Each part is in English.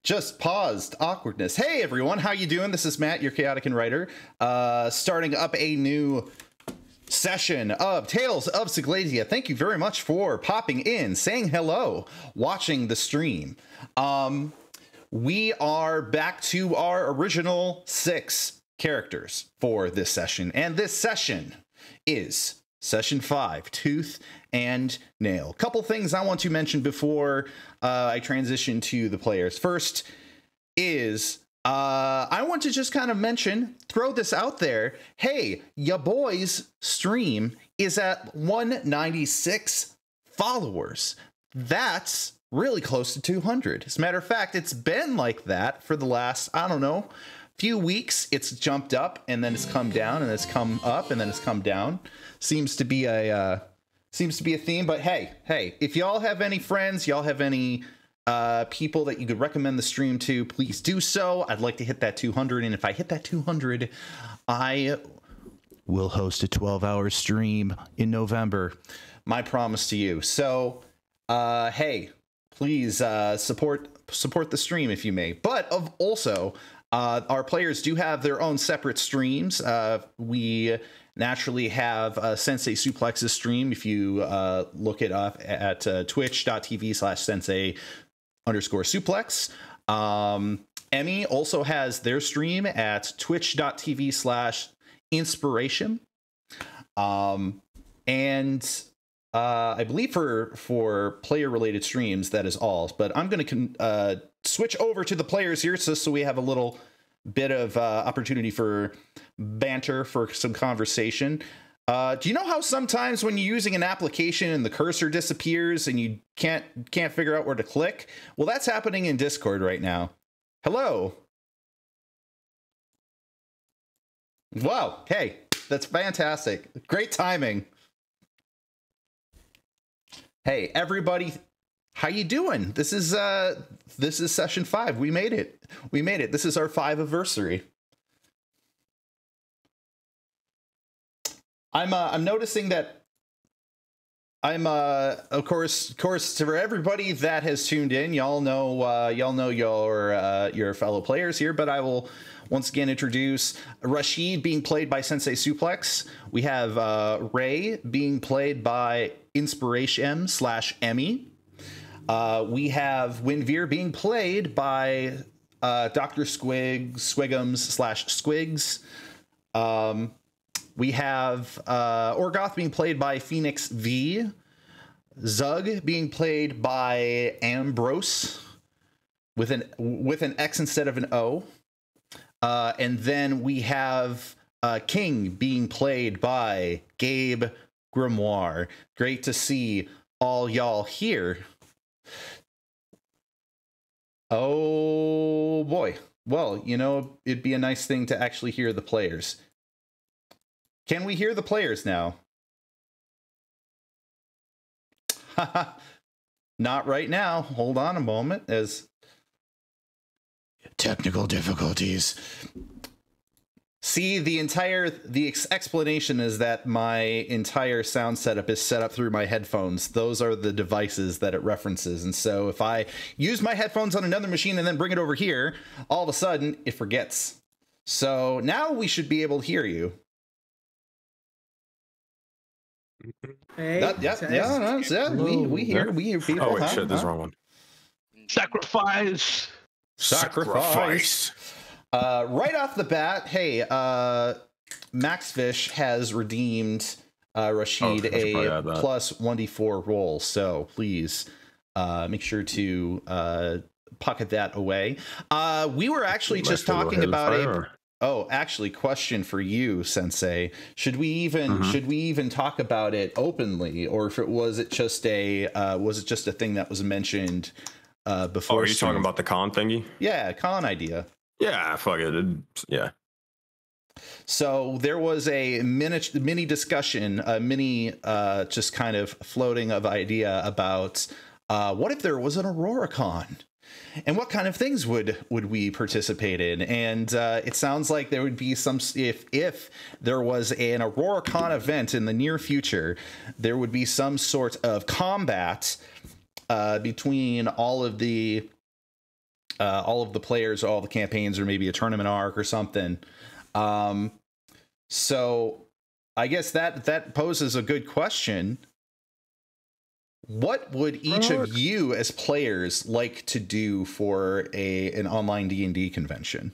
Just paused. Awkwardness. Hey everyone, how you doing? This is Matt, your chaotic and writer, starting up a new session of Tales of Seglesia. Thank you very much for popping in, saying hello, watching the stream. We are back to our original 6 characters for this session, and this session is Session 5, Tooth and Nail. Couple things I want to mention before I transition to the players. First is I want to just kind of throw this out there. Hey, ya boys stream is at 196 followers. That's really close to 200. As a matter of fact, it's been like that for the last, I don't know, few weeks. It's jumped up and then it's come down and it's come up and then it's come down. Seems to be a theme. But hey, if y'all have any friends, y'all have any people that you could recommend the stream to, please do so. I'd like to hit that 200, and if I hit that 200, I will host a 12-hour stream in November. My promise to you. So hey, please support the stream if you may. But also our players do have their own separate streams. We naturally have Sensei Suplex's stream. If you look it up at twitch.tv/sensei_suplex. Emmy also has their stream at twitch.tv/inspiration. And I believe for player related streams, that is all. But I'm going to switch over to the players here so we have a little bit of opportunity for banter, for some conversation. Do you know how sometimes when you're using an application and the cursor disappears and you can't figure out where to click? Well, that's happening in Discord right now. Hello. Wow. Hey, that's fantastic. Great timing. Hey, everybody. How you doing? This is session 5. We made it. This is our 5th anniversary. I'm noticing that of course for everybody that has tuned in, y'all know your fellow players here, but I will once again introduce Rashid being played by Sensei Suplex. We have Ray being played by Inspiration/Emmy. We have Winveer being played by Dr. Squiggums/Squigs. We have Orgoth being played by Phoenix V. Zug being played by Ambrose with an X instead of an O. And then we have King being played by Gabe Grimoire. Great to see all y'all here. Oh boy. Well, you know, it'd be a nice thing to actually hear the players. Can we hear the players now? Not right now. Hold on a moment, as technical difficulties. See, the explanation is that my entire sound setup is set up through my headphones. Those are the devices that it references. And so if I use my headphones on another machine and then bring it over here, all of a sudden it forgets. So now we should be able to hear you. Hey, we hear people. Oh wait, shit, this is the wrong one. Sacrifice. Right off the bat, hey, Max Fish has redeemed Rashid a plus 1d4 roll, so please make sure to pocket that away. We were actually just talking about actually, question for you, Sensei. Should we even talk about it openly, or if was it just a thing that was mentioned before? Oh, are you talking about the con thingy? Yeah, con idea. Yeah, fuck it. Yeah. So there was a mini discussion, just kind of floating of idea about what if there was an AuroraCon? And what kind of things would we participate in? And it sounds like there would be some, if there was an AuroraCon event in the near future, there would be some sort of combat between all of the all of the players, all the campaigns, or maybe a tournament arc or something. So I guess that poses a good question. What would each of you as players like to do for an online D&D convention?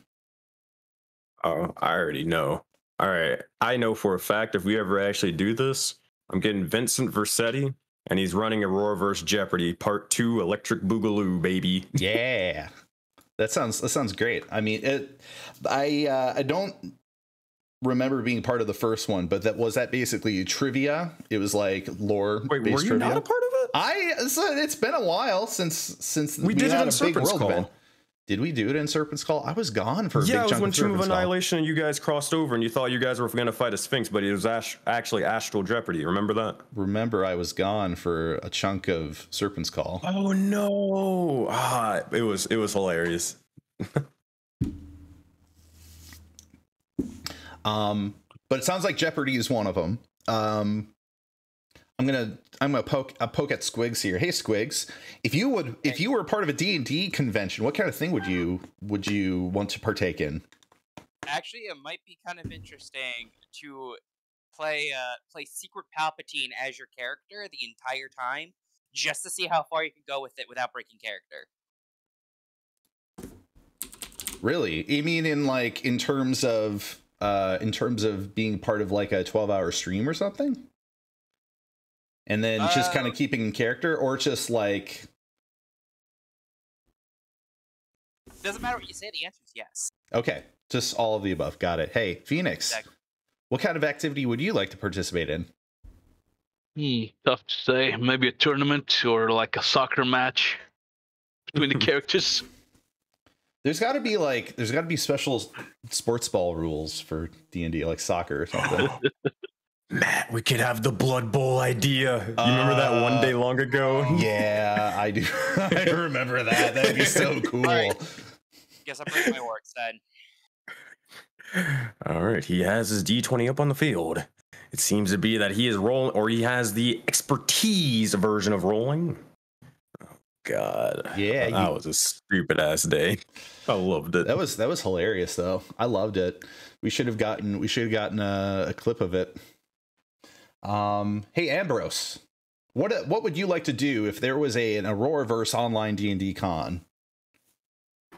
Oh, I already know. All right. I know for a fact if we ever actually do this, I'm getting Vincent Versetti, and he's running Aurora vs. Jeopardy Part 2 Electric Boogaloo, baby. Yeah. That sounds great. I mean, I don't remember being part of the first one, but that basically trivia. It was like lore. Wait, were you trivia. not a part of it? It's been a while since we did it in Serpent's Call. Event. Did we do it in Serpent's Call? I was gone for a big chunk of Serpent's Call. Yeah, it was when Tomb of Annihilation and you guys crossed over and you thought you guys were going to fight a Sphinx, but it was actually Astral Jeopardy. Remember that? Remember, I was gone for a chunk of Serpent's Call. Oh no! It was hilarious. But it sounds like Jeopardy is one of them. I'm gonna poke at Squigs here. Hey Squigs, if you were part of a D&D convention, what kind of thing would you want to partake in? Actually, it might be kind of interesting to play Secret Palpatine as your character the entire time, just to see how far you can go with it without breaking character. Really? You mean in terms of being part of like a 12-hour stream or something? And then just kind of keeping in character, or just like... Doesn't matter what you say, the answer is yes. Okay, just all of the above. Got it. Hey, Phoenix, exactly. What kind of activity would you like to participate in? Tough to say. Maybe a tournament or like a soccer match between the characters. There's got to be special sports ball rules for D&D, like soccer or something. Matt, we could have the Blood Bowl idea. You remember that one day long ago? Yeah, I do. I remember that. That'd be so cool. Right. Guess I'll bring my works then. All right, he has his D20 up on the field. It seems to be that he is rolling, or he has the expertise version of rolling. Oh God, yeah, that was a stupid ass day. I loved it. That was hilarious though. I loved it. We should have gotten a clip of it. Hey Ambrose, what would you like to do if there was an Auroraverse online D&D con?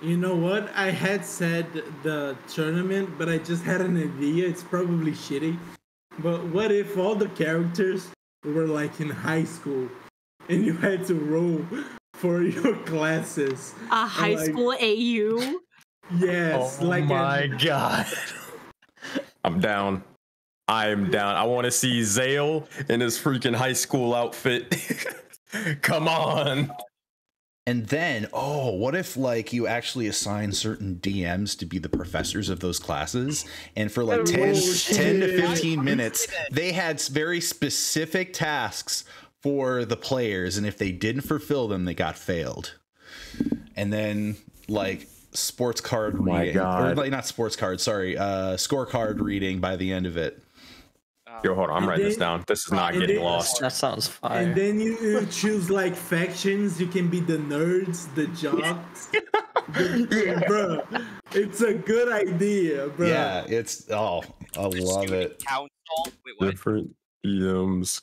You know what? I had said the tournament, but I just had an idea. It's probably shitty. But what if all the characters were like in high school and you had to roll for your classes? A high school AU? Yes. Oh my God. I'm down. I'm down. I want to see Zale in his freaking high school outfit. Come on. And then, what if like you actually assign certain DMs to be the professors of those classes, and for like 10 to 15 minutes, they had very specific tasks for the players, and if they didn't fulfill them, they got failed. And then like sports card reading, or like not sports card, sorry, scorecard reading by the end of it. Yo, hold on, I'm writing this down. This is not getting lost. That sounds fire. And then you choose like factions. You can be the nerds, the jocks. Bro, it's a good idea, bro. Yeah, I love it. Council. Wait, what? Different DMs,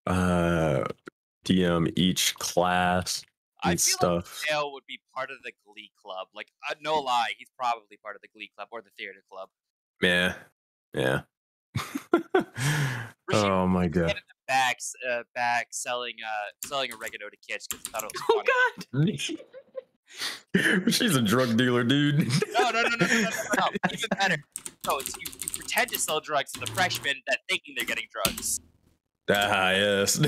DM each class and I feel stuff. like Dale would be part of the Glee Club. Like, no lie, he's probably part of the Glee Club or the Theater Club. Yeah. Oh my God. In the back selling oregano to kids because he thought it was funny. Oh God! She's a drug dealer, dude. No. Even better. No, it's you pretend to sell drugs to the freshmen that thinking they're getting drugs. Yes.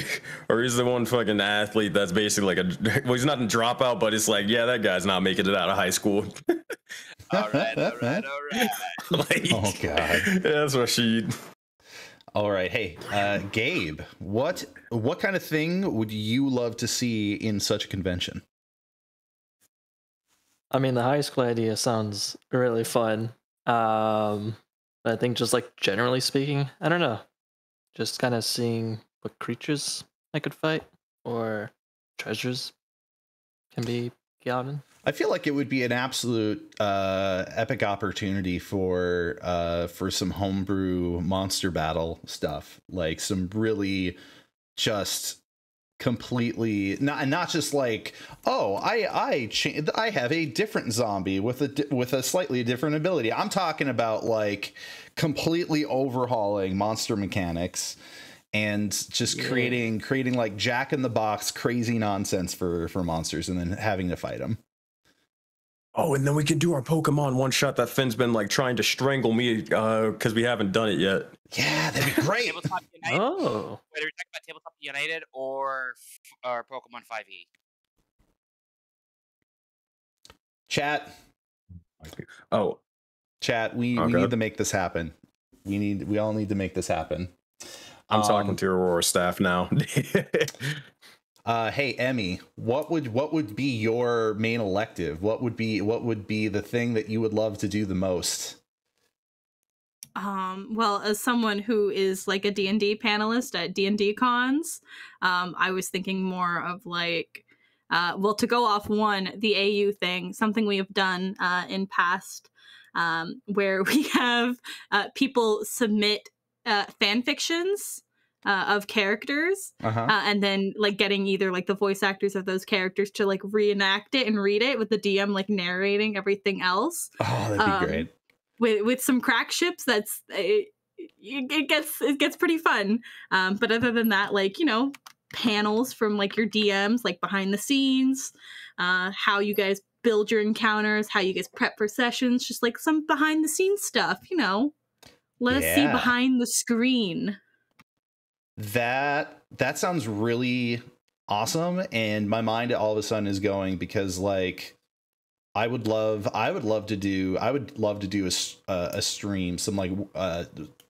Or he's the one fucking athlete that's basically like he's not a dropout, but it's like, yeah, that guy's not making it out of high school. All right. Like, Oh God. That's what she. All right, hey, Gabe, what kind of thing would you love to see in such a convention? I mean, the high school idea sounds really fun. I think just like generally speaking, I don't know, just kind of seeing what creatures I could fight or treasures can be Gavin? I feel like it would be an absolute epic opportunity for some homebrew monster battle stuff, like some really just completely not just like, oh, I have a different zombie with a slightly different ability. I'm talking about like completely overhauling monster mechanics and just creating like Jack in the Box crazy nonsense for monsters and then having to fight them. Oh, and then we can do our Pokemon one shot that Finn's been like trying to strangle me because we haven't done it yet. Yeah, that'd be great. Tabletop United. Oh. Whether you're talking about Tabletop United or Pokemon 5e. Chat. Oh, Chat. We need to make this happen. We all need to make this happen. I'm talking to Aurora staff now. Hey Emmy, what would be your main elective? What would be the thing that you would love to do the most? Well, as someone who is like a D&D panelist at D&D cons, I was thinking more of like, well, to go off one, the AU thing, something we have done in past, where we have people submit fan fictions of characters, and then like getting either like the voice actors of those characters to like reenact it and read it with the DM like narrating everything else. Oh, that'd be great. With some crack ships, it gets pretty fun. But other than that, like, you know, panels from like your DMs, like behind the scenes, how you guys build your encounters, how you guys prep for sessions, just like some behind the scenes stuff, you know. Let us see behind the screen. That sounds really awesome, and my mind all of a sudden is going because like I would love to do a stream, some like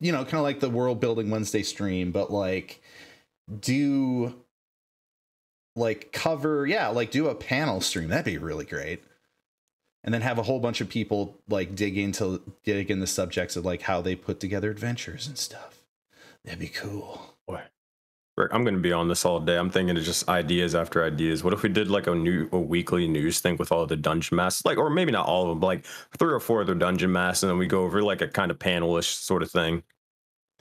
you know, kind of like the World Building Wednesday stream, but like do like do a panel stream. That'd be really great. And then have a whole bunch of people like dig into the subjects of like how they put together adventures and stuff. That'd be cool. I'm going to be on this all day. I'm thinking of just ideas after ideas. What if we did like a weekly news thing with all of the dungeon masters, like, or maybe not all of them, but like 3 or 4 of the dungeon masters, and then we go over like a kind of panelish sort of thing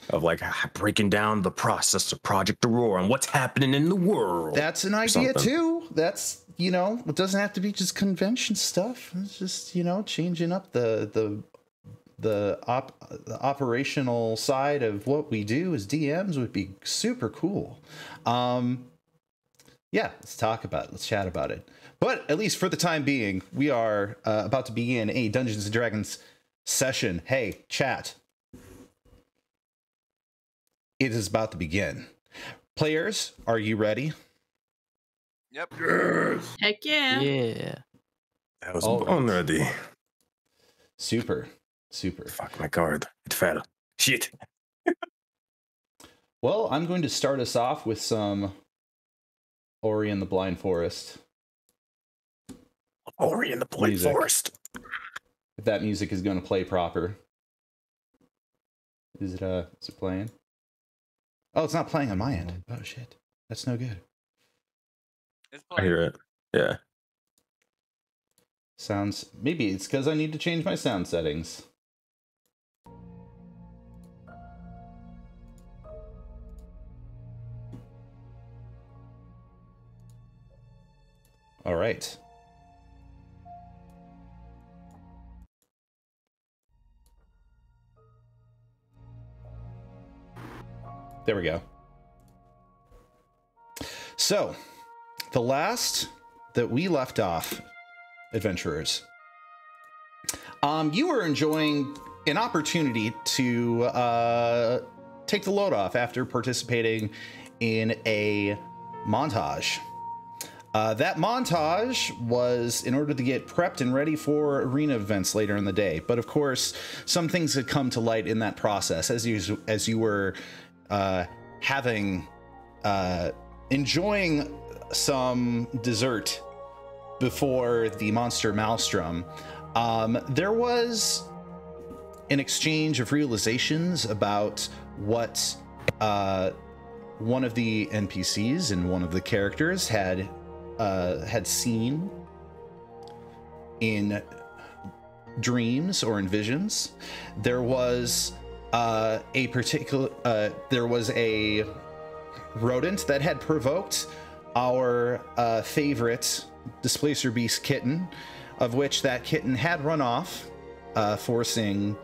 of like breaking down the process of Project Aurora and what's happening in the world. That's an idea too. That's, you know, it doesn't have to be just convention stuff. It's just, you know, changing up the operational side of what we do as DMs would be super cool. Yeah, let's talk about it. Let's chat about it. But at least for the time being, we are about to begin a Dungeons and Dragons session. Hey, chat. It is about to begin. Players, are you ready? Yep. Yes. Heck yeah. Yeah. I was born ready. Super. Fuck, my card. It fell. Shit. Well, I'm going to start us off with some Ori and the Blind Forest. Ori and the Blind Forest. If that music is going to play proper. Is it playing? Oh, it's not playing on my end. Oh shit. That's no good. It's I hear it. Yeah. Sounds, maybe it's because I need to change my sound settings. All right. There we go. So, the last that we left off, adventurers, you were enjoying an opportunity to take the load off after participating in a montage. That montage was in order to get prepped and ready for arena events later in the day. But of course, some things had come to light in that process as you were enjoying some dessert before the monster maelstrom. There was an exchange of realizations about what one of the NPCs and one of the characters had seen in dreams or in visions. There was a rodent that had provoked our favorite Displacer Beast kitten, of which that kitten had run off, forcing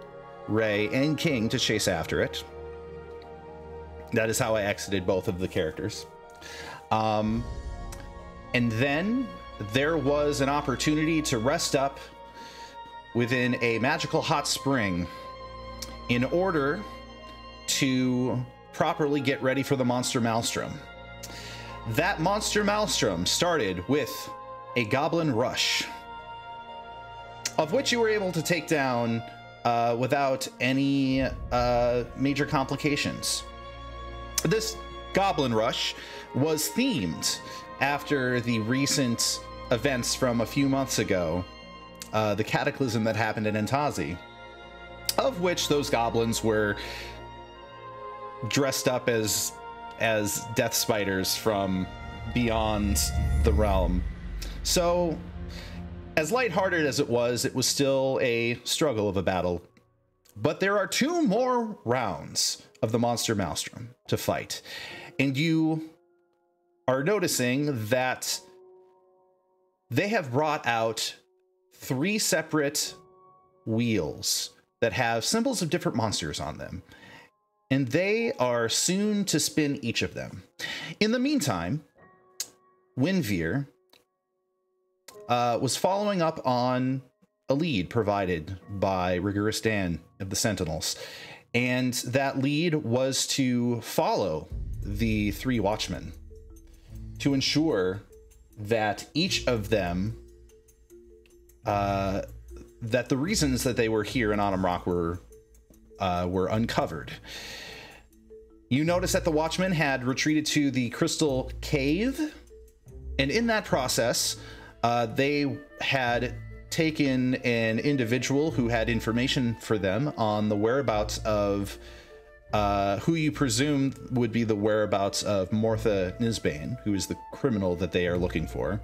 Ray and King to chase after it. That is how I exited both of the characters. And then there was an opportunity to rest up within a magical hot spring in order to properly get ready for the Monster Maelstrom. That Monster Maelstrom started with a goblin rush, of which you were able to take down without any major complications. This goblin rush was themed after the recent events from a few months ago, the cataclysm that happened in Entazi, of which those goblins were dressed up as death spiders from beyond the realm. So, as lighthearted as it was still a struggle of a battle. But there are 2 more rounds of the Monster Maelstrom to fight, and you are noticing that they have brought out 3 separate wheels that have symbols of different monsters on them, and they are soon to spin each of them. In the meantime, Winveer was following up on a lead provided by Rigorous Dan of the Sentinels, and that lead was to follow the 3 watchmen to ensure that each of them, that the reasons that they were here in Autumn Rock were uncovered. You notice that the watchmen had retreated to the Crystal Cave, and in that process, they had taken an individual who had information for them on the whereabouts of who you presume would be the whereabouts of Mortha Nisbane, who is the criminal that they are looking for.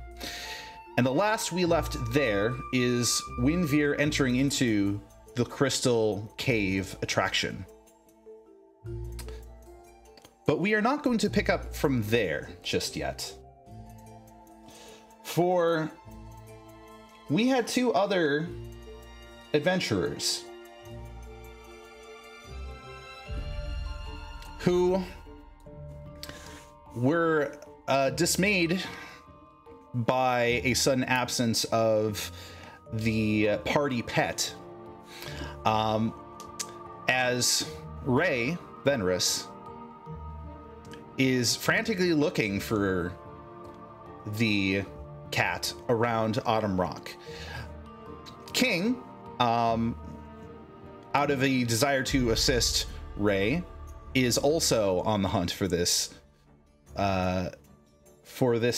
And the last we left there is Winveer entering into the Crystal Cave attraction. But we are not going to pick up from there just yet. For we had 2 other adventurers who were dismayed by a sudden absence of the party pet, as Ray Venrus is frantically looking for the cat around Autumn Rock. King, out of a desire to assist Ray, is also on the hunt for this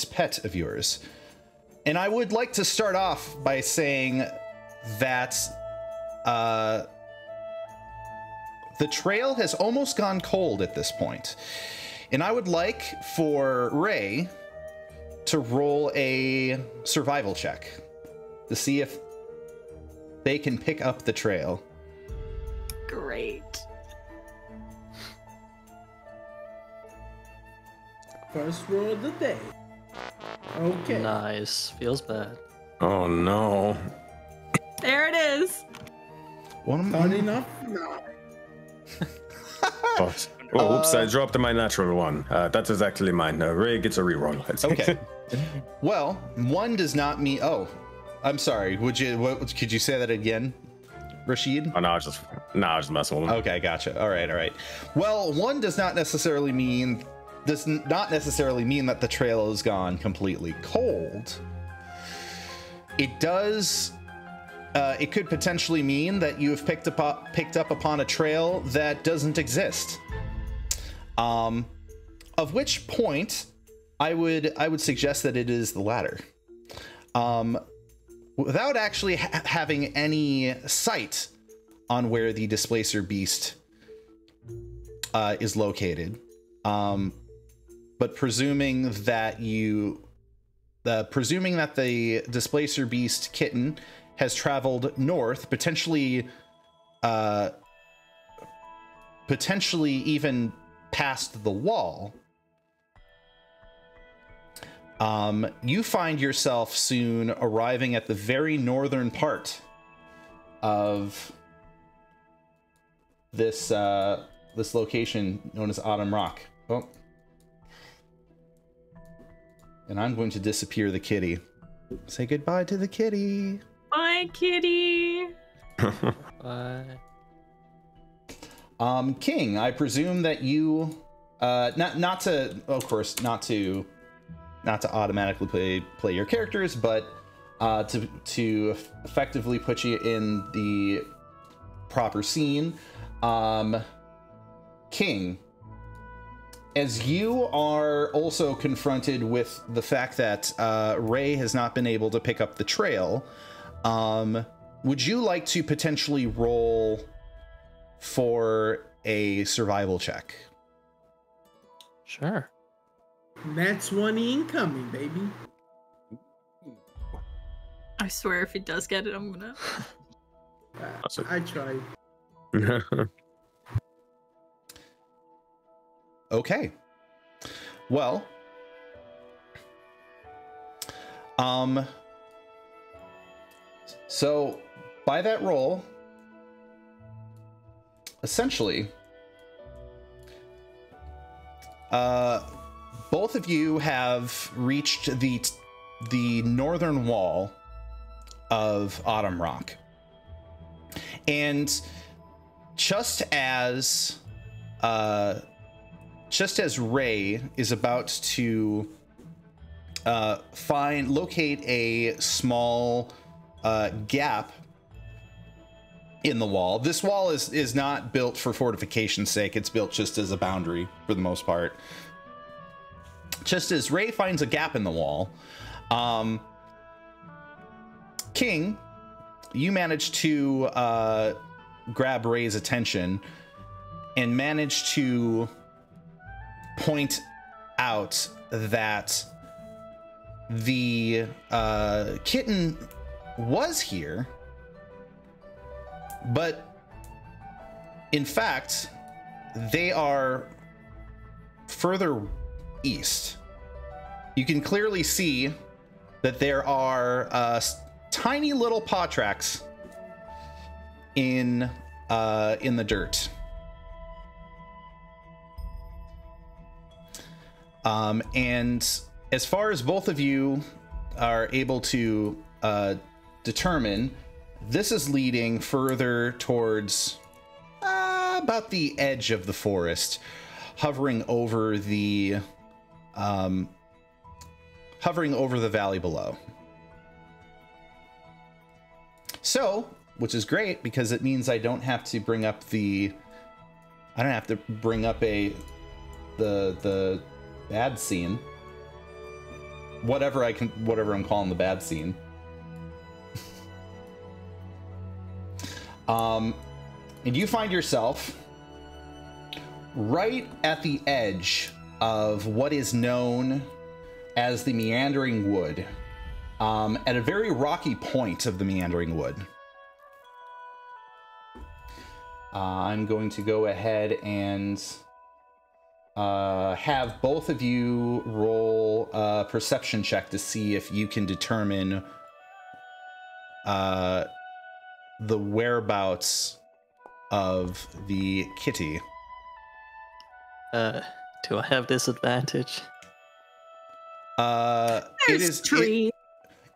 pet of yours. And I would like to start off by saying that the trail has almost gone cold at this point. And I would like for Ray to roll a survival check to see if they can pick up the trail. Great. First roll of the day. Okay. Nice. Feels bad. Oh no. There it is. Starting off now. Oh, oops, I dropped my natural one. That is actually mine. Ray gets a reroll. Okay. Well, 1 does not mean... Oh, I'm sorry. Could you say that again, Rashid? Oh, no, I was just messing with him. Okay, gotcha. All right. Well, 1 does not necessarily mean that the trail has gone completely cold. It does. It could potentially mean that you have picked up upon a trail that doesn't exist. Of which point, I would suggest that it is the latter. Without actually having any sight on where the Displacer Beast is located, but presuming that the Displacer Beast kitten has traveled north, potentially even past the wall. You find yourself soon arriving at the very northern part of this this location known as Autumn Rock. Oh. And I'm going to disappear the kitty. Say goodbye to the kitty. Bye, kitty. Bye. King, I presume that you not to automatically play your characters, but to effectively put you in the proper scene. King, as you are also confronted with the fact that Ray has not been able to pick up the trail, would you like to potentially roll for a survival check? Sure. That's one incoming, baby. I swear if he does get it, I'm gonna... I tried. Okay. Well, so by that roll, essentially, both of you have reached the northern wall of Autumn Rock. And just as Ray is about to locate a small gap in the wall. This wall is not built for fortification's sake. It's built just as a boundary for the most part. Just as Ray finds a gap in the wall, King, you manage to grab Ray's attention and manage to point out that the kitten was here, but in fact they are further east. You can clearly see that there are tiny little paw tracks in the dirt. And as far as both of you are able to determine, this is leading further towards about the edge of the forest, hovering over the valley below. So, which is great because it means I don't have to bring up the bad scene. Whatever I'm calling the bad scene. And you find yourself right at the edge of what is known as the Meandering Wood, at a very rocky point of the Meandering Wood. I'm going to go ahead and have both of you roll a perception check to see if you can determine the whereabouts of the kitty. Do I have disadvantage?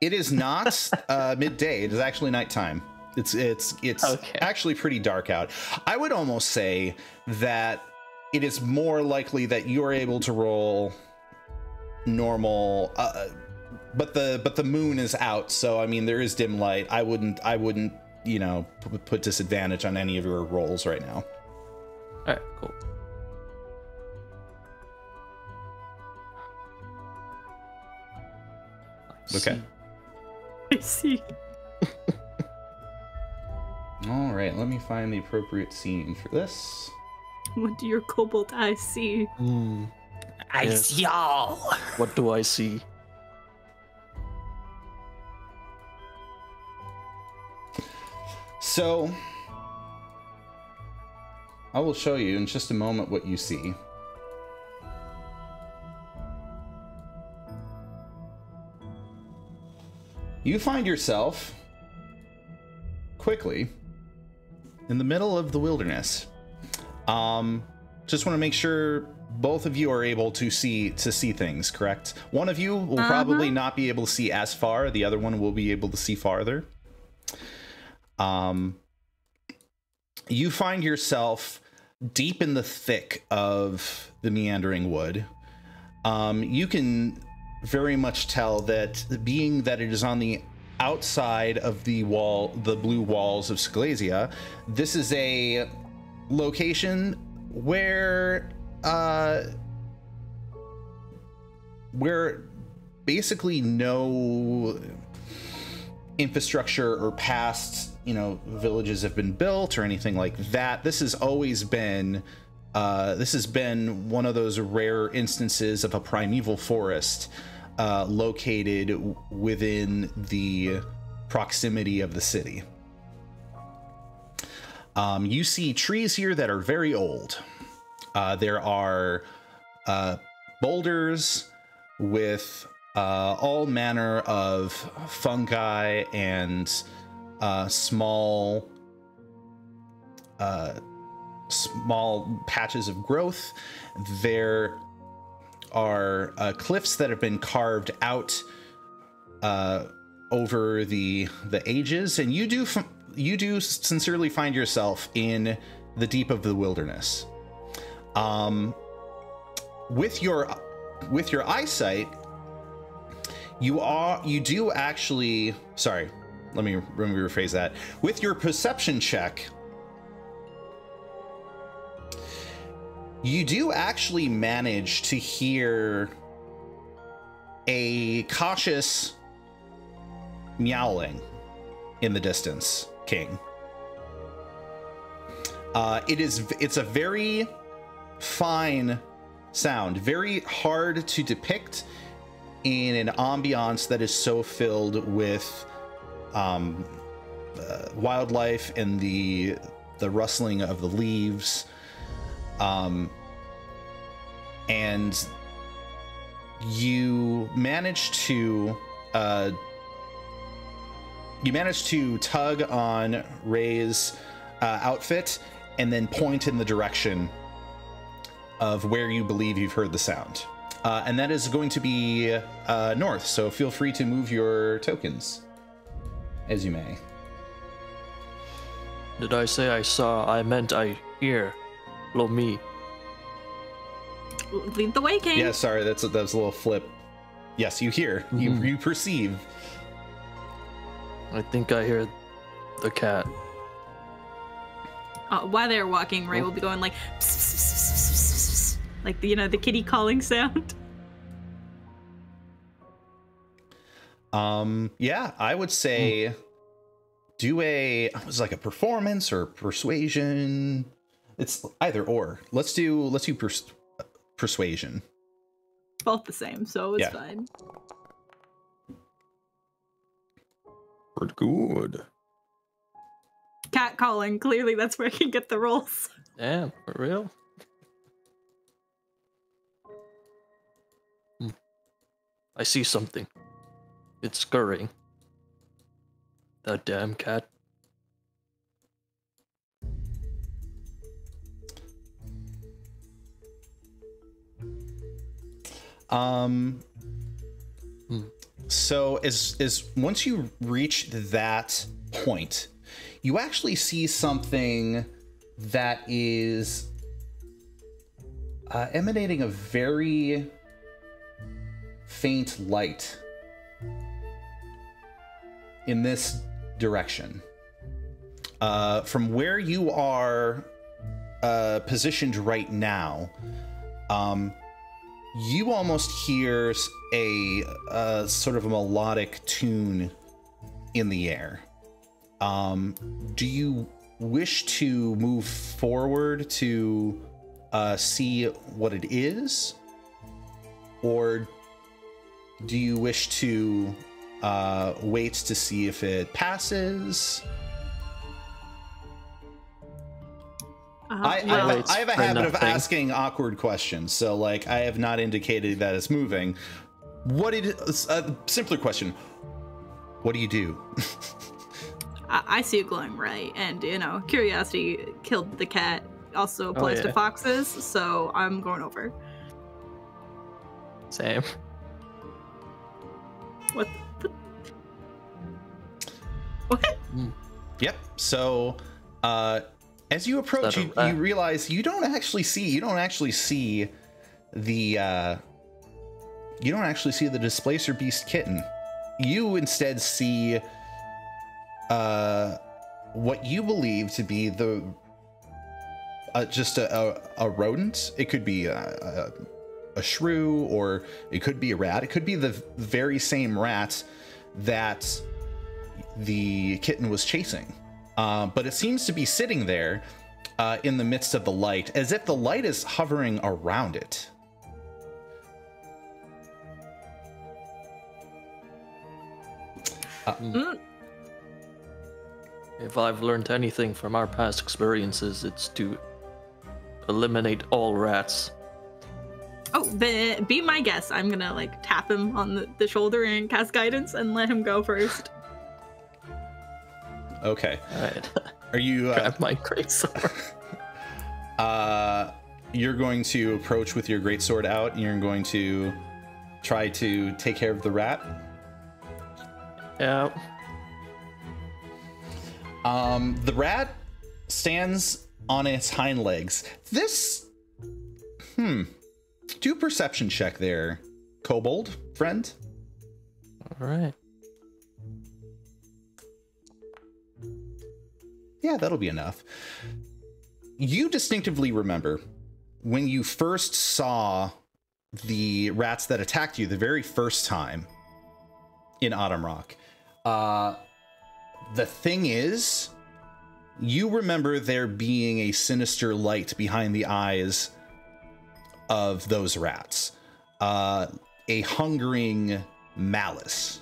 It is not midday. It is actually nighttime. It's okay. Actually pretty dark out. I would almost say that it is more likely that you're able to roll normal, but the moon is out, so I mean there is dim light. I wouldn't put disadvantage on any of your rolls right now. All right, cool. Okay. I see. All right, let me find the appropriate scene for this. What do your cobalt eyes see? I see all. What do I see? So I will show you in just a moment what you see. You find yourself quickly in the middle of the wilderness. Just want to make sure both of you are able to see things, correct? One of you will probably not be able to see as far. The other one will be able to see farther. You find yourself deep in the thick of the meandering wood. You can very much tell that, being that it is on the outside of the blue walls of Seglesia, this is a location where basically no infrastructure or past, villages have been built or anything like that. This has always been one of those rare instances of a primeval forest located within the proximity of the city. You see trees here that are very old. There are boulders with all manner of fungi and small patches of growth. There are cliffs that have been carved out over the ages, and you do sincerely find yourself in the deep of the wilderness. With your eyesight, you do actually, sorry, let me rephrase that. With your perception check, you do actually manage to hear a cautious meowling in the distance, King. It's a very fine sound, very hard to depict in an ambiance that is so filled with wildlife and the rustling of the leaves, and you manage to tug on Ray's outfit and then point in the direction of where you believe you've heard the sound. And that is going to be north, so feel free to move your tokens as you may. Did I say I saw? I meant I hear. Lo me. Lead the way, King. Yeah, sorry, that's a little flip. Yes, you hear. Mm-hmm. You perceive. I think I hear the cat. While they're walking, Ray will be going like, pss, pss, pss, pss, pss, pss, like the kitty calling sound. Yeah, I would say do a performance or persuasion. It's either or. Let's do persuasion. Both the same, so it's fine. We're good. Cat calling. Clearly, that's where I can get the rolls. Damn, for real? I see something. It's scurrying. That damn cat. So as once you reach that point, you actually see something that is emanating a very faint light in this direction. From where you are positioned right now, you almost hear a sort of a melodic tune in the air. Do you wish to move forward to see what it is? Or do you wish to wait to see if it passes? I have a habit of asking awkward questions, so like I have not indicated that it's moving. What it is, a simpler question. What do you do? I see a glowing ray, and curiosity killed the cat. Also applies to foxes, so I'm going over. Same. What? What? Yep. So, as you approach, you realize you don't actually see the displacer beast kitten. You instead see what you believe to be just a rodent. It could be a shrew, or it could be a rat. It could be the very same rat that the kitten was chasing. But it seems to be sitting there in the midst of the light, as if the light is hovering around it. If I've learned anything from our past experiences, it's to eliminate all rats. Oh, be my guest. I'm gonna like tap him on the shoulder and cast guidance and let him go first. Okay. All right. Are you grab my greatsword? You're going to approach with your greatsword out, and you're going to try to take care of the rat. Yeah. The rat stands on its hind legs. Do a perception check there, kobold friend. All right. Yeah, that'll be enough. You distinctively remember when you first saw the rats that attacked you the very first time in Autumn Rock. The thing is, you remember there being a sinister light behind the eyes of those rats. A hungering malice.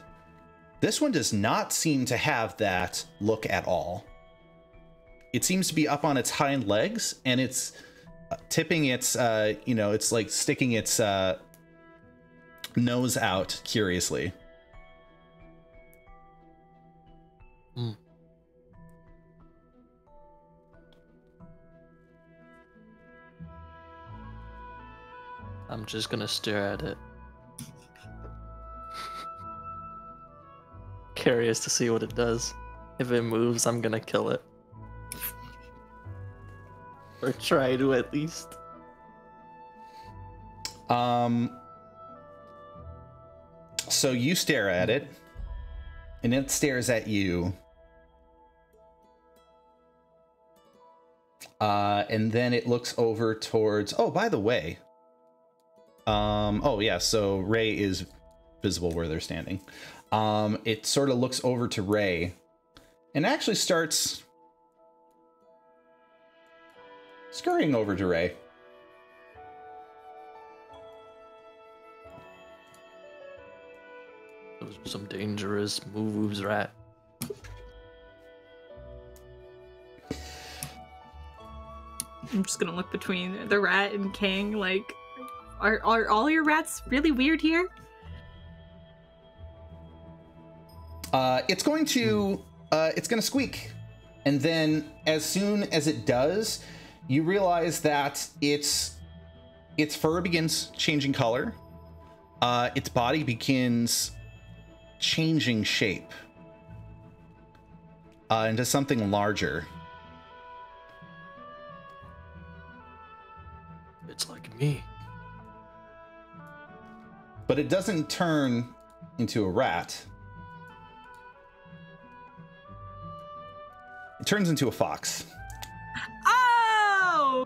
This one does not seem to have that look at all. It seems to be up on its hind legs, and it's tipping its, it's like sticking its nose out curiously. I'm just gonna stare at it. Curious to see what it does. If it moves, I'm gonna kill it. Or try to, at least. So you stare at it, and it stares at you. And then it looks over towards, oh, by the way. Oh yeah, so Ray is visible where they're standing. It sort of looks over to Ray and actually starts scurrying over to Ray. Those are some dangerous moves, rat. I'm just gonna look between the rat and King, like, are all your rats really weird here? It's going to squeak, and then as soon as it does, you realize that its fur begins changing color. Its body begins changing shape into something larger. It's like me. But it doesn't turn into a rat. It turns into a fox. Oh!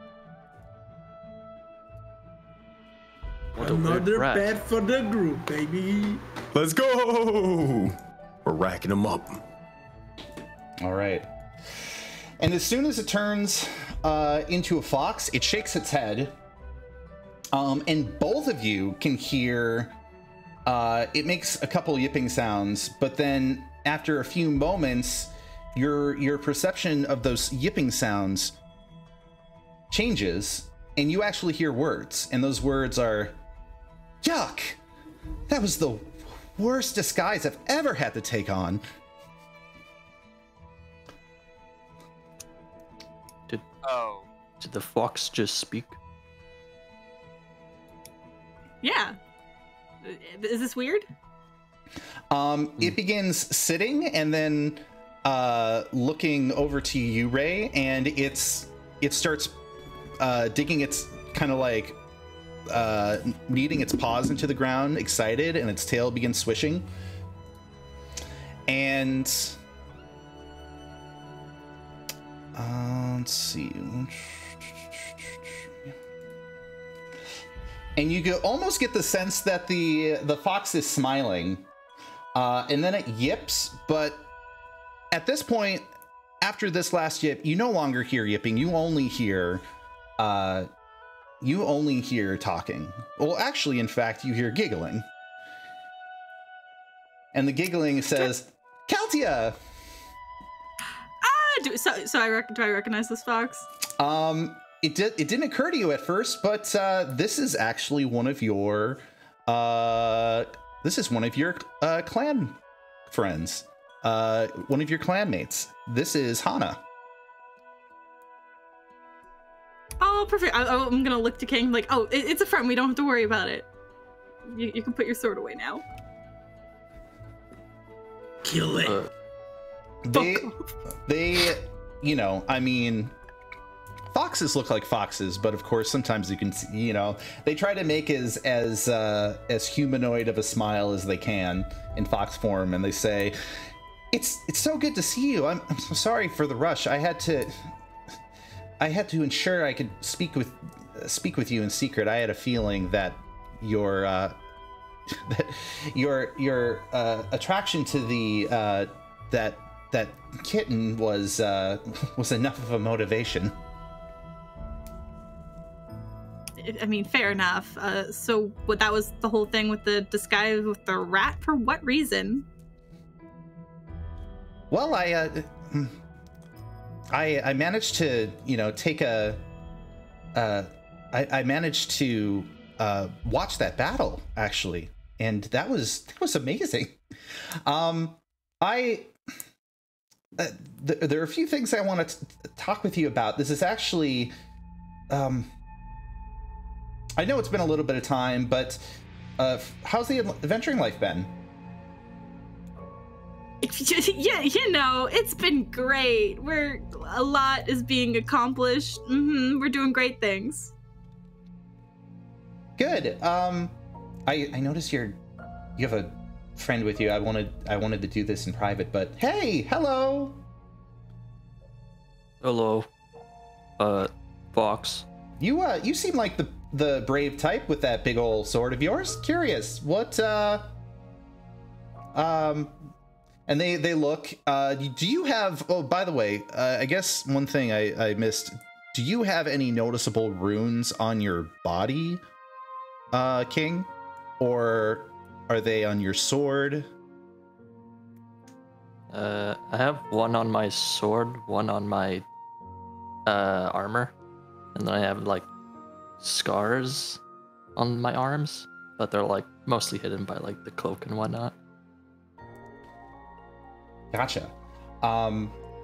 Another pet for the group, baby. Let's go! We're racking them up. All right. And as soon as it turns into a fox, it shakes its head. And both of you can hear it makes a couple yipping sounds, but then after a few moments, your perception of those yipping sounds changes, and you actually hear words, and those words are, "Yuck! That was the worst disguise I've ever had to take on." Oh. Did the fox just speak? Yeah. Is this weird? It begins sitting and then looking over to you, Ray, and it starts digging its kind of like kneading its paws into the ground, excited, and its tail begins swishing. And let's see. And you almost get the sense that the fox is smiling, and then it yips. But at this point, after this last yip, you no longer hear yipping. You only hear talking. Well, actually, in fact, you hear giggling, and the giggling says, "Kaltia." Do I recognize this fox? It didn't occur to you at first, but this is actually one of your clan friends, one of your clanmates. This is Hana. Oh, perfect. I'm gonna look to King like, oh, it's a friend. We don't have to worry about it. You can put your sword away now. Kill it. They, you know, I mean, foxes look like foxes, but of course, sometimes you can see, you know, they try to make as humanoid of a smile as they can in fox form, and they say, "It's so good to see you. I'm so sorry for the rush. I had to ensure I could speak with you in secret. I had a feeling that your attraction to the that kitten was enough of a motivation." I mean, fair enough. So that was the whole thing with the disguise with the rat? For what reason? Well, I managed to, you know, take I managed to watch that battle, actually, and that was amazing. There are a few things I want to talk with you about. This is actually, I know it's been a little bit of time, but how's the adventuring life been? Yeah, you know, it's been great. A lot is being accomplished. We're doing great things. Good. I noticed you have a friend with you. I wanted to do this in private, but hey, hello. Hello, Fox. You seem like the brave type with that big old sword of yours. Curious, what and they look. Do you have? Oh, by the way, I guess one thing I missed. Do you have any noticeable runes on your body, King, or are they on your sword? I have one on my sword, one on my armor, and then I have like scars on my arms, but they're like mostly hidden by like the cloak and whatnot. Gotcha.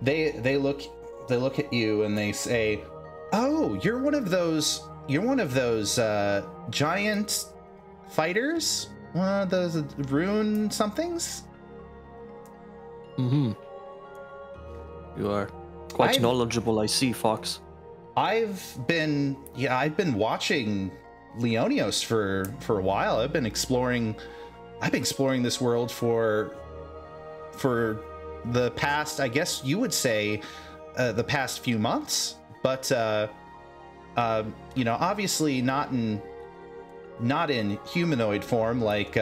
They look at you and they say, "Oh, you're one of those giant fighters? One of those rune somethings?" You are quite knowledgeable, I see, Fox. I've been watching Leonios for a while. I've been exploring this world for the past, I guess you would say, the past few months. But you know, obviously not in humanoid form like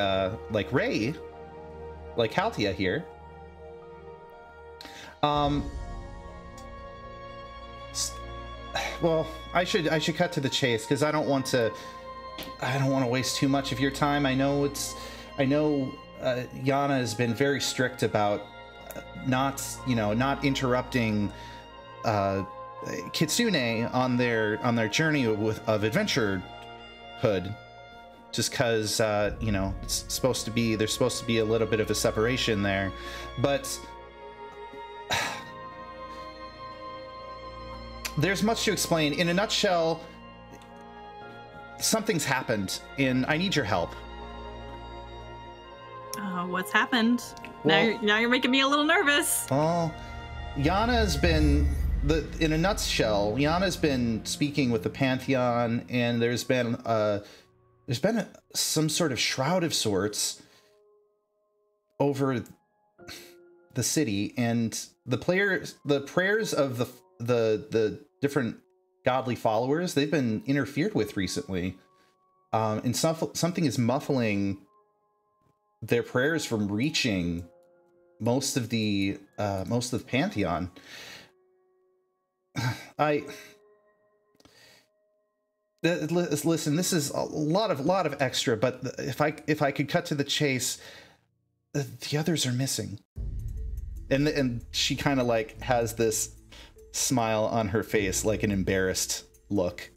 Ray, like Haltia here. Well, I should cut to the chase because I don't want to waste too much of your time. I know Yana has been very strict about not interrupting Kitsune on their journey of adventurehood, just because it's supposed to be, there's supposed to be a little bit of a separation there, but there's much to explain. In a nutshell, something's happened, and I need your help. What's happened? Well, now you're making me a little nervous. Well, Yana's been in a nutshell. Yana's been speaking with the Pantheon, and there's been some sort of shroud of sorts over the city, and the prayers of the different godly followers, they've been interfered with recently, and something is muffling their prayers from reaching most of the Pantheon. Listen, this is a lot of extra, but if I could cut to the chase, the others are missing, and she kind of like has this smile on her face, like an embarrassed look.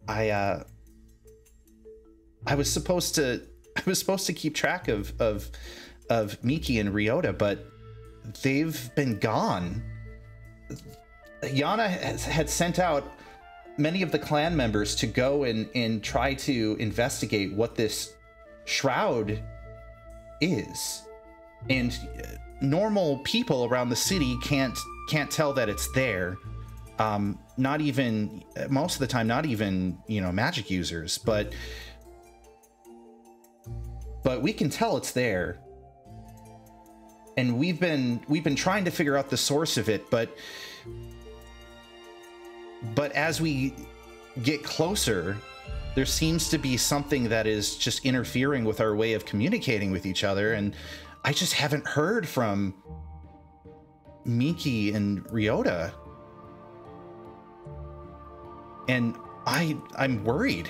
I was supposed to keep track of Miki and Ryota, but they've been gone. Yana had sent out many of the clan members to go and try to investigate what this shroud is, and normal people around the city can't tell that it's there. Not even, most of the time, not even magic users, but we can tell it's there, and we've been trying to figure out the source of it, but as we get closer, there seems to be something that is just interfering with our way of communicating with each other, and I just haven't heard from Miki and Ryota, and I'm worried.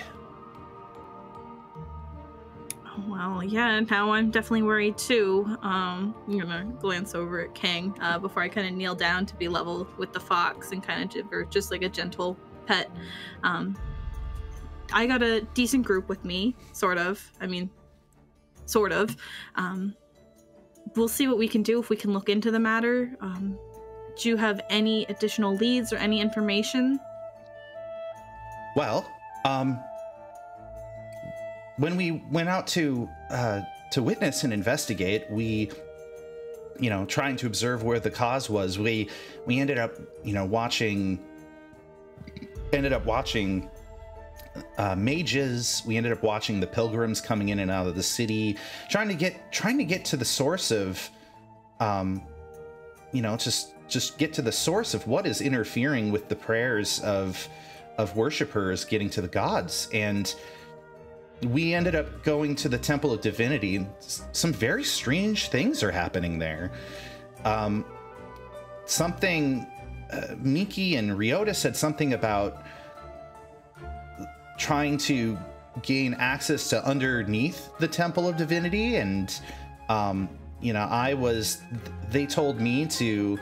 Well, yeah, now I'm definitely worried too. I'm gonna glance over at King before I kind of kneel down to be level with the fox and kind of give her just like a gentle pet. I got a decent group with me, sort of. I mean, sort of. We'll see what we can do if we can look into the matter. Do you have any additional leads or any information? Well, when we went out to witness and investigate, we, trying to observe where the cause was, we ended up, watching mages. We ended up watching the pilgrims coming in and out of the city, trying to get to the source of, just get to the source of what is interfering with the prayers of worshipers getting to the gods. And we ended up going to the Temple of Divinity, and some very strange things are happening there. Miki and Ryota said something about trying to gain access to underneath the Temple of Divinity, and they told me to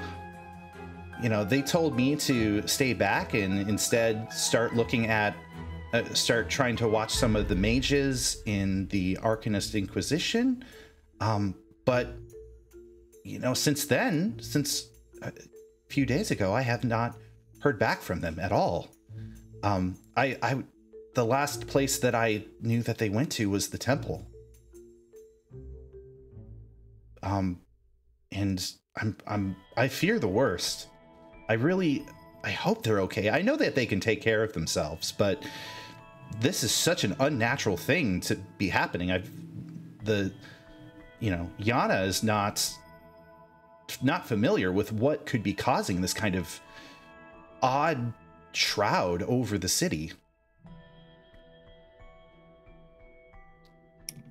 stay back and instead start trying to watch some of the mages in the Arcanist Inquisition. But since a few days ago, I have not heard back from them at all. The last place that I knew that they went to was the temple. And I fear the worst. I hope they're okay. I know that they can take care of themselves, but this is such an unnatural thing to be happening. Yana is not familiar with what could be causing this kind of odd shroud over the city.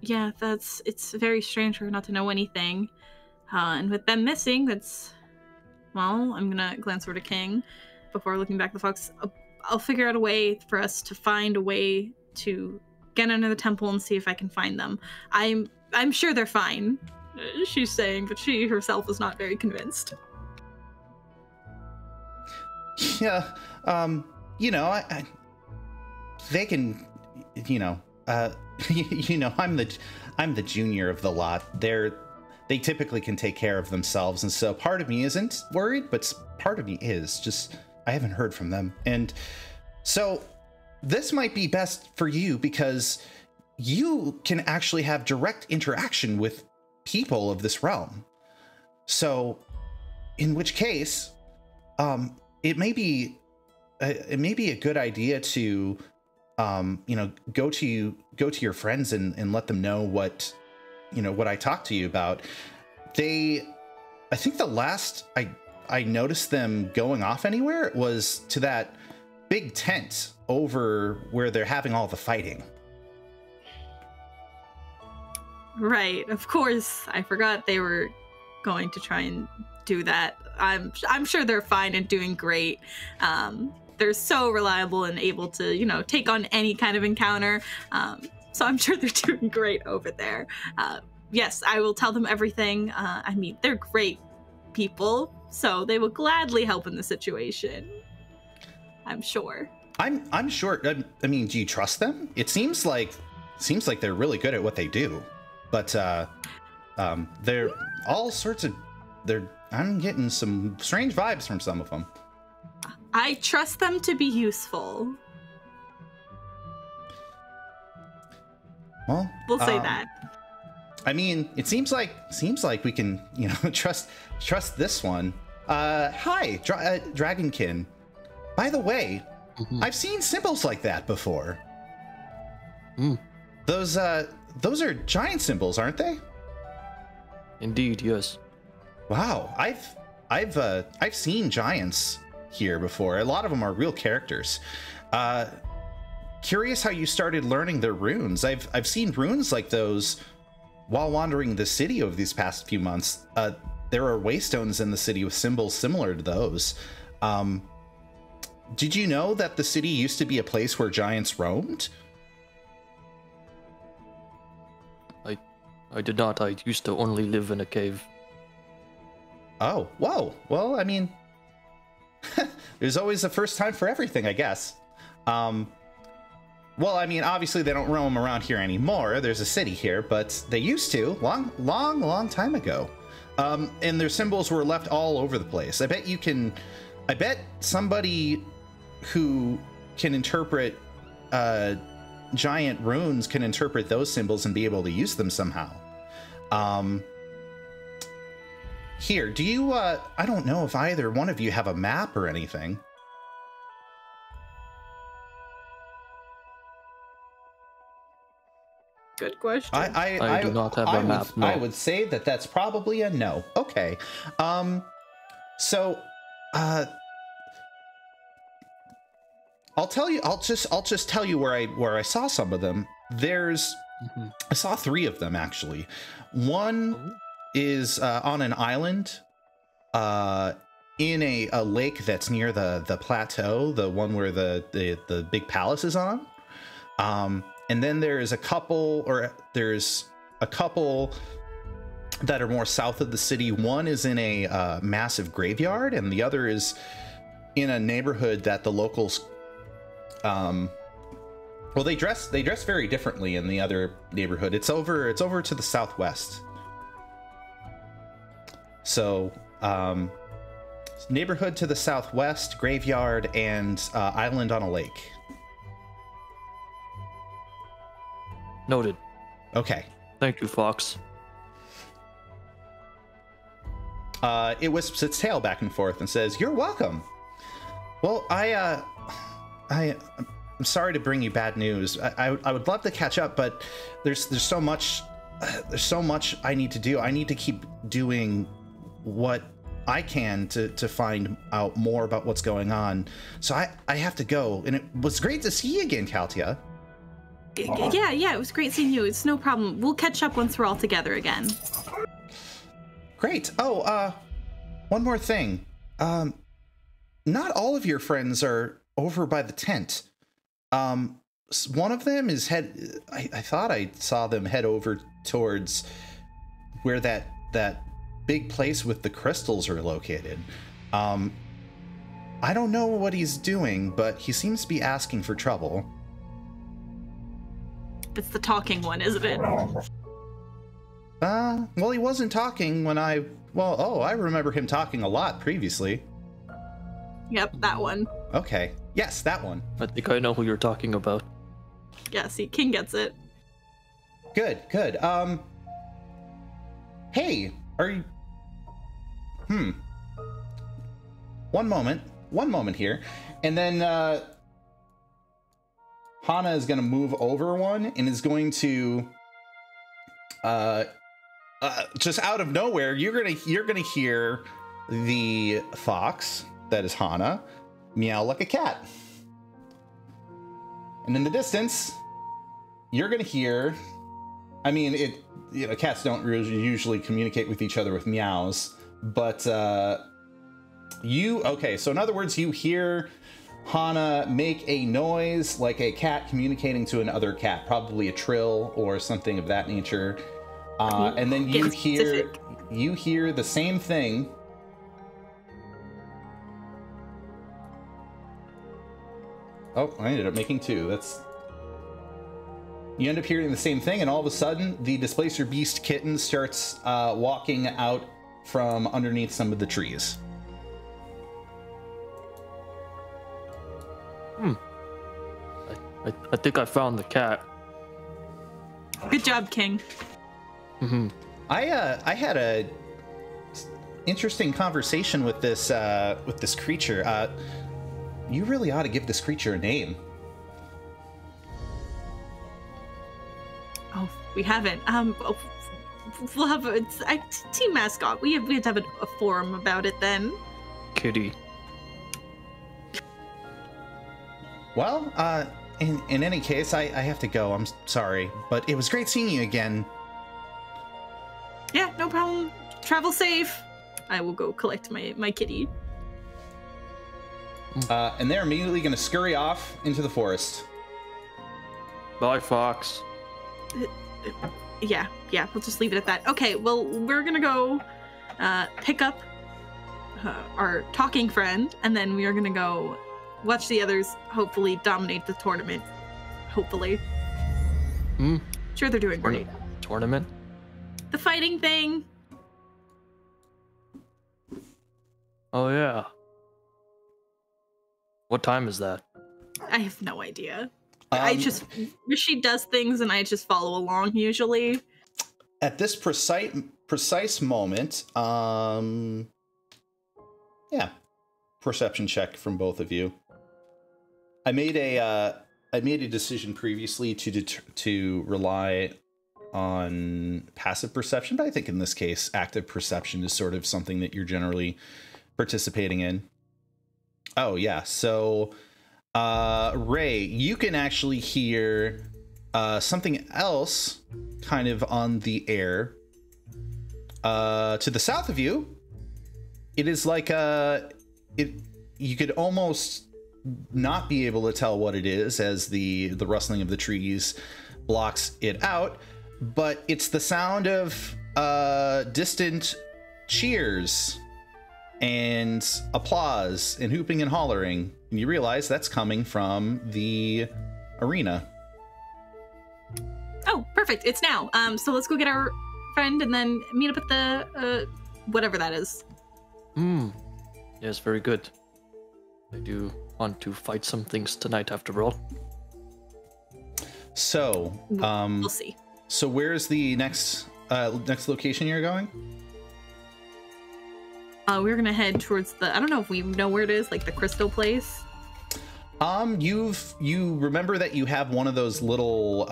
Yeah, it's very strange for her not to know anything. And with them missing, I'm gonna glance over to King before looking back at the fox. I'll figure out a way for us to find a way to get under the temple and see if I can find them. I'm sure they're fine. she's saying, but she herself is not very convinced. Yeah, they can, I'm the junior of the lot. They typically can take care of themselves, and so part of me isn't worried, but part of me is. Just I haven't heard from them, and so this might be best for you because you can actually have direct interaction with people of this realm. So, in which case, it may be a good idea to, go to your friends and let them know what I talked to you about. I think the last I noticed them going off anywhere, it was to that big tent over where they're having all the fighting. Right, of course. I forgot they were going to try and do that. I'm sure they're fine and doing great. They're so reliable and able to, take on any kind of encounter. So I'm sure they're doing great over there. Yes, I will tell them everything. They're great people, so they will gladly help in the situation. I'm sure. I'm sure. Do you trust them? It seems like they're really good at what they do, but they're all sorts of. I'm getting some strange vibes from some of them. I trust them to be useful. Well, we'll say that. It seems like we can, trust this one. Hi, Dragonkin. By the way, I've seen symbols like that before. Those are giant symbols, aren't they? Indeed, yes. Wow, I've seen giants here before. A lot of them are real characters. Curious how you started learning their runes. I've seen runes like those while wandering the city over these past few months. There are waystones in the city with symbols similar to those. Did you know that the city used to be a place where giants roamed? I did not. I used to only live in a cave. Oh, whoa. Well, there's always a first time for everything, I guess. Obviously they don't roam around here anymore. There's a city here, but they used to long time ago. And their symbols were left all over the place. I bet somebody who can interpret giant runes can interpret those symbols and be able to use them somehow. Here, do you, I don't know if either one of you have a map or anything. Good question. I do not have a map, no. I would say that's probably a no. Okay. I'll just tell you where I saw some of them. I saw 3 of them actually. One is on an island in a lake that's near the plateau, the one where the big palace is on. And then there's a couple that are more south of the city. One is in a massive graveyard, and the other is in a neighborhood that the locals they dress very differently in the other neighborhood. It's over to the southwest. So neighborhood to the southwest, graveyard, and island on a lake. Noted. Okay. Thank you, Fox. It wisps its tail back and forth and says, "You're welcome." Well, I'm sorry to bring you bad news. I would love to catch up, but there's so much I need to do. I need to keep doing what I can to find out more about what's going on. So I have to go. And it was great to see you again, Kaltia. Yeah, it was great seeing you. It's no problem. We'll catch up once we're all together again. Great. Oh, one more thing. Not all of your friends are over by the tent. One of them is I thought I saw them head over towards where that big place with the crystals are located. I don't know what he's doing, but he seems to be asking for trouble. It's the talking one, isn't it? Well, he wasn't talking when I remember him talking a lot previously. Yep, that one. Okay. Yes, that one. I think I know who you're talking about. Yeah, see, King gets it. Good. Hey, are you... One moment here. And then, Hana is gonna move over one and is going to... just out of nowhere, you're gonna hear the fox, that is Hana, meow like a cat. And in the distance, you're gonna hear, I mean, cats don't usually communicate with each other with meows, but so in other words, you hear Hana make a noise like a cat communicating to another cat, probably a trill or something of that nature. And then you hear the same thing. Oh, I ended up making two. You end up hearing the same thing, and all of a sudden, the Displacer Beast kitten starts walking out from underneath some of the trees. I think I found the cat. Good job, King. Mm-hmm. I had a interesting conversation with this creature. You really ought to give this creature a name. Oh, we haven't. We'll have a team mascot. We have to have a forum about it then. Kitty. Well, in any case, I have to go. I'm sorry, but it was great seeing you again. Yeah, no problem. Travel safe. I will go collect my kitty. And they're immediately going to scurry off into the forest. Bye, Fox. Yeah, we'll just leave it at that. Okay, well, we're gonna go pick up our talking friend, and then we are gonna go watch the others hopefully dominate the tournament. Hopefully. Sure, they're doing great. Tournament? The fighting thing. Oh, yeah. What time is that? I have no idea. She does things and I just follow along usually. At this precise moment, perception check from both of you. I made a decision previously to rely on passive perception, but I think in this case, active perception is sort of something that you're generally participating in. Oh yeah, so Ray, you can actually hear something else kind of on the air. To the south of you, it is like you could almost not be able to tell what it is as the rustling of the trees blocks it out, but it's the sound of distant cheers and applause and hooping and hollering, and you realize that's coming from the arena. Oh, perfect. It's now. So let's go get our friend and then meet up at the whatever that is. Yes, very good. I do want to fight some things tonight after all. So, we'll see. So where's the next location you're going? We're gonna head towards the, I don't know if we know where it is, like the crystal place. You remember that you have one of those little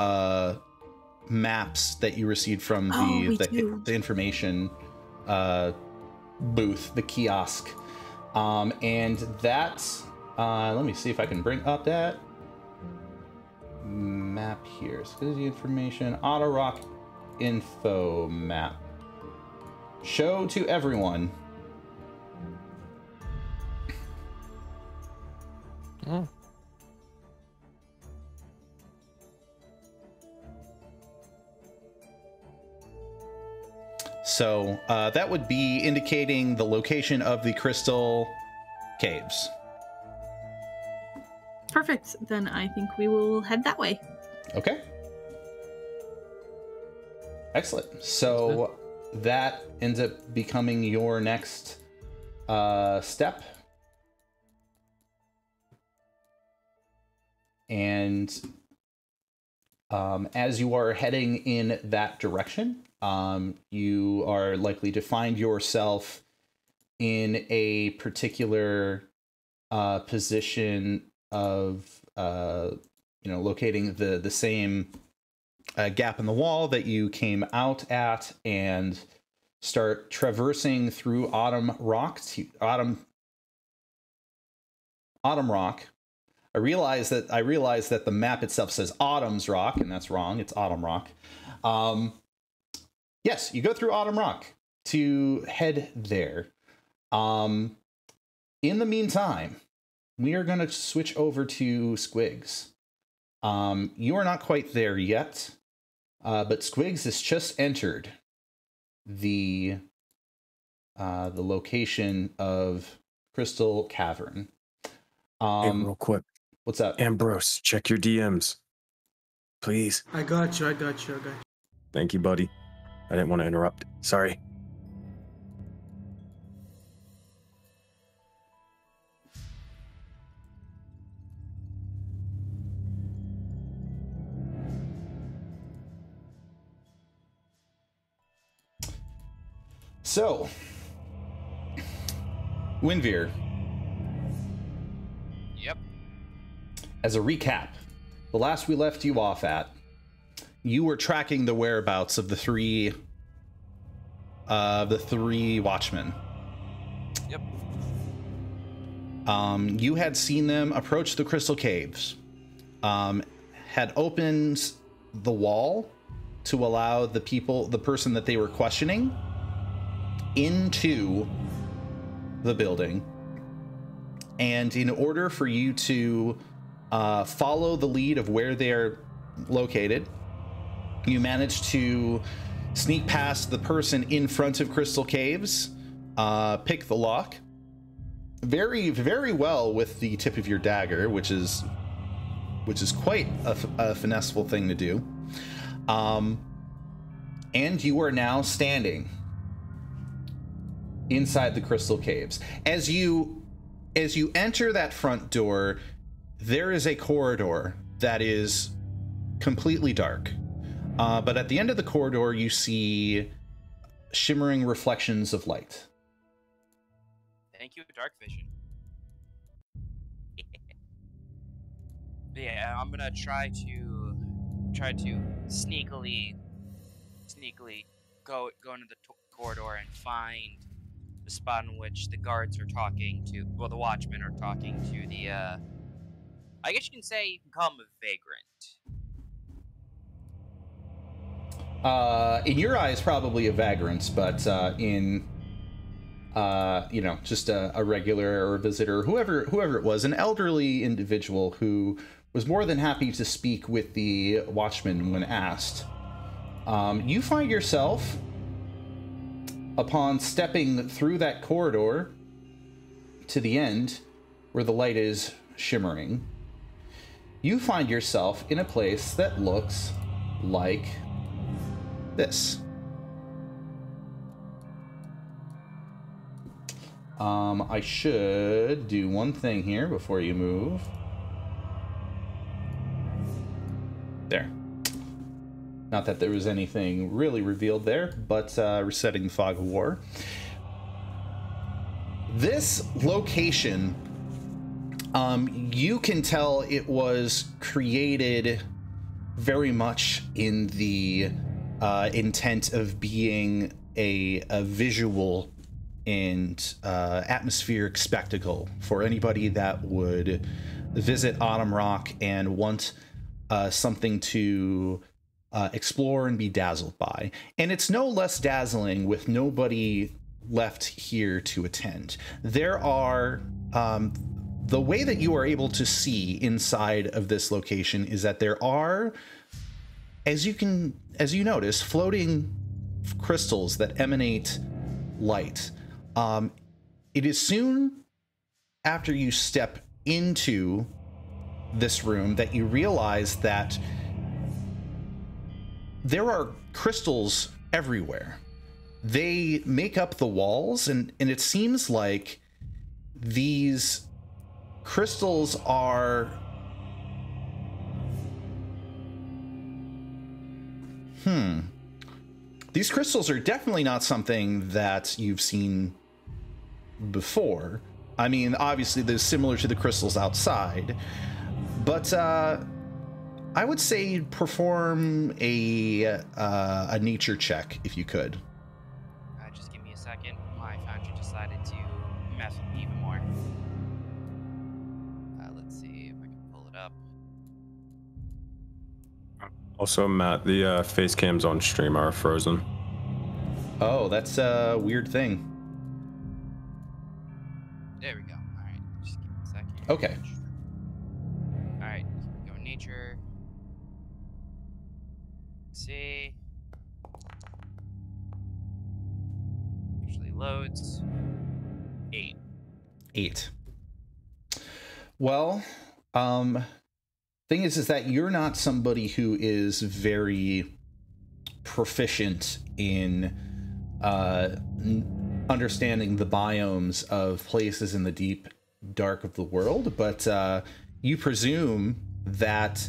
maps that you received from the information booth, the kiosk, and that's let me see if I can bring up that map here. So the information, Auto Rock info map. Show to everyone. Oh. So that would be indicating the location of the crystal caves. Perfect. Then I think we will head that way. Okay. Excellent. So that ends up becoming your next step. And as you are heading in that direction, you are likely to find yourself in a particular position of, locating the same gap in the wall that you came out at, and start traversing through Autumn Rock. I realize that the map itself says Autumn's Rock, and that's wrong. It's Autumn Rock. Yes, you go through Autumn Rock to head there. In the meantime, we are going to switch over to Squigs. You are not quite there yet, but Squigs has just entered the location of Crystal Cavern. Hey, real quick. What's up? Ambrose, check your DMs. Please. I got you. Thank you, buddy. I didn't want to interrupt. Sorry. So, Winveer. Yep. As a recap, the last we left you off at, you were tracking the whereabouts of the three watchmen. Yep. You had seen them approach the Crystal Caves, had opened the wall to allow the person that they were questioning into the building. And in order for you to follow the lead of where they're located, you managed to sneak past the person in front of Crystal Caves, pick the lock very, very well with the tip of your dagger, which is quite a finesseful thing to do. And you are now standing inside the Crystal Caves. As you enter that front door, there is a corridor that is completely dark. But at the end of the corridor, you see shimmering reflections of light. Thank you, dark vision. Yeah, I'm gonna try to sneakily go into the corridor and find the spot in which the guards are talking to, well, the watchmen are talking to the, I guess you can say, you can call him a vagrant. In your eyes, probably a vagrant, but in, just a regular or a visitor, whoever it was, an elderly individual who was more than happy to speak with the watchman when asked. You find yourself, upon stepping through that corridor to the end where the light is shimmering, you find yourself in a place that looks like this. I should do one thing here before you move. There. Not that there was anything really revealed there, but resetting the fog of war. This location, you can tell it was created very much in the intent of being a visual and atmospheric spectacle for anybody that would visit Autumn Rock and want something to explore and be dazzled by. And it's no less dazzling with nobody left here to attend. There are the way that you are able to see inside of this location is that there are, as you notice, floating crystals that emanate light. It is soon after you step into this room that you realize that there are crystals everywhere. They make up the walls, and it seems like these crystals are... These crystals are definitely not something that you've seen before. I mean, obviously they're similar to the crystals outside, but I would say perform a nature check if you could. Just give me a second. My foundry decided to mess with me even more. Let's see if I can pull it up. Also, Matt, the face cams on stream are frozen. Oh, that's a weird thing. There we go. All right, just give me a second. Okay. All right, here we go. Nature. Let's see. Usually loads. 8. 8. Well, thing is that you're not somebody who is very proficient in understanding the biomes of places in the deep dark of the world, but you presume that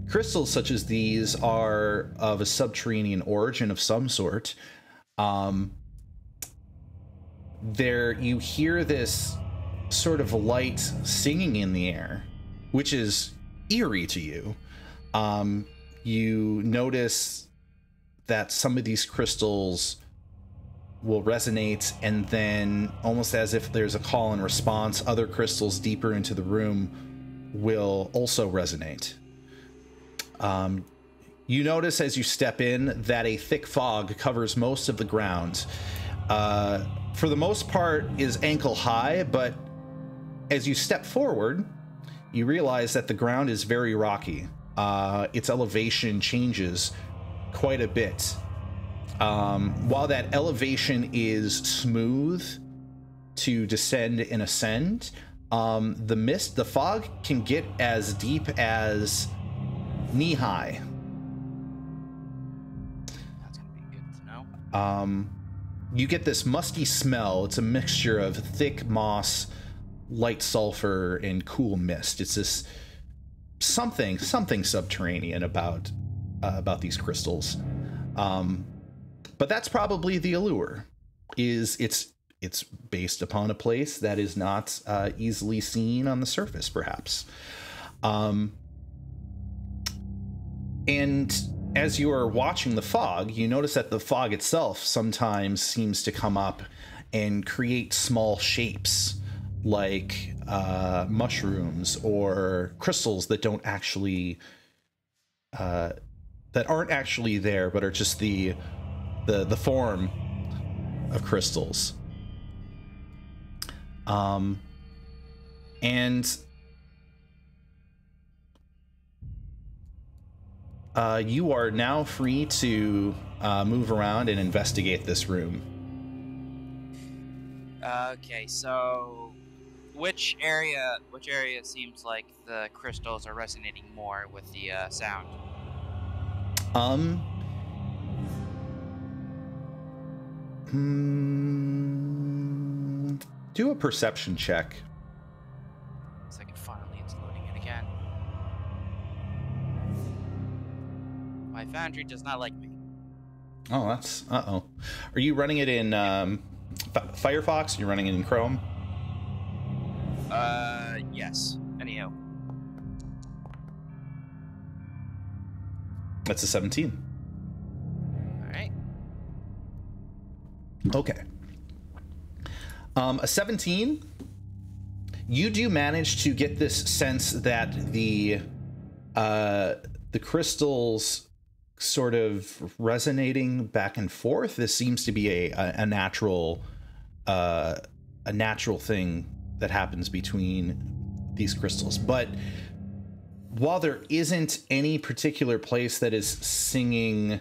crystals such as these are of a subterranean origin of some sort. There you hear this sort of light singing in the air, which is eerie to you. You notice that some of these crystals will resonate, and then almost as if there's a call and response, other crystals deeper into the room will also resonate. You notice as you step in that a thick fog covers most of the ground. For the most part is ankle high, but as you step forward, you realize that the ground is very rocky. Its elevation changes quite a bit. While that elevation is smooth to descend and ascend, the fog can get as deep as knee-high. That's gonna be good to know. You get this musty smell. It's a mixture of thick moss, light sulfur, and cool mist. It's this something subterranean about these crystals. But that's probably the allure. It's based upon a place that is not easily seen on the surface, perhaps. And as you are watching the fog, you notice that the fog itself sometimes seems to come up and create small shapes, like mushrooms or crystals that don't actually that aren't actually there, but are just the form of crystals. And you are now free to move around and investigate this room. Okay, so which area seems like the crystals are resonating more with the sound? Do a perception check. It's like finally it's loading it again. My foundry does not like me. Oh, that's Are you running it in Firefox? You're running it in Chrome? Yes. Anyhow. That's a 17. Alright. Okay. A 17. You do manage to get this sense that the crystals sort of resonating back and forth. This seems to be a natural thing that happens between these crystals. But while there isn't any particular place that is singing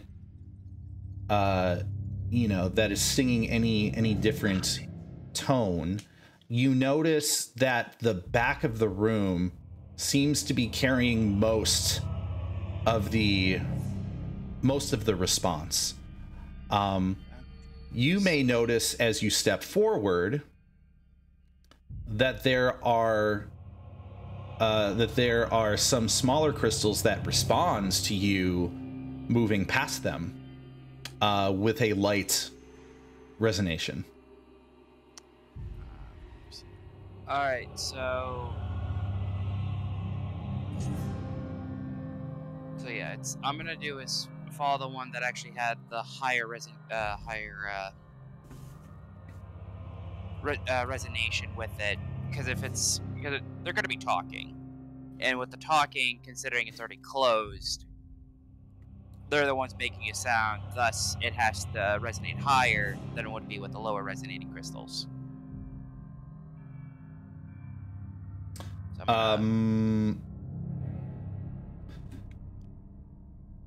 that is singing any different tone. You notice that the back of the room seems to be carrying most of the response. You may notice as you step forward that there are some smaller crystals that responds to you moving past them with a light resonation. All right, so yeah, I'm gonna do is follow the one that actually had the higher resonation with it, because they're gonna be talking, and with the talking, considering it's already closed, they're the ones making a sound. Thus, it has to resonate higher than it would be with the lower resonating crystals. So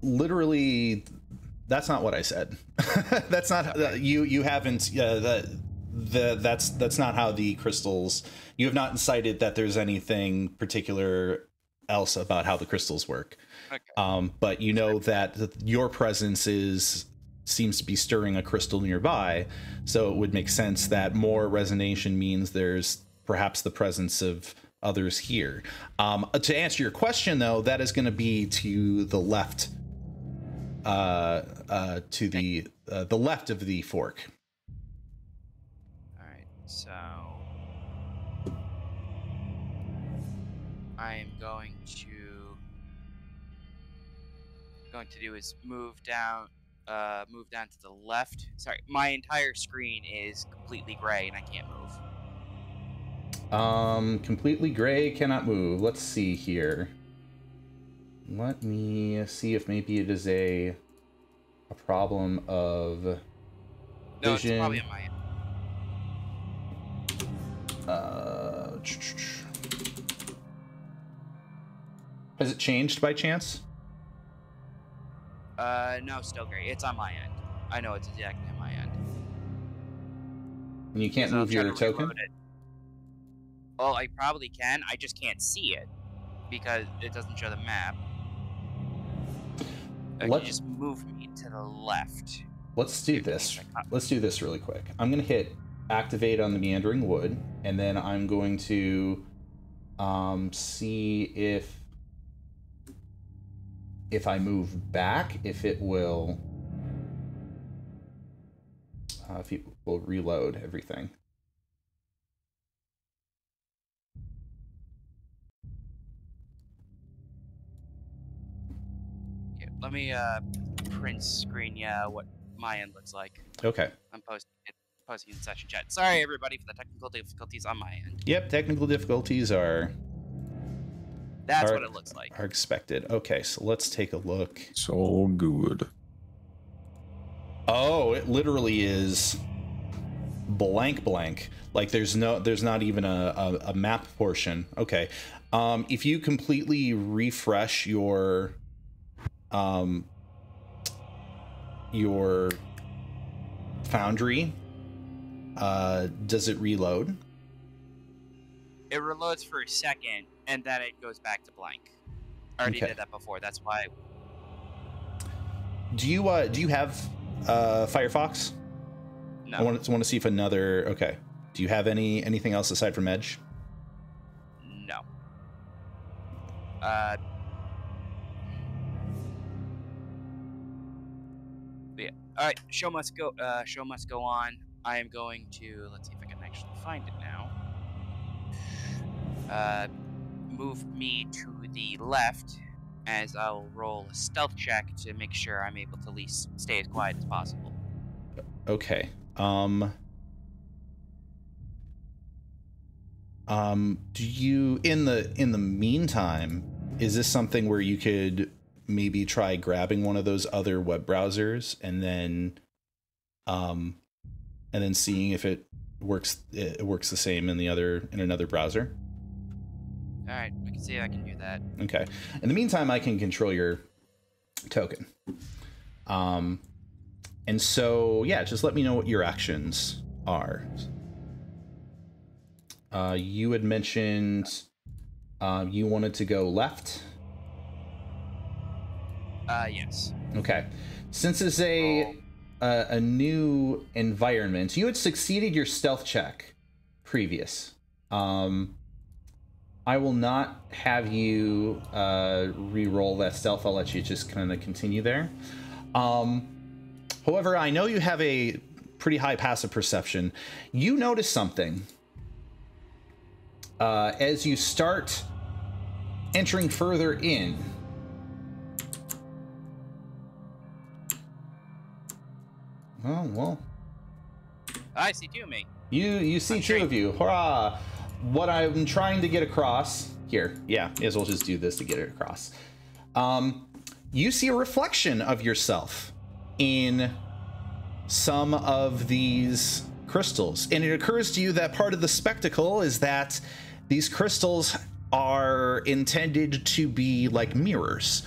literally, that's not what I said. That's not you haven't that's not how the crystals, you have not incited that there's anything particular else about how the crystals work. Okay. But you know that your presence seems to be stirring a crystal nearby, so it would make sense that more resonation means there's perhaps the presence of others here. To answer your question, though, that is going to be to the left, to the left of the fork. All right, so I am going to do is move down to the left. Sorry, my entire screen is completely gray and I can't move. Completely gray, cannot move. Let's see here. Let me see if maybe it is a problem of vision. No, it's probably on my end. Has it changed by chance? No, still gray. It's on my end. I know it's exactly on my end. And you can't move your token? Well, I probably can. I just can't see it because it doesn't show the map. You just move me to the left. Let's do this. Let's do this really quick. I'm going to hit activate on the Meandering Wood, and then I'm going to see if I move back, if it will reload everything. Okay, let me print screen what my end looks like. Okay. I'm posting in session chat. Sorry everybody for the technical difficulties on my end. Yep, technical difficulties That's what it looks like. Are expected. Okay, so let's take a look. It's all good. Oh, it literally is blank. Like there's not even a map portion. Okay. If you completely refresh your Foundry, does it reload? It reloads for a second, and then it goes back to blank. I already did that before. That's why. Do you have Firefox? No. I want to see if another. Okay. Do you have anything else aside from Edge? No. Yeah. All right. Show must go on. I am going to. Let's see if I can actually find it now. Move me to the left, as I'll roll a stealth check to make sure I'm able to at least stay as quiet as possible. Okay. Do you in the meantime, is this something where you could maybe try grabbing one of those other web browsers and then seeing if it works the same in another browser? All right, I can see I can do that. Okay. In the meantime, I can control your token. And so, yeah, just let me know what your actions are. You had mentioned you wanted to go left. Yes. Okay. Since it's a new environment, you had succeeded your stealth check previous. I will not have you re-roll that stealth. I'll let you just kind of continue there. However, I know you have a pretty high passive perception. You notice something as you start entering further in. Oh, well. I see two of me. You see two of you. Hurrah! What I'm trying to get across here. Yeah, may as well just do this to get it across. You see a reflection of yourself in some of these crystals. And it occurs to you that part of the spectacle is that these crystals are intended to be like mirrors.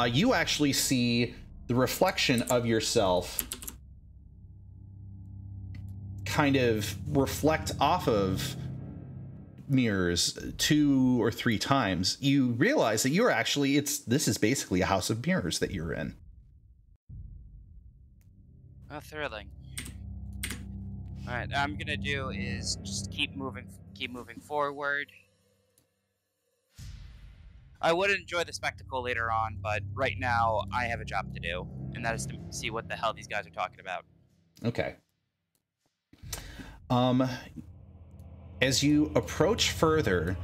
You actually see the reflection of yourself kind of reflect off of mirrors 2 or 3 times. You realize that you're actually, this is basically a house of mirrors that you're in. Oh, thrilling. All right, I'm gonna do is just keep moving forward. I would enjoy the spectacle later on, but right now I have a job to do, and that is to see what the hell these guys are talking about. Okay. As you approach further,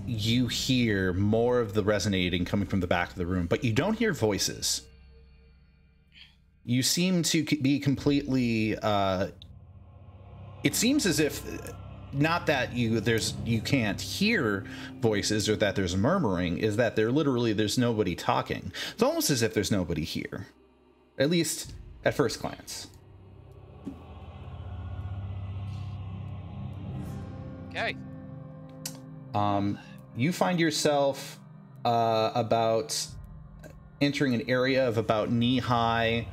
you hear more of the resonating coming from the back of the room, but you don't hear voices. You seem to be completely, it seems as if, not that you can't hear voices or that there's murmuring, is that there's nobody talking. It's almost as if there's nobody here, at least at first glance. Okay. You find yourself about entering an area of about knee-high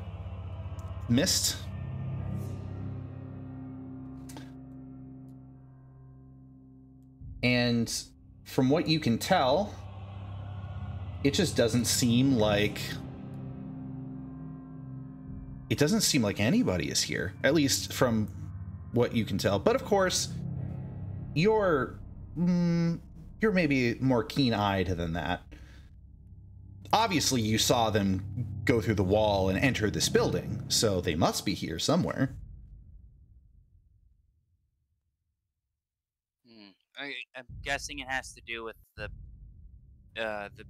mist. And from what you can tell, it just doesn't seem like anybody is here, at least from what you can tell. But of course, you're maybe more keen-eyed than that. Obviously, you saw them go through the wall and enter this building, so they must be here somewhere. I'm guessing it has to do with the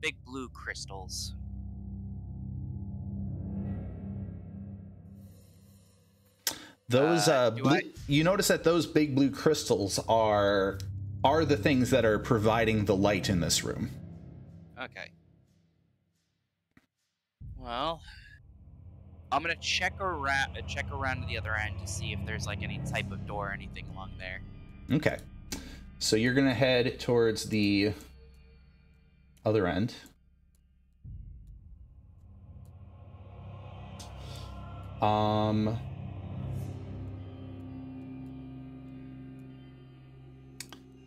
big blue crystals. Those you notice that those big blue crystals are the things that are providing the light in this room. Okay. Well, I'm gonna check around to the other end to see if there's like any type of door or anything along there. Okay. So you're gonna head towards the other end.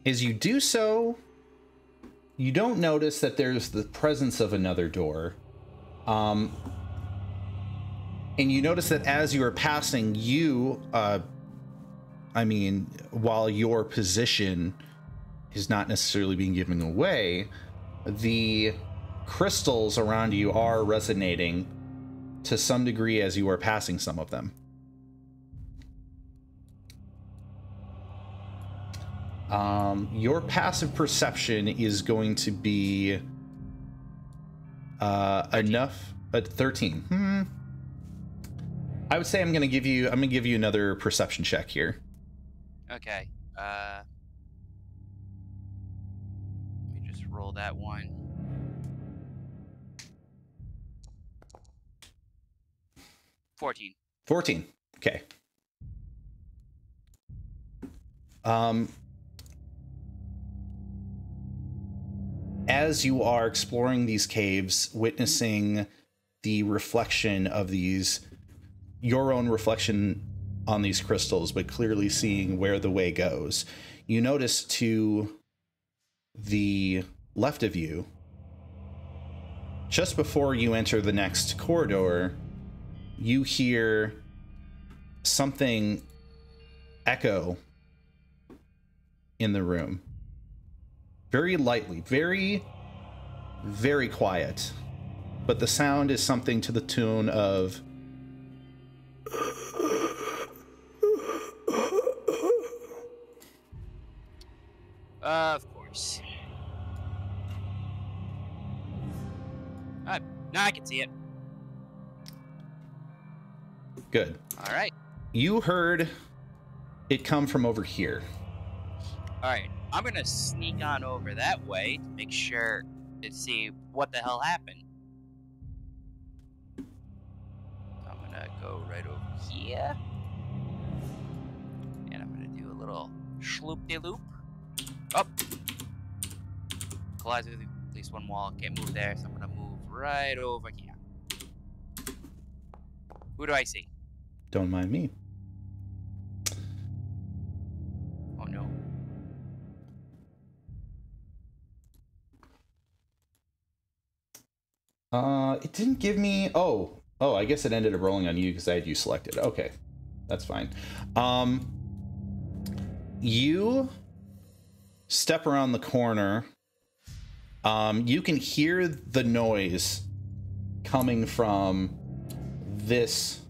As you do so, you don't notice that there's the presence of another door. And you notice that as you are passing, while your position is not necessarily being given away, the crystals around you are resonating to some degree as you are passing some of them. Your passive perception is going to be enough at 13. I would say I'm gonna give you another perception check here. Okay. Let me just roll that one. 14. 14. Okay. As you are exploring these caves, witnessing the reflection of these your own reflection on these crystals, but clearly seeing where the way goes. You notice to the left of you, just before you enter the next corridor, you hear something echo in the room. Very lightly, very, very quiet. But the sound is something to the tune of... Of course. Now I can see it. Good. All right. You heard it come from over here. All right. I'm gonna sneak on over that way to make sure to see what the hell happened. I'm gonna go right over here, and I'm gonna do a little shloop-de-loop. Up. Collides with at least one wall. Can't move there, so I'm gonna move right over here. Who do I see? Don't mind me. Oh no. It didn't give me... Oh, I guess it ended up rolling on you because I had you selected. Okay, that's fine. You step around the corner. You can hear the noise coming from this...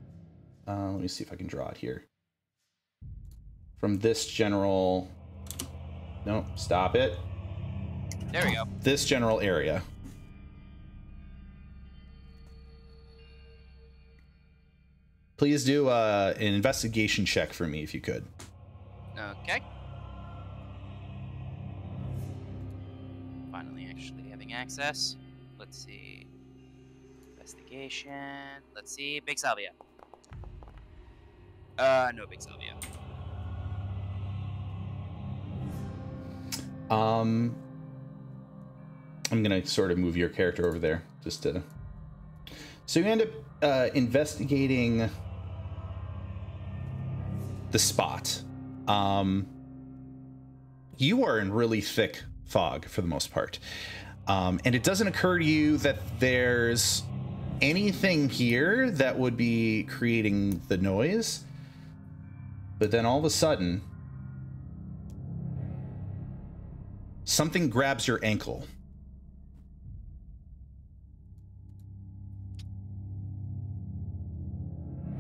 let me see if I can draw it here. From this general... No, stop it. There we go. This general area. Please do an investigation check for me if you could. Okay. Finally actually having access. Let's see. Investigation. Let's see. Big Salvia. No Big Salvia. I'm gonna sort of move your character over there just to... So you end up investigating the spot. You are in really thick fog for the most part. And it doesn't occur to you that there's anything here that would be creating the noise. But then all of a sudden, something grabs your ankle.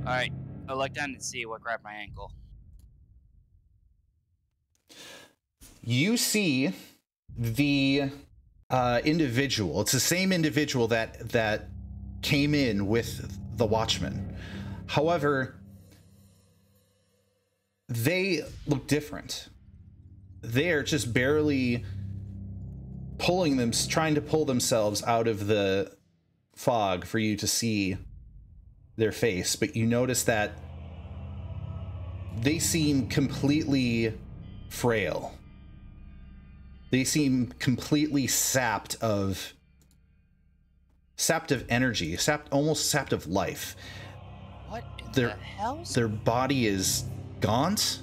Alright. I'll look down and see what grabbed my ankle. You see the individual. It's the same individual that came in with the Watchman. However, they look different. They're just barely trying to pull themselves out of the fog for you to see their face, but you notice that they seem completely frail. They seem completely sapped of energy, almost sapped of life. What in the hell? Their body is gaunt.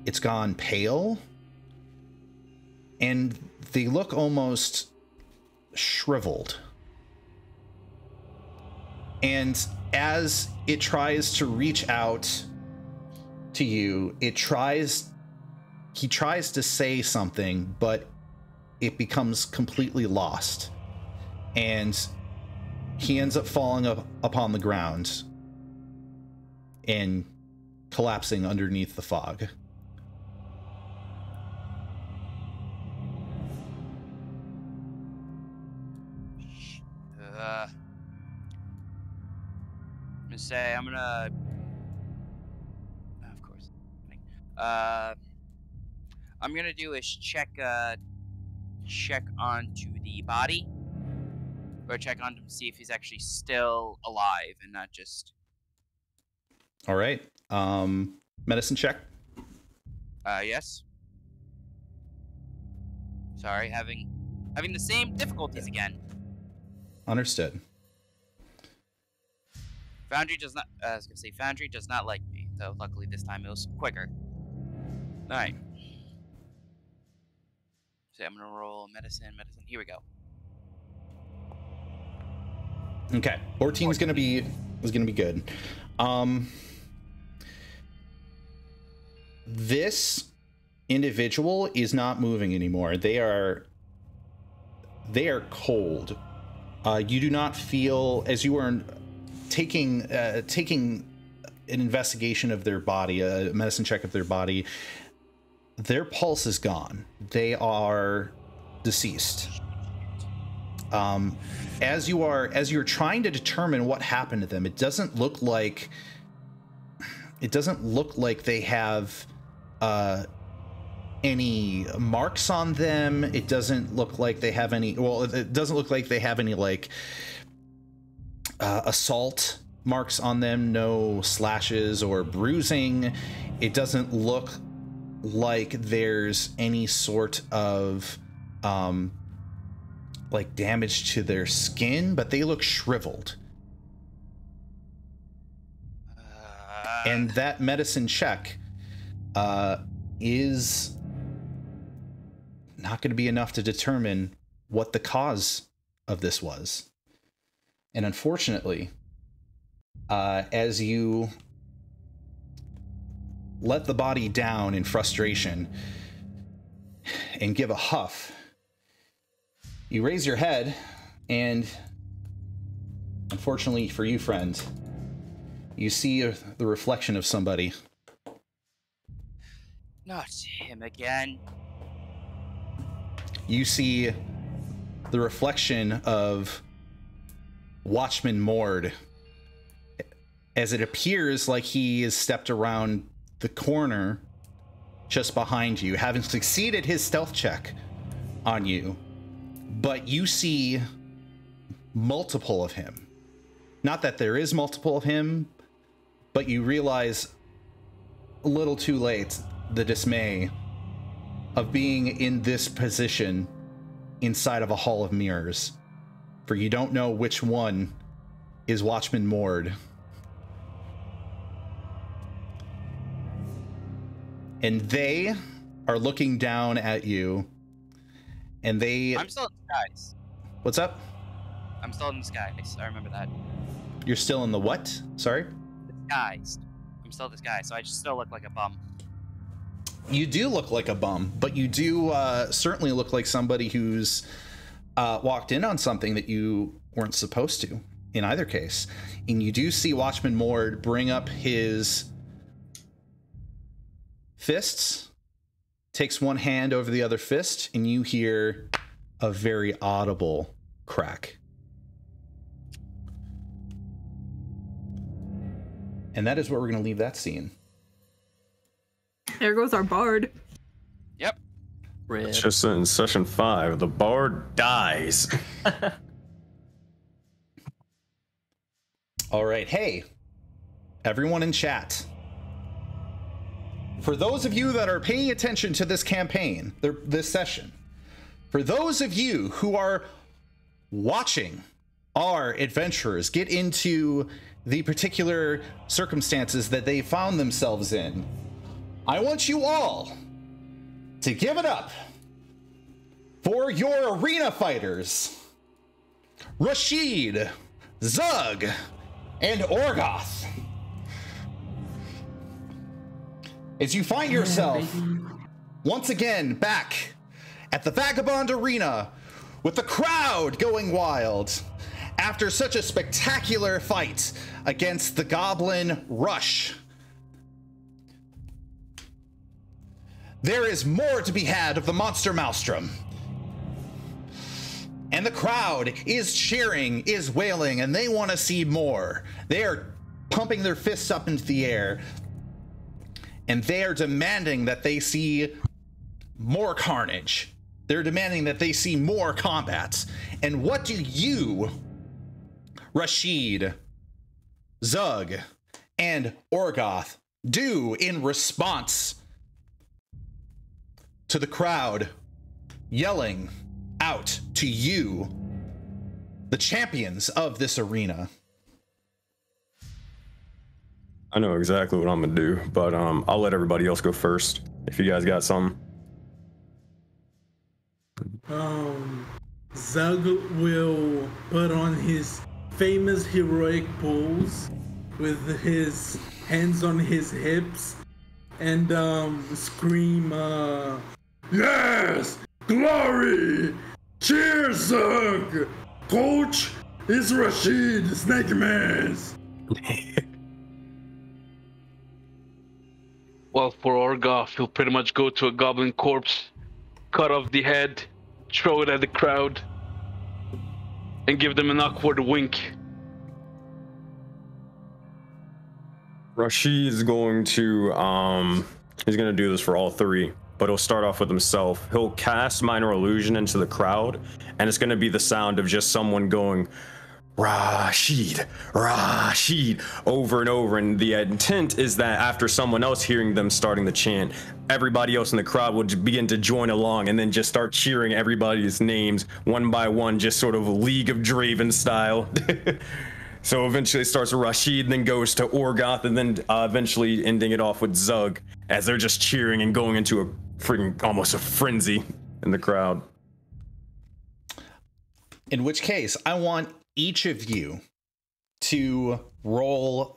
It's gone pale. And they look almost shriveled. And as it tries to reach out to you, he tries to say something, but it becomes completely lost. And he ends up falling upon the ground and collapsing underneath the fog. I'm gonna say I'm gonna. Of course. I'm gonna do is check onto the body, or check on him to see if he's actually still alive and not just. All right. Medicine check. Yes. Sorry, having the same difficulties again. Understood. Foundry does not. I was gonna say Foundry does not like me. So luckily this time it was quicker. All right. So I'm gonna roll medicine. Here we go. Okay, 14 is gonna be good. This individual is not moving anymore. They are cold. You do not feel, as you are taking an investigation of their body, a medicine check of their body, their pulse is gone. They are deceased. As you're trying to determine what happened to them, it doesn't look like they have any marks on them. It doesn't look like they have any. Well, it doesn't look like they have any like assault marks on them. No slashes or bruising. It doesn't look like there's any sort of like damage to their skin, but they look shriveled. And that medicine check is not going to be enough to determine what the cause of this was. And unfortunately, as you let the body down in frustration and give a huff, you raise your head, and unfortunately for you, friend, you see the reflection of somebody. Not him again. You see the reflection of Watchman Mord, as it appears like he has stepped around the corner just behind you, having succeeded his stealth check on you. But you see multiple of him. Not that there is multiple of him, but you realize a little too late the dismay of being in this position inside of a hall of mirrors. For you don't know which one is Watchman Mord. And they are looking down at you. And I'm still in disguise. What's up? I'm still in disguise. I remember that. You're still in the what? Sorry? Disguised. I'm still disguised, so I just still look like a bum. You do look like a bum, but you do certainly look like somebody who's walked in on something that you weren't supposed to, in either case. And you do see Watchman Mord bring up his fists, takes one hand over the other fist, and you hear a very audible crack. And that is where we're going to leave that scene. There goes our bard. Yep. Rip. It's just in session 5, the bard dies. All right. Hey, everyone in chat. For those of you that are paying attention to this campaign, this session, for those of you who are watching our adventurers get into the particular circumstances that they found themselves in, I want you all to give it up for your arena fighters, Rashid, Zug, and Orgoth. As you find yourself once again back at the Vagabond Arena with the crowd going wild after such a spectacular fight against the Goblin Rush. There is more to be had of the Monster Maelstrom. And the crowd is cheering, is wailing, and they want to see more. They are pumping their fists up into the air. And they are demanding that they see more carnage. They're demanding that they see more combats. And what do you, Rashid, Zug, and Orgoth, do in response to the crowd yelling out to you, the champions of this arena? I know exactly what I'm gonna do, but I'll let everybody else go first if you guys got something. Zug will put on his famous heroic pose with his hands on his hips and scream, "Yes! Glory! Cheers, Zug! Coach is Rashid Snake Mask!" Well, for Orgoff, he'll pretty much go to a goblin corpse, cut off the head, throw it at the crowd, and give them an awkward wink. Rashid is going to he's gonna do this for all three, but he'll start off with himself. He'll cast minor illusion into the crowd, and it's gonna be the sound of just someone going Rashid, Rashid, over and over. And the intent is that after someone else hearing them starting the chant, everybody else in the crowd will begin to join along and then just start cheering everybody's names one by one, just sort of League of Draven style. So eventually it starts with Rashid, then goes to Orgoth, and then eventually ending it off with Zug, as they're just cheering and going into a freaking almost a frenzy in the crowd. In which case, I want each of you to roll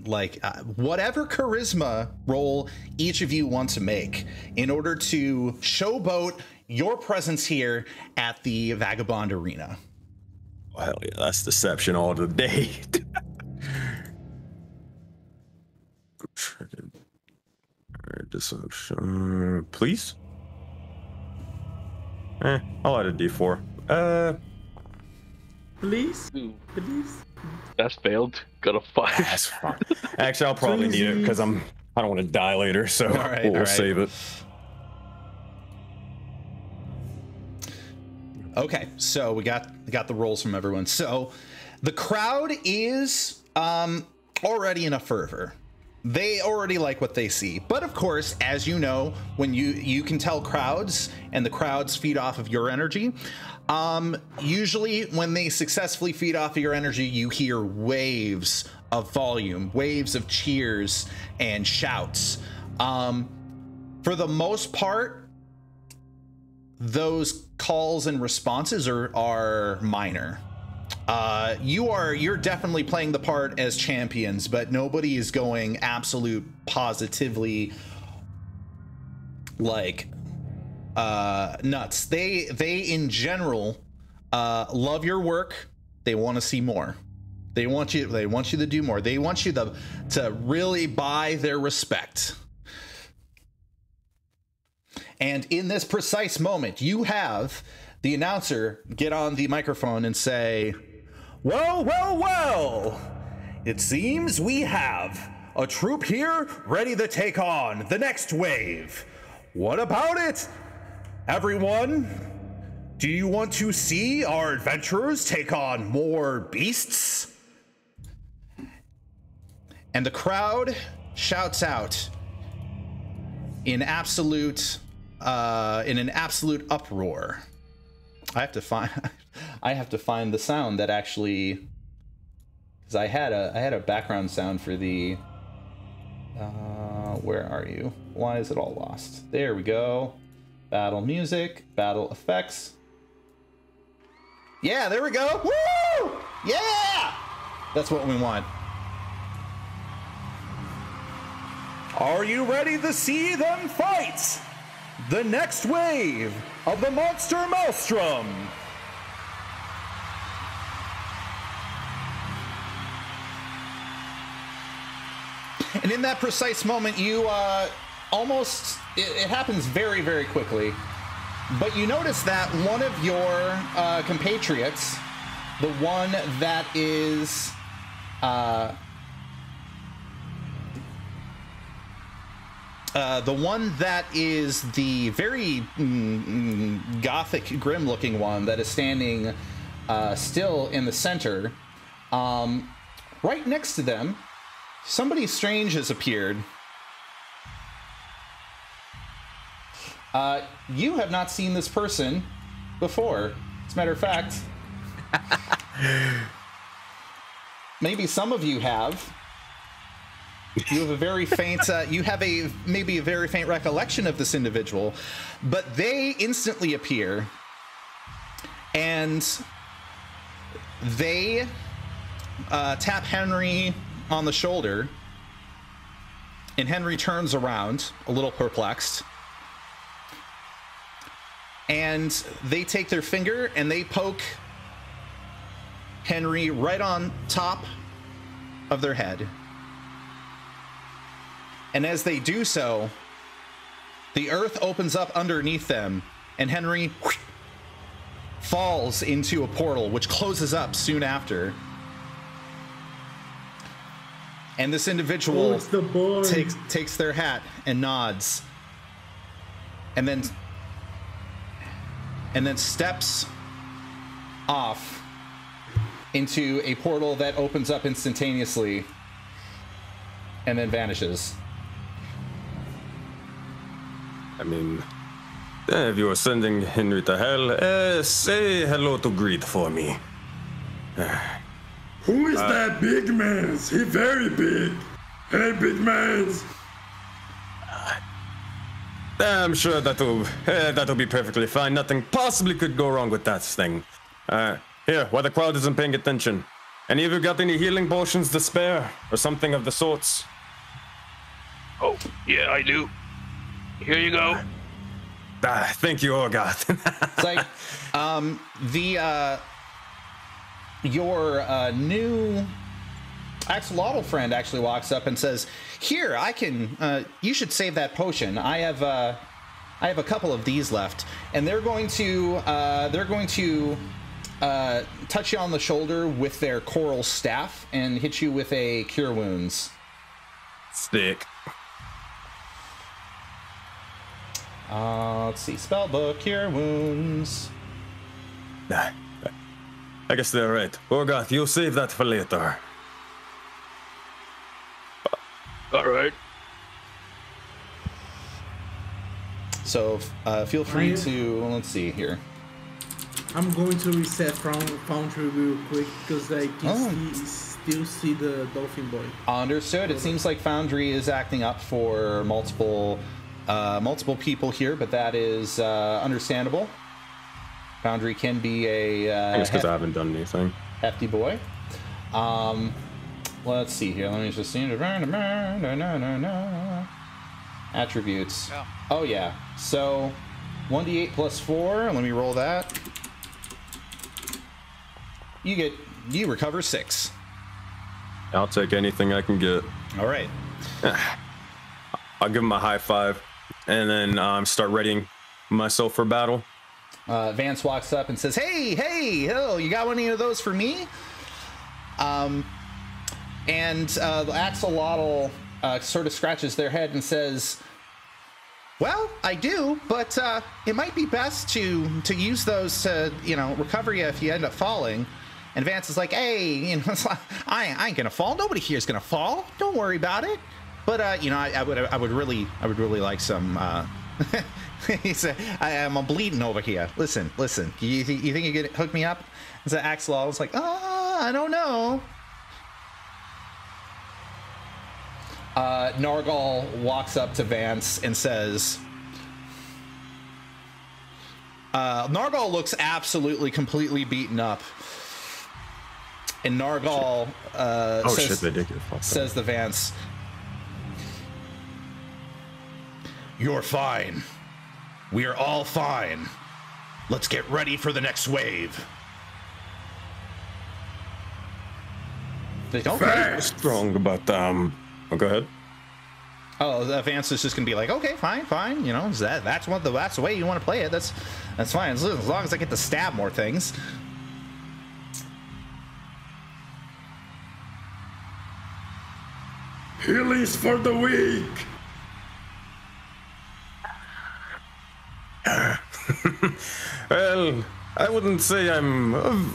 whatever charisma roll each of you want to make in order to showboat your presence here at the Vagabond Arena. Oh, hell yeah, that's deception all the day. Deception, please. I'll add a D4. Please? Ooh, Please? that's failed. Got a 5. That's fine. Actually, I'll probably need it because I don't want to die later, so we'll save it. Okay, so we got the rolls from everyone. So the crowd is already in a fervor. They already like what they see. But of course, as you know, when you can tell crowds, and the crowds feed off of your energy. Usually when they successfully feed off of your energy, you hear waves of volume, waves of cheers and shouts. For the most part, those calls and responses are minor. You're definitely playing the part as champions, but nobody is going absolute positively like nuts. They in general love your work. They want to see more. They want you to do more. They want you to really buy their respect. And in this precise moment, you have the announcer get on the microphone and say, "Well, well, well, it seems we have a troop here ready to take on the next wave. What about it, everyone? Do you want to see our adventurers take on more beasts?" And the crowd shouts out in an absolute uproar. I have to find the sound that actually, because I had a background sound for the where are you? Why is it all lost? There we go. Battle music, battle effects. Yeah, there we go. Woo! Yeah! That's what we want. Are you ready to see them fight? The next wave of the Monster Maelstrom. And in that precise moment, you it happens very, very quickly, but you notice that one of your compatriots, the one that is the very gothic, grim-looking one that is standing still in the center, right next to them, somebody strange has appeared. You have not seen this person before. As a matter of fact, maybe some of you have. You have a very faint, you have maybe a very faint recollection of this individual, but they instantly appear and they tap Henry on the shoulder, and Henry turns around a little perplexed, and they take their finger and they poke Henry right on top of their head. And as they do so, the earth opens up underneath them, and Henry falls into a portal, which closes up soon after. And this individual takes their hat and nods, and then steps off into a portal that opens up instantaneously and then vanishes. I mean, if you are sending Henry to hell, say hello to Greed for me. Who is that big man? He very big. Hey, big man. I'm sure that'll be perfectly fine. Nothing possibly could go wrong with that thing. Here, while the crowd isn't paying attention, any of you got any healing potions to spare, or something of the sorts? Oh, yeah, I do. Here you go. Thank you, Orgoth. It's like, your new axolotl friend actually walks up and says, "Here, I can. You should save that potion. I have a couple of these left, and they're going to touch you on the shoulder with their coral staff and hit you with a cure wounds." Stick. Let's see. Spellbook, cure wounds. I guess they're right. Orgoth, you'll save that for later. All right. So feel free to, let's see here. I'm going to reset from Foundry real quick because I can still see the Dolphin Boy. Understood. It seems like Foundry is acting up for multiple people here, but that is understandable. Foundry can be a I guess because I haven't done anything. Hefty boy. Let's see here. Let me just see. Attributes. Oh yeah. So 1d8 plus 4. Let me roll that. You recover 6. I'll take anything I can get. All right. I'll give him a high five, and then start readying myself for battle. Vance walks up and says, "Hey, Hill, you got any of those for me?" And the axolotl sort of scratches their head and says, "Well, I do, but it might be best to use those to, recover you if you end up falling." And Vance is like, "Hey, I ain't gonna fall. Nobody here is gonna fall. Don't worry about it. But I would really like some." He said, "I'm bleeding over here. Listen. You think you can hook me up?" And so Axolotl was like, "I don't know." Nargal walks up to Vance and says, Nargal looks absolutely completely beaten up. And Nargal says to Vance, "You're fine. We are all fine. Let's get ready for the next wave." Okay. Strong, but go ahead. Oh, Vance is just gonna be like, "Okay, fine. That's the way you want to play it. That's fine. As long as I get to stab more things." Healings for the weak. Well, I wouldn't say I'm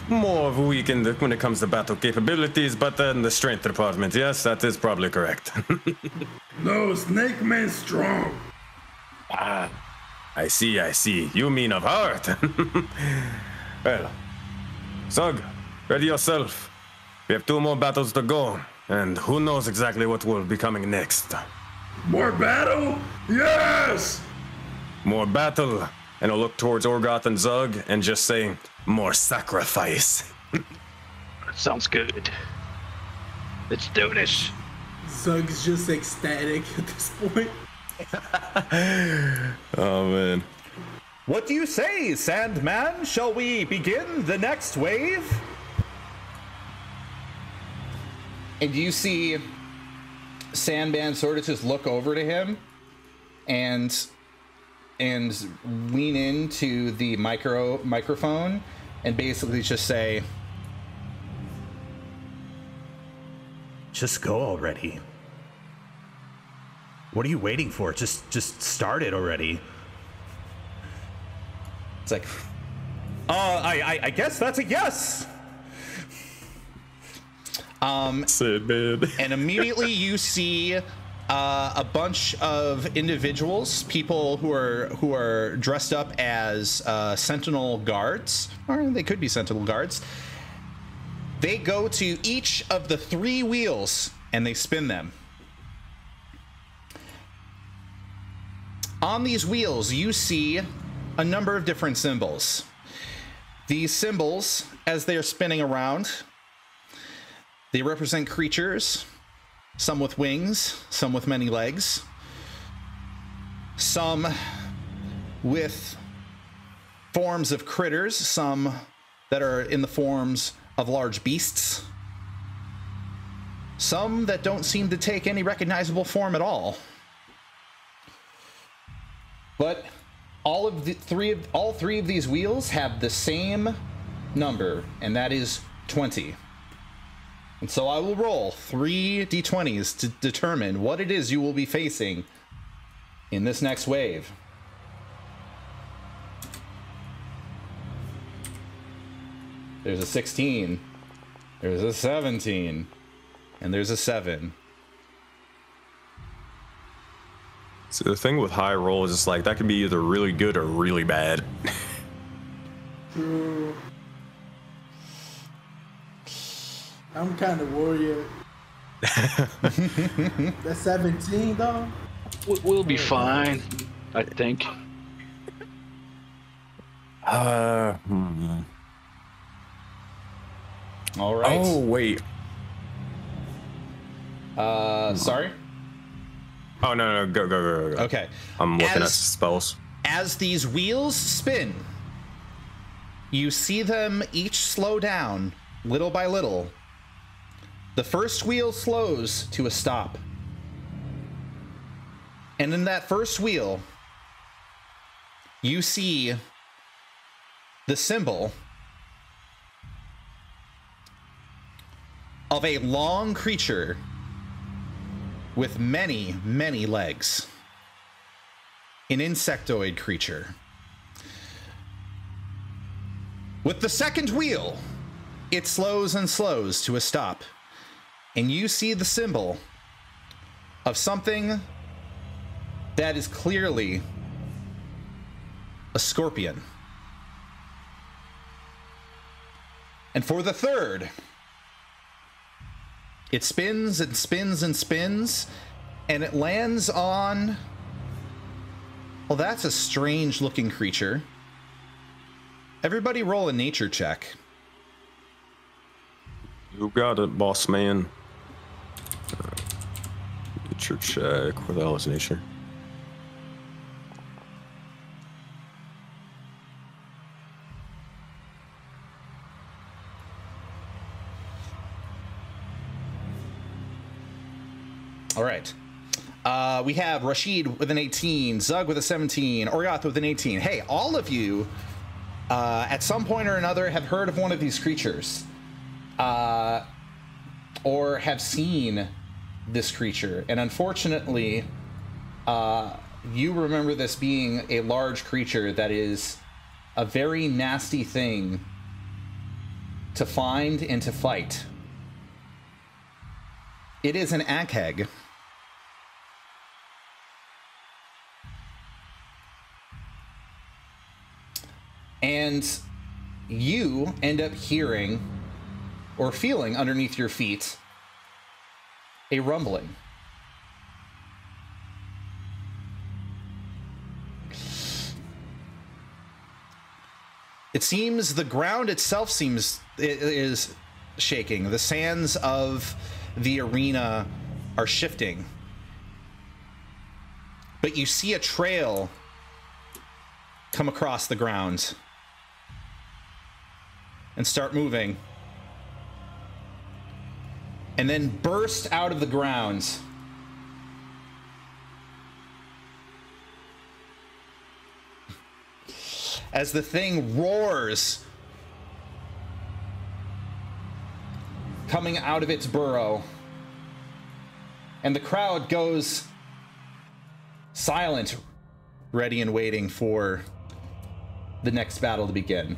more of a weakened when it comes to battle capabilities, but then the strength department, yes, that is probably correct. No, Snake Man strong. I see. You mean of heart. Well, Zug, ready yourself. We have 2 more battles to go, And who knows exactly what will be coming next. More battle? Yes! More battle, and I'll look towards Orgoth and Zug and just say, more sacrifice. Sounds good. Let's do this. Zug's just ecstatic at this point. Oh, man. What do you say, Sandman? Shall we begin the next wave? And you see Sandman sort of just look over to him and lean into the microphone and basically just say, just go already. What are you waiting for? Just start it already. It's like, I guess that's a yes. Sid, man. And immediately you see a bunch of individuals, people who are dressed up as Sentinel guards, or they could be Sentinel guards. They go to each of the 3 wheels and they spin them. On these wheels, you see a number of different symbols. These symbols, as they are spinning around, they represent creatures, some with wings, some with many legs, some with forms of critters, some that are in the forms of large beasts, some that don't seem to take any recognizable form at all. But all three of these wheels have the same number, and that is 20. And so I will roll 3 d20s to determine what it is you will be facing in this next wave. There's a 16, there's a 17, and there's a 7. So the thing with high roll is just like, that can be either really good or really bad. True. I'm kind of worried. That's 17, though. We'll be fine, I think. All right. Oh, wait. Sorry? Oh, no, go. Okay. I'm looking at spells. As these wheels spin, you see them each slow down little by little. The first wheel slows to a stop. And in that first wheel, you see the symbol of a long creature with many, many legs. An insectoid creature. With the second wheel, it slows and slows to a stop. And you see the symbol of something that is clearly a scorpion. And for the third, it spins and spins and spins, and it lands on... Well, that's a strange looking creature. Everybody roll a nature check. You got it, boss man. Nature check. Where the hell is nature? All right. We have Rashid with an 18, Zug with a 17, Orgoth with an 18. Hey, all of you, at some point or another, have heard of one of these creatures. Or have seen this creature. And unfortunately, you remember this being a large creature that is a very nasty thing to find and to fight. It is an agheg. And you end up hearing or feeling underneath your feet a rumbling. It seems the ground itself is shaking. The sands of the arena are shifting. But you see a trail come across the ground and start moving. And then burst out of the ground. As the thing roars, coming out of its burrow, and the crowd goes silent, ready and waiting for the next battle to begin.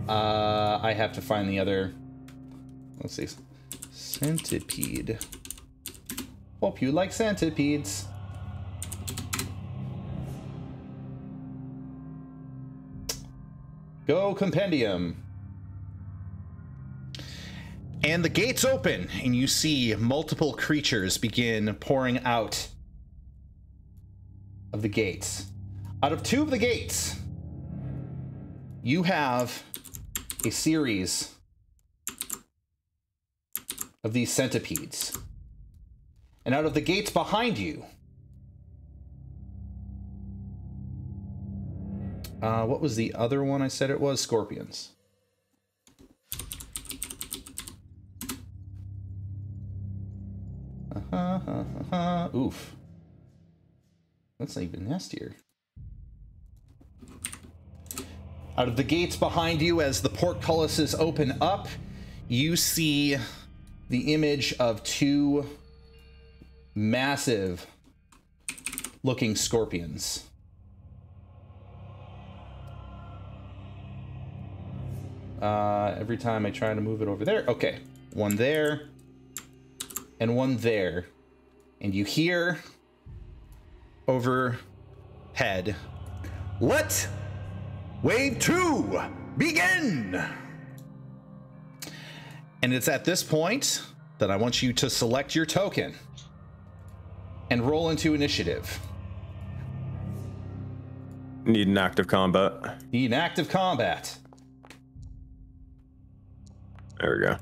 I have to find the other. Let's see. Centipede. Hope you like centipedes. Go compendium. And the gates open, and you see multiple creatures begin pouring out of the gates. Out of two of the gates, you have a series of these centipedes. And out of the gates behind you, what was the other one I said it was? Scorpions. Oof. That's even nastier. Out of the gates behind you, as the portcullises open up, you see the image of two massive looking scorpions. Every time I try to move it over there. Okay, one there and one there. And you hear overhead, "Let Wave 2 begin!" And it's at this point that I want you to select your token and roll into initiative. Need an active combat. Need an active combat. There we go.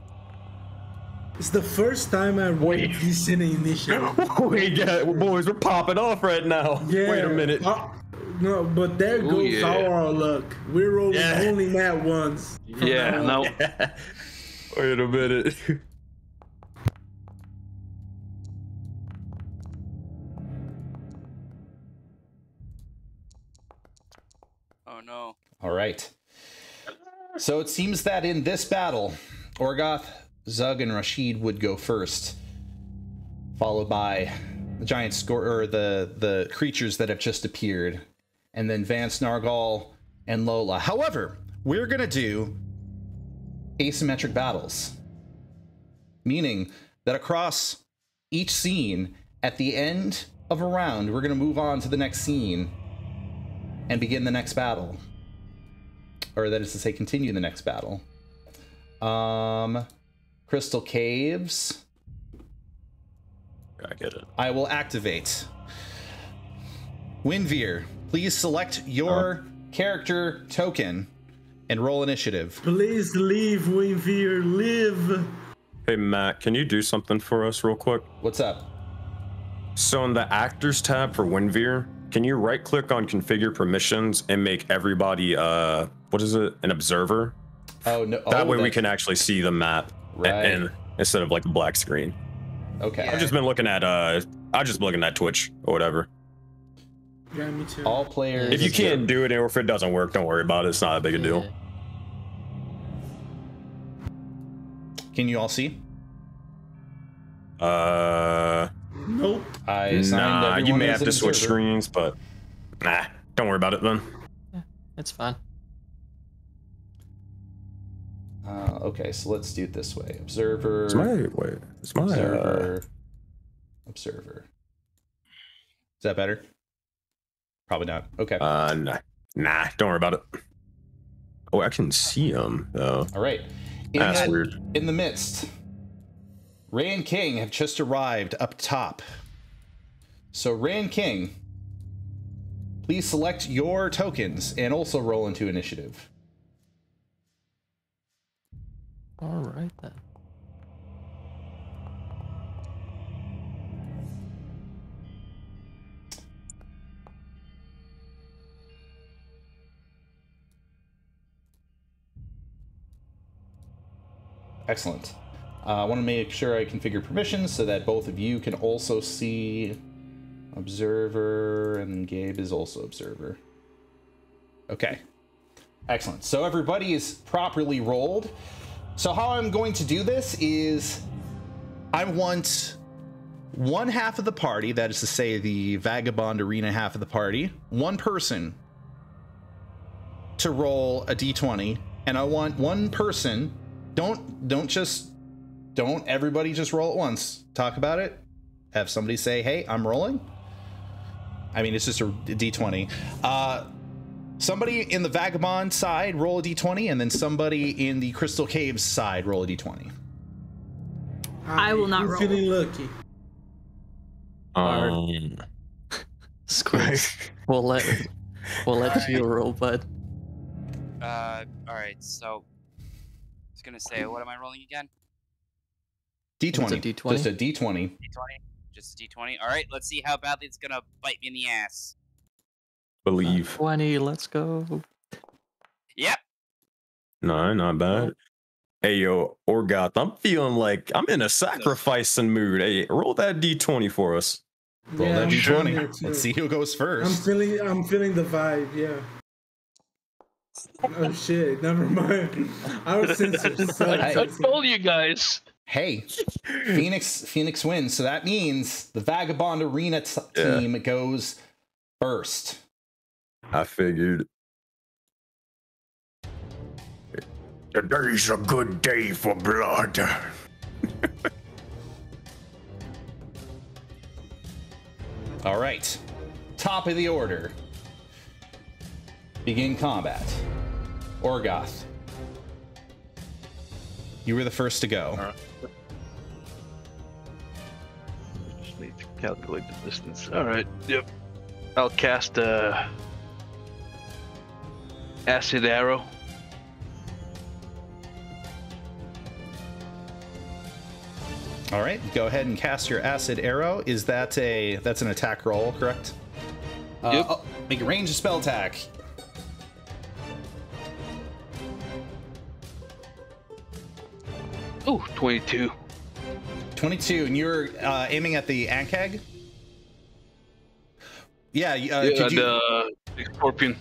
It's the first time I rolled decent initiative. Boys, we're popping off right now. Yeah. Wait a minute. No, but there goes our luck. We're rolling only that once. Yeah, no. Wait a minute. Oh no. All right. So it seems that in this battle, Orgoth, Zug, and Rashid would go first, followed by the giant the creatures that have just appeared, and then Vance, Nargal, and Lola. However, we're gonna do asymmetric battles, meaning that across each scene, at the end of a round, we're gonna move on to the next scene and begin the next battle. Or that is to say, continue the next battle. Crystal Caves. I get it. I will activate. Winveer, please select your character token and roll initiative. Please leave, Winveer, live. Hey, Matt, can you do something for us real quick? What's up? So in the Actors tab for Winveer, can you right-click on Configure Permissions and make everybody, what is it, an observer? Oh, no. That way we can actually see the map, Right. instead of like a black screen. Okay. I've just been looking at Twitch or whatever. Yeah, me too. All players. If you can't do it or if it doesn't work, don't worry about it. It's not a big a deal. Can you all see? Nope. I assigned Nah, you everyone may as have an to switch observer. screens, but nah, don't worry about it then. Yeah, it's fine. Okay, so let's do it this way. Observer. Observer. Observer. Is that better? Probably not. Okay. Nah, don't worry about it. Oh, I can see him though. All right. That's weird. In the midst, Ray and King have just arrived up top. So Ray and King, please select your tokens and also roll into initiative. All right then. Excellent. I want to make sure I configure permissions so that both of you can also see observer, and Gabe is also observer. Okay. Excellent. So everybody is properly rolled. So how I'm going to do this is I want one half of the party, that is to say the Vagabond Arena half of the party, one person to roll a d20, and I want one person, don't everybody just roll at once. Talk about it. Have somebody say, hey, I'm rolling. I mean, it's just a d20. Somebody in the Vagabond side roll a d20, and then somebody in the Crystal Caves side roll a d20. I will not roll. Feeling lucky. Squeeze. We'll let you roll, bud. All right. So, I was gonna say, what am I rolling again? D20. It's a D20. Just a d20. D20. Just a D20. All right. Let's see how badly it's gonna bite me in the ass. Believe. 20. Let's go. Yep. No, not bad. Hey, yo, Orgoth, I'm feeling like I'm in a sacrificing mood. Hey, roll that D20 for us. Roll that I'm d20. feeling it too. Let's see who goes first. I'm feeling the vibe, yeah. Oh shit, never mind. Our sensors suck. I told you guys. Hey, Phoenix wins, so that means the Vagabond Arena team goes first. I figured. Today's a good day for blood. All right, top of the order. Begin combat. Orgoth, you were the first to go. All right. Just need to calculate the distance. All right. Yep. I'll cast acid arrow. All right, go ahead and cast your acid arrow. Is that that's an attack roll, correct? Yep. Make a ranged spell attack. Oh, 22. 22, and you're aiming at the Ankeg? Yeah, could you... the scorpion.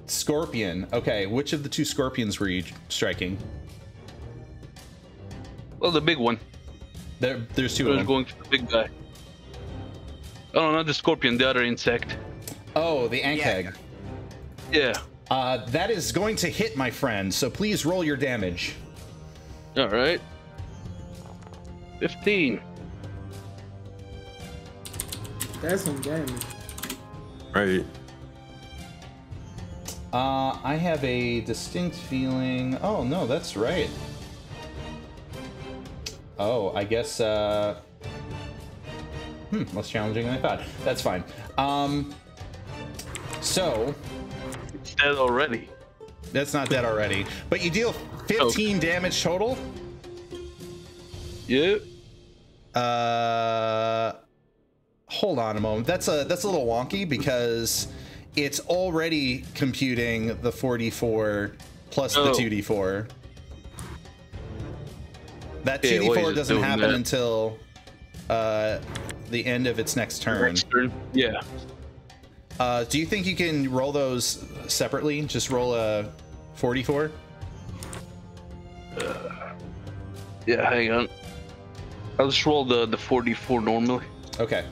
Scorpion. Okay, which of the two scorpions were you striking? Well, the big one. There's two I of was them. going for the big guy. Oh, no, not the scorpion, the other insect. Oh, the Ankeg. Yeah. That is going to hit, my friend, so please roll your damage. All right. 15. That's some damage. Right. I have a distinct feeling... Oh, no, that's right. Oh, I guess, less challenging than I thought. That's fine. So... It's dead already. That's not dead already. But you deal 15 damage total? Yep. Hold on a moment. That's a little wonky because it's already computing the 4d4 plus the 2d4. That 2d4 doesn't happen until the end of its next turn. Yeah. Do you think you can roll those separately? Just roll a 4d4? Yeah, hang on. I'll just roll the 44 normally. Okay.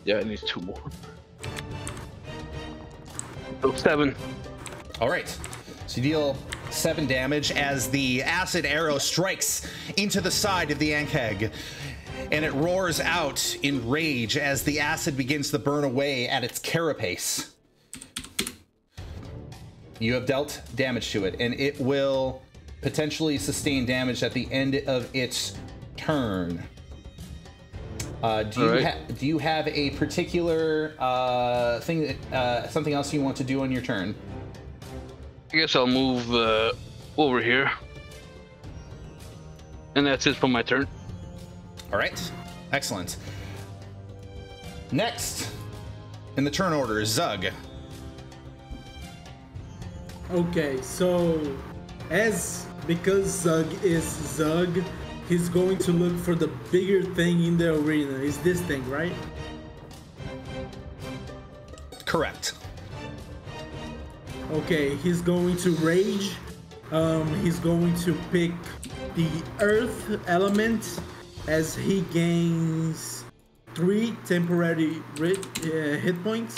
Yeah, I need 2 more. So 7. All right. So you deal 7 damage as the acid arrow strikes into the side of the Ankeg, and it roars out in rage as the acid begins to burn away at its carapace. You have dealt damage to it, and it will potentially sustain damage at the end of its turn. Do you have a particular thing, something else you want to do on your turn? I guess I'll move over here. And that's it for my turn. All right, excellent. Next in the turn order is Zug. Okay, so because Zug is Zug, he's going to look for the bigger thing in the arena. Is this thing, right? Correct. Okay, he's going to rage. He's going to pick the earth element as he gains 3 temporary hit points.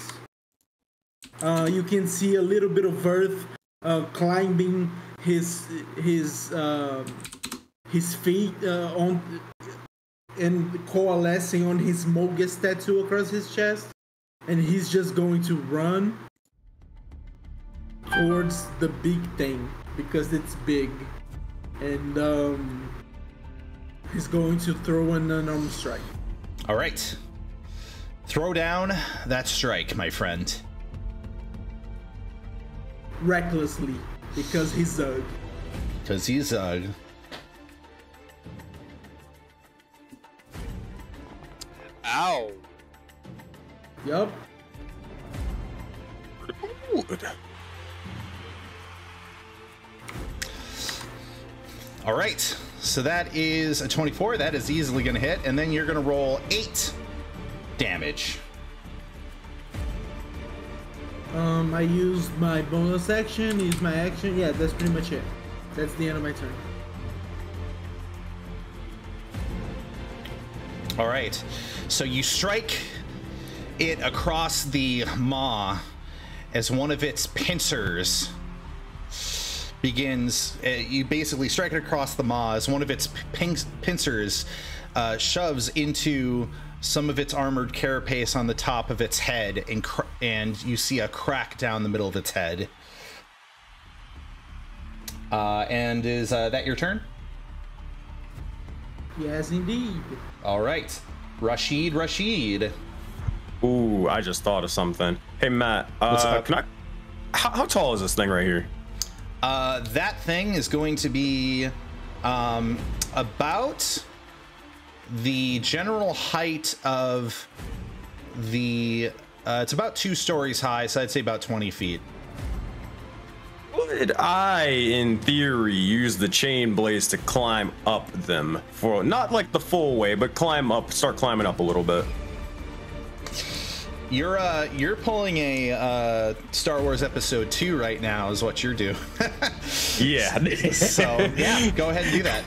You can see a little bit of earth climbing his feet on and coalescing on his Mogus tattoo across his chest, and he's just going to run towards the big thing because it's big, and he's going to throw an unarmed strike. All right, throw down that strike, my friend. Recklessly, because he's Zug. Because he's Zug. Ow. Yup. All right, so that is a 24. That is easily going to hit, and then you're going to roll 8 damage. I used my bonus action, used my action. Yeah, that's pretty much it. That's the end of my turn. All right, so you strike it across the maw as one of its pincers begins. You basically strike it across the maw as one of its pincers shoves into some of its armored carapace on the top of its head, and you see a crack down the middle of its head. And is that your turn? Yes, indeed. All right, Rashid. Ooh, I just thought of something. Hey, Matt, What's up? How tall is this thing right here? That thing is going to be about the general height of the it's about 2 stories high, so I'd say about 20 feet. Would I, in theory, use the chain blades to climb up them? For not like the full way, but start climbing up a little bit. You're pulling a Star Wars Episode 2 right now is what you're doing. Yeah. So yeah, go ahead and do that.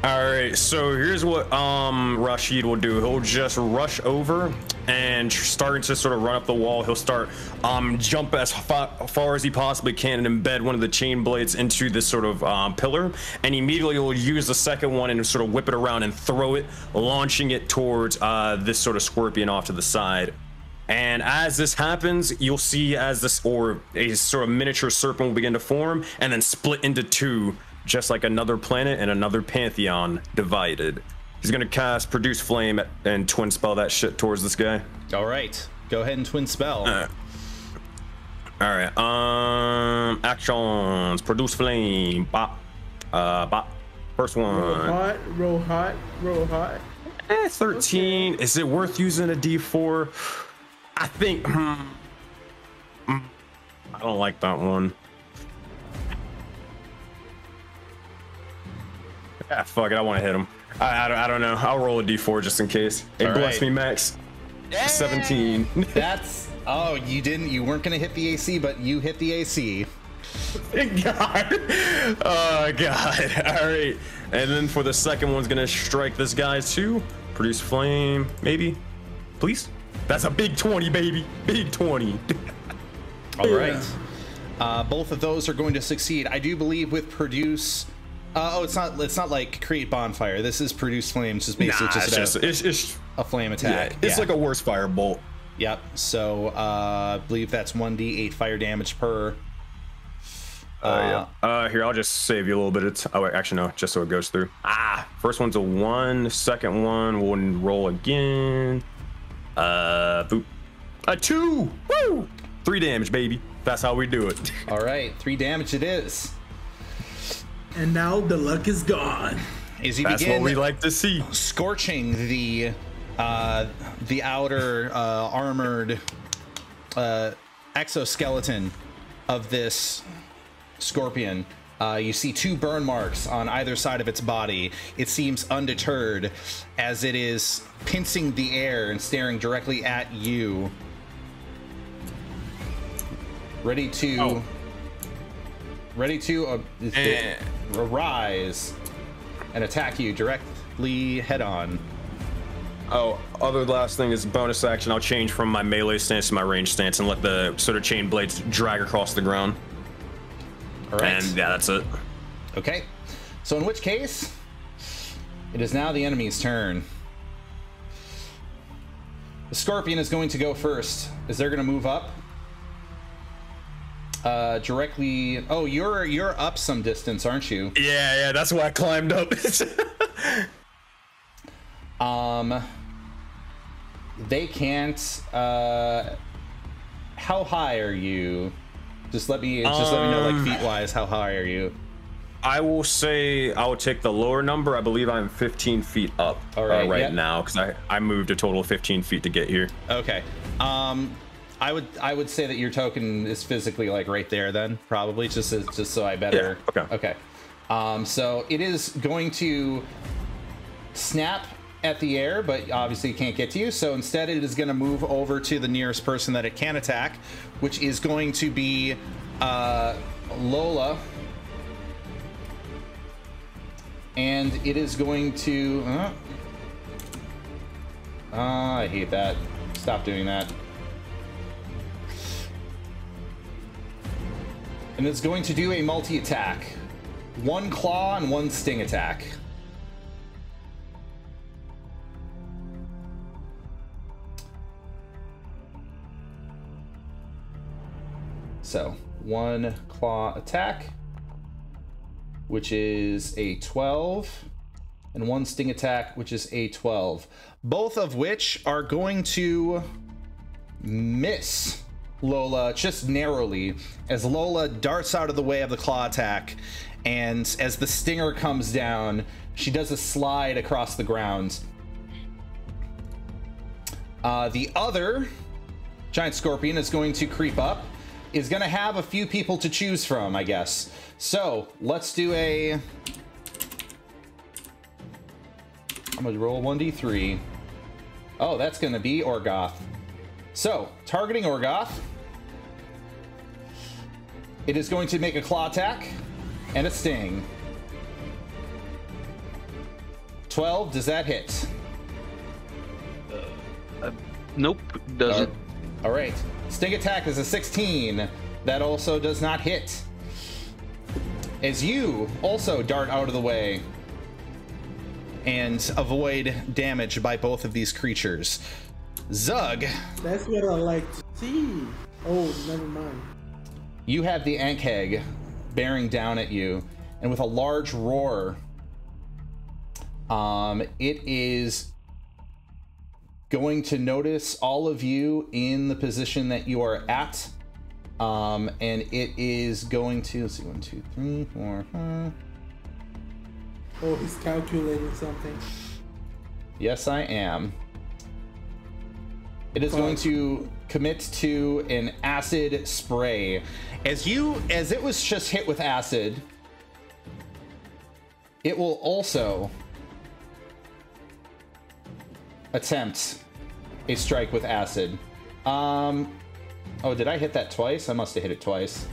All right, so here's what Rashid will do. He'll just rush over and starting to sort of run up the wall. He'll start jump as far as he possibly can and embed one of the chain blades into this sort of pillar, and immediately he'll use the second one and sort of whip it around and throw it, launching it towards this sort of scorpion off to the side. And as this happens, you'll see as this, or a sort of miniature serpent will begin to form and then split into 2, just like another planet and another pantheon divided. He's gonna cast Produce Flame and twin spell that shit towards this guy. All right, go ahead and twin spell. All right, actions. Produce Flame. Bop. Bop. First one. Roll hot. 13. Okay. Is it worth using a D4? I think. I don't like that one. Ah, fuck it. I want to hit him. I don't know. I'll roll a D4 just in case. Hey, bless me, Max. Yay! 17. That's. Oh, you weren't gonna hit the AC, but you hit the AC. God. Oh God. All right. And then for the second one's gonna strike this guy too. Produce flame, maybe. Please. That's a big 20, baby. Big 20. All right. Both of those are going to succeed. I do believe with produce. It's not like create bonfire. This is produce flames. Just basically it's a flame attack. Yeah, it's like a worse fire bolt. Yep. So I believe that's 1d8 fire damage per. Here, I'll just save you a little bit of time. Oh, wait, actually, no, just so it goes through. First one's a 1. Second one, we'll roll again. Boop. A 2! Woo! 3 damage, baby. That's how we do it. All right, 3 damage it is. And now the luck is gone. As you That's begin what we like to see. Scorching the outer armored exoskeleton of this scorpion. You see 2 burn marks on either side of its body. It seems undeterred as it is pincing the air and staring directly at you. Ready to arise and attack you directly head on. Oh, other last thing is bonus action. I'll change from my melee stance to my range stance and let the sort of chain blades drag across the ground. All right. And yeah, that's it. Okay. So in which case, it is now the enemy's turn. The scorpion is going to go first. Is they're going to move up? Directly. Oh, you're up some distance, aren't you? Yeah, that's why I climbed up. They can't. How high are you? Just let me know, like, feet wise. How high are you? I will say I will take the lower number. I believe I'm 15 feet up right now because I moved a total of 15 feet to get here. Okay. I would say that your token is physically like right there then, probably, just so I better. Yeah, okay. So it is going to snap at the air, but obviously can't get to you. So instead it is going to move over to the nearest person that it can attack, which is going to be Lola. And it is going to... I hate that. Stop doing that. And it's going to do a multi-attack. 1 claw and 1 sting attack. So, 1 claw attack, which is a 12, and 1 sting attack, which is a 12. Both of which are going to miss Lola just narrowly, as Lola darts out of the way of the claw attack, and as the stinger comes down, she does a slide across the ground. The other giant scorpion is going to creep up, is going to have a few people to choose from, I guess. So let's do a... I'm going to roll 1d3. Oh, that's going to be Orgoth. So, targeting Orgoth, it is going to make a claw attack and a sting. 12, does that hit? Nope, doesn't. All right. Sting attack is a 16. That also does not hit. As you also dart out of the way and avoid damage by both of these creatures. Zug. That's what I like to see. Oh, never mind. You have the Ankheg bearing down at you, and with a large roar, it is going to notice all of you in the position that you are at, and it is going to, let's see, 1, 2, 3, 4, 5. Oh, he's calculating something. Yes, I am. It is going to commit to an acid spray. As it was just hit with acid, it will also attempt a strike with acid. Oh, did I hit that twice? I must have hit it twice.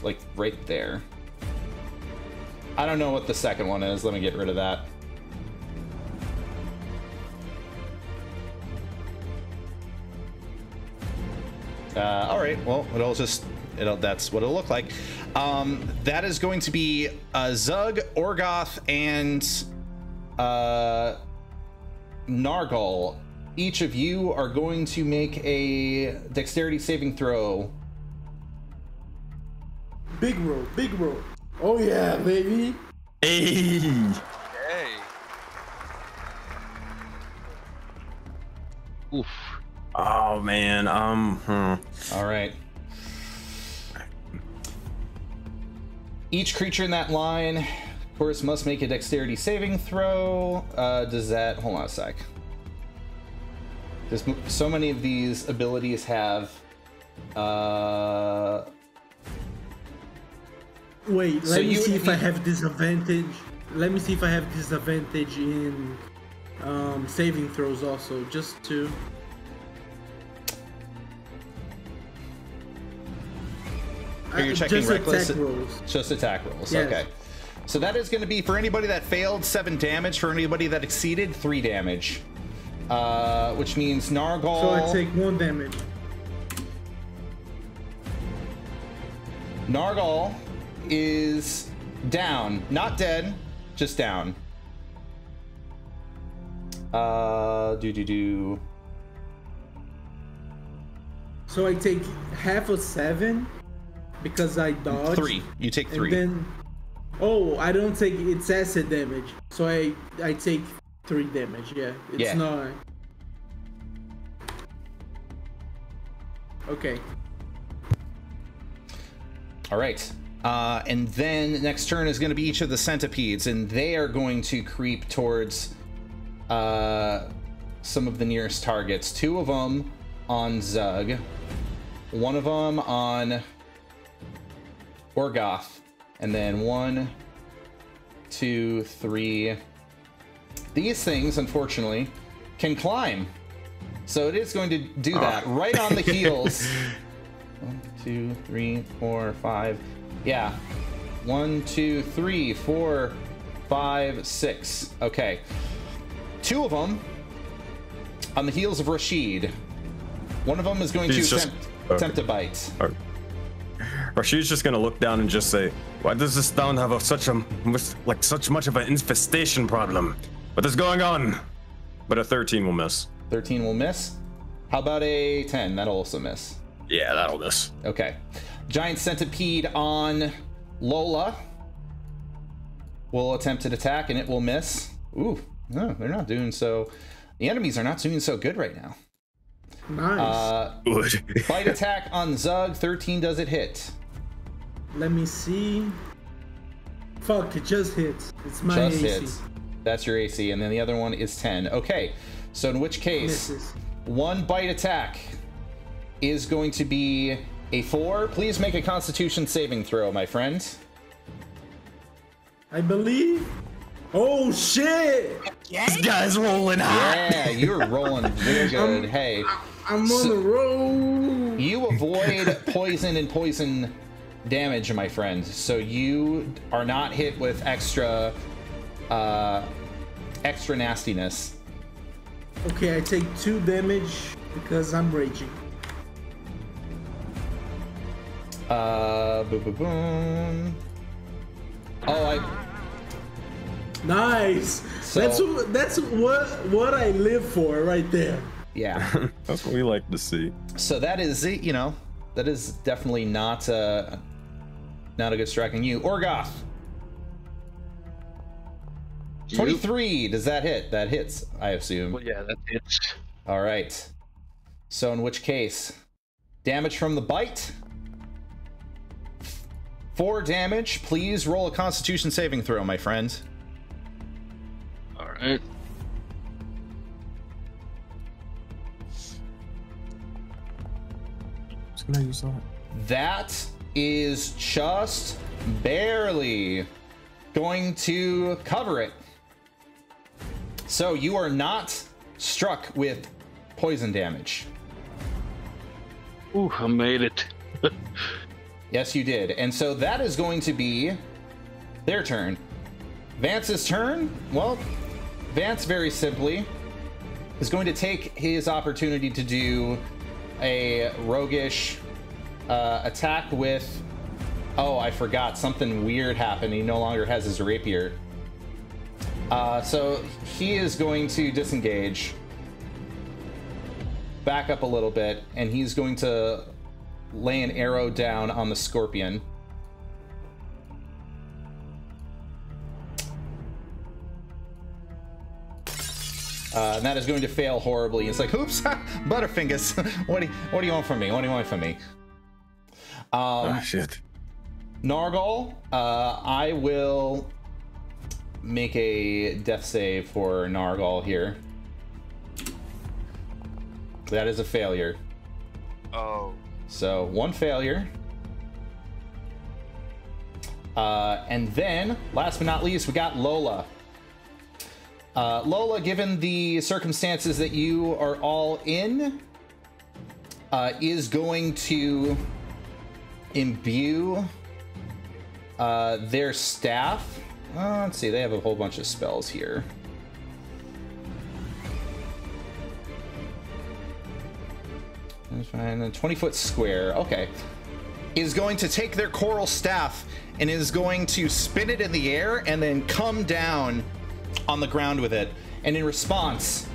Like right there. I don't know what the second one is. Let me get rid of that. All right. Well, that's what it'll look like. That is going to be Zug, Orgoth, and Nargal. each of you are going to make a dexterity saving throw. Big roll, big roll. Oh yeah, baby. Hey. Hey. Oof. Oh man. All right. Each creature in that line, of course, must make a dexterity saving throw. Does that... Hold on a sec. So many of these abilities have... Wait, So let me you- see if I you- have disadvantage. Let me see if I have disadvantage in saving throws also, just to. You're checking just reckless. attack rolls. Just attack rolls. Yes. Okay. So that is going to be for anybody that failed 7 damage. For anybody that exceeded 3 damage. Which means Nargal. So I take 1 damage. Nargal is down, not dead, just down. So I take half of 7 because I dodged. 3. You take 3. And then, oh, I don't take it's acid damage. So I take 3 damage. Yeah, it's Yeah. not. Okay. All right. And then next turn is going to be each of the centipedes, and they are going to creep towards some of the nearest targets. 2 of them on Zug, 1 of them on Orgoth, and then 1, 2, 3. These things, unfortunately, can climb. So it is going to do that right on the heels. 1, 2, 3, 4, 5. Yeah. 1, 2, 3, 4, 5, 6. Okay. 2 of them on the heels of Rashid. 1 of them is going He's to just- attempt to bite. Rashid's just gonna look down and just say, "Why does this town have such much of an infestation problem? What is going on?" But a 13 will miss. 13 will miss. How about a 10? That'll also miss. Yeah, that'll miss. Okay. Giant centipede on Lola will attempt to attack, and it will miss. Ooh, no, they're not doing so. The enemies are not doing so good right now. Nice. Good. Bite attack on Zug. 13 does it hit. Let me see. Fuck, it just hits. It's my Just AC. hits. That's your AC, and then the other one is 10. Okay, so in which case, Misses. 1 bite attack is going to be a 4. Please make a Constitution saving throw, my friend. I believe. Oh shit! This guy's rolling hot. Yeah, you're rolling real good. Hey, I'm on the road. you avoid poison and poison damage, my friend. So you are not hit with extra nastiness. Okay, I take 2 damage because I'm raging. Boom, boom, boom. Oh, Nice. So- That's what I live for right there. yeah. That's what we like to see. So that is, that is definitely not a good strike on you. Orgoth. 23. Does that hit? That hits, I assume. Well, yeah, that's it. All right. So in which case, damage from the bite. 4 damage. Please roll a Constitution saving throw, my friend. All right. Just gonna use that. That is just barely going to cover it. So you are not struck with poison damage. Ooh, I made it. Yes, you did. And so that is going to be their turn. Vance's turn. Well, Vance very simply is going to take his opportunity to do a roguish attack with... Oh, I forgot. Something weird happened. He no longer has his rapier. So he is going to disengage. back up a little bit, and he's going to lay an arrow down on the scorpion. And that is going to fail horribly. It's like, oops, Butterfingers. What do you want from me? What do you want from me? Oh, shit. Nargal, I will make a death save for Nargal here. That is a failure. Oh. So, one failure. And then, last but not least, we got Lola. Lola, given the circumstances that you are all in, is going to imbue their staff. Let's see, they have a whole bunch of spells here. That's fine. A 20-foot square. Okay. Is going to take their coral staff and is going to spin it in the air and then come down on the ground with it. And in response,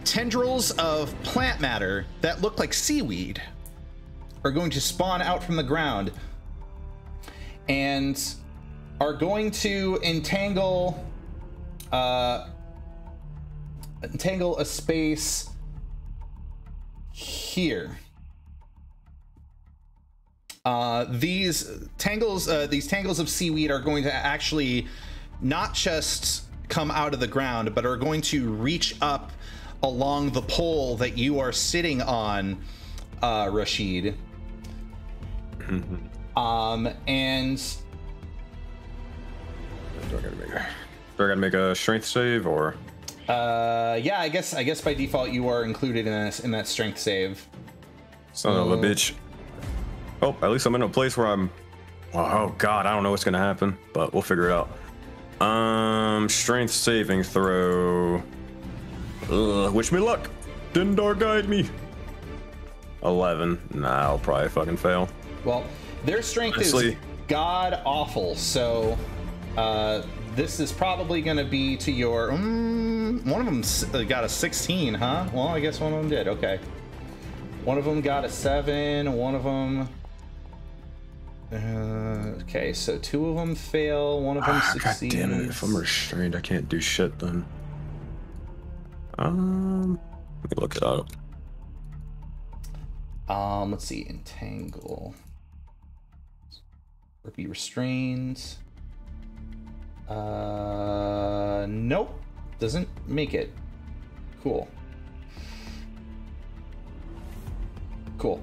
tendrils of plant matter that look like seaweed are going to spawn out from the ground and are going to entangle a space here. These tangles of seaweed are going to actually not just come out of the ground, but are going to reach up along the pole that you are sitting on, Rashid. And Do I gotta make a strength save or? yeah, I guess by default you are included in that strength save. Son of a bitch. Oh, at least I'm in a place where I'm. Oh god, I don't know what's gonna happen, but we'll figure it out. Strength saving throw. Wish me luck. Dindar guide me. 11. Nah, I'll probably fucking fail. Well, their strength is god awful, so this is probably going to be to your. One of them got a 16, huh? Well, I guess one of them did. Okay. One of them got a 7. One of them. Okay, so 2 of them fail. One of them succeeds. God damn it! If I'm restrained, I can't do shit then. Let me look it up. Let's see. Entangle. Or be restrained. Nope. Doesn't make it. Cool. Cool.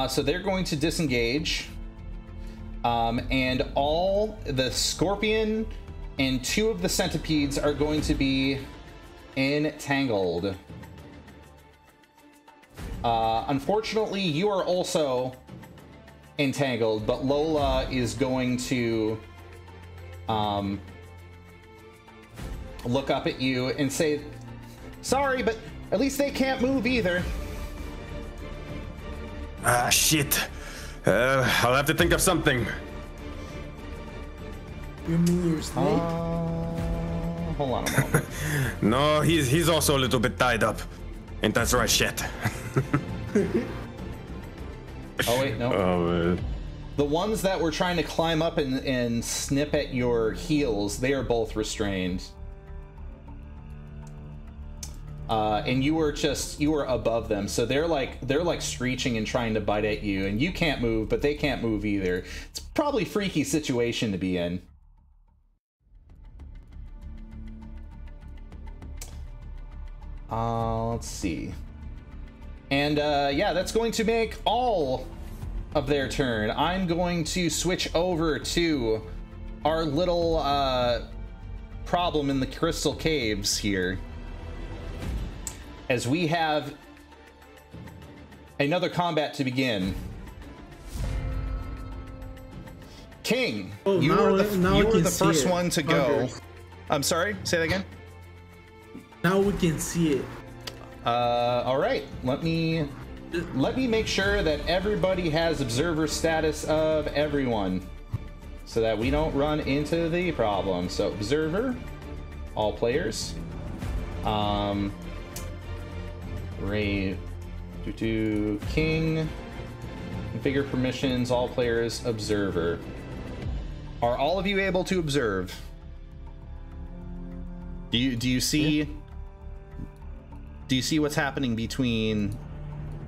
So they're going to disengage. And all the scorpion and 2 of the centipedes are going to be entangled. Unfortunately, you are also entangled, but Lola is going to look up at you and say, sorry, but at least they can't move either. Ah, shit. I'll have to think of something. You mean your snake? Hold on a moment. No, he's also a little bit tied up. Ain't that right, shit? Oh, wait, no. Oh, man. The ones that were trying to climb up and snip at your heels, they are both restrained. And you were above them, so they're like screeching and trying to bite at you, and you can't move, but they can't move either. It's probably a freaky situation to be in. Let's see. And yeah, that's going to make all of their turn. I'm going to switch over to our little problem in the crystal caves here, as we have another combat to begin. King, you were the first one to go. I'm sorry, say that again. Now we can see it. All right, let me make sure that everybody has observer status of everyone, so that we don't run into the problem. So observer, all players. Ray, King. Configure permissions. All players. Observer. Are all of you able to observe? Do you see? Do you see what's happening between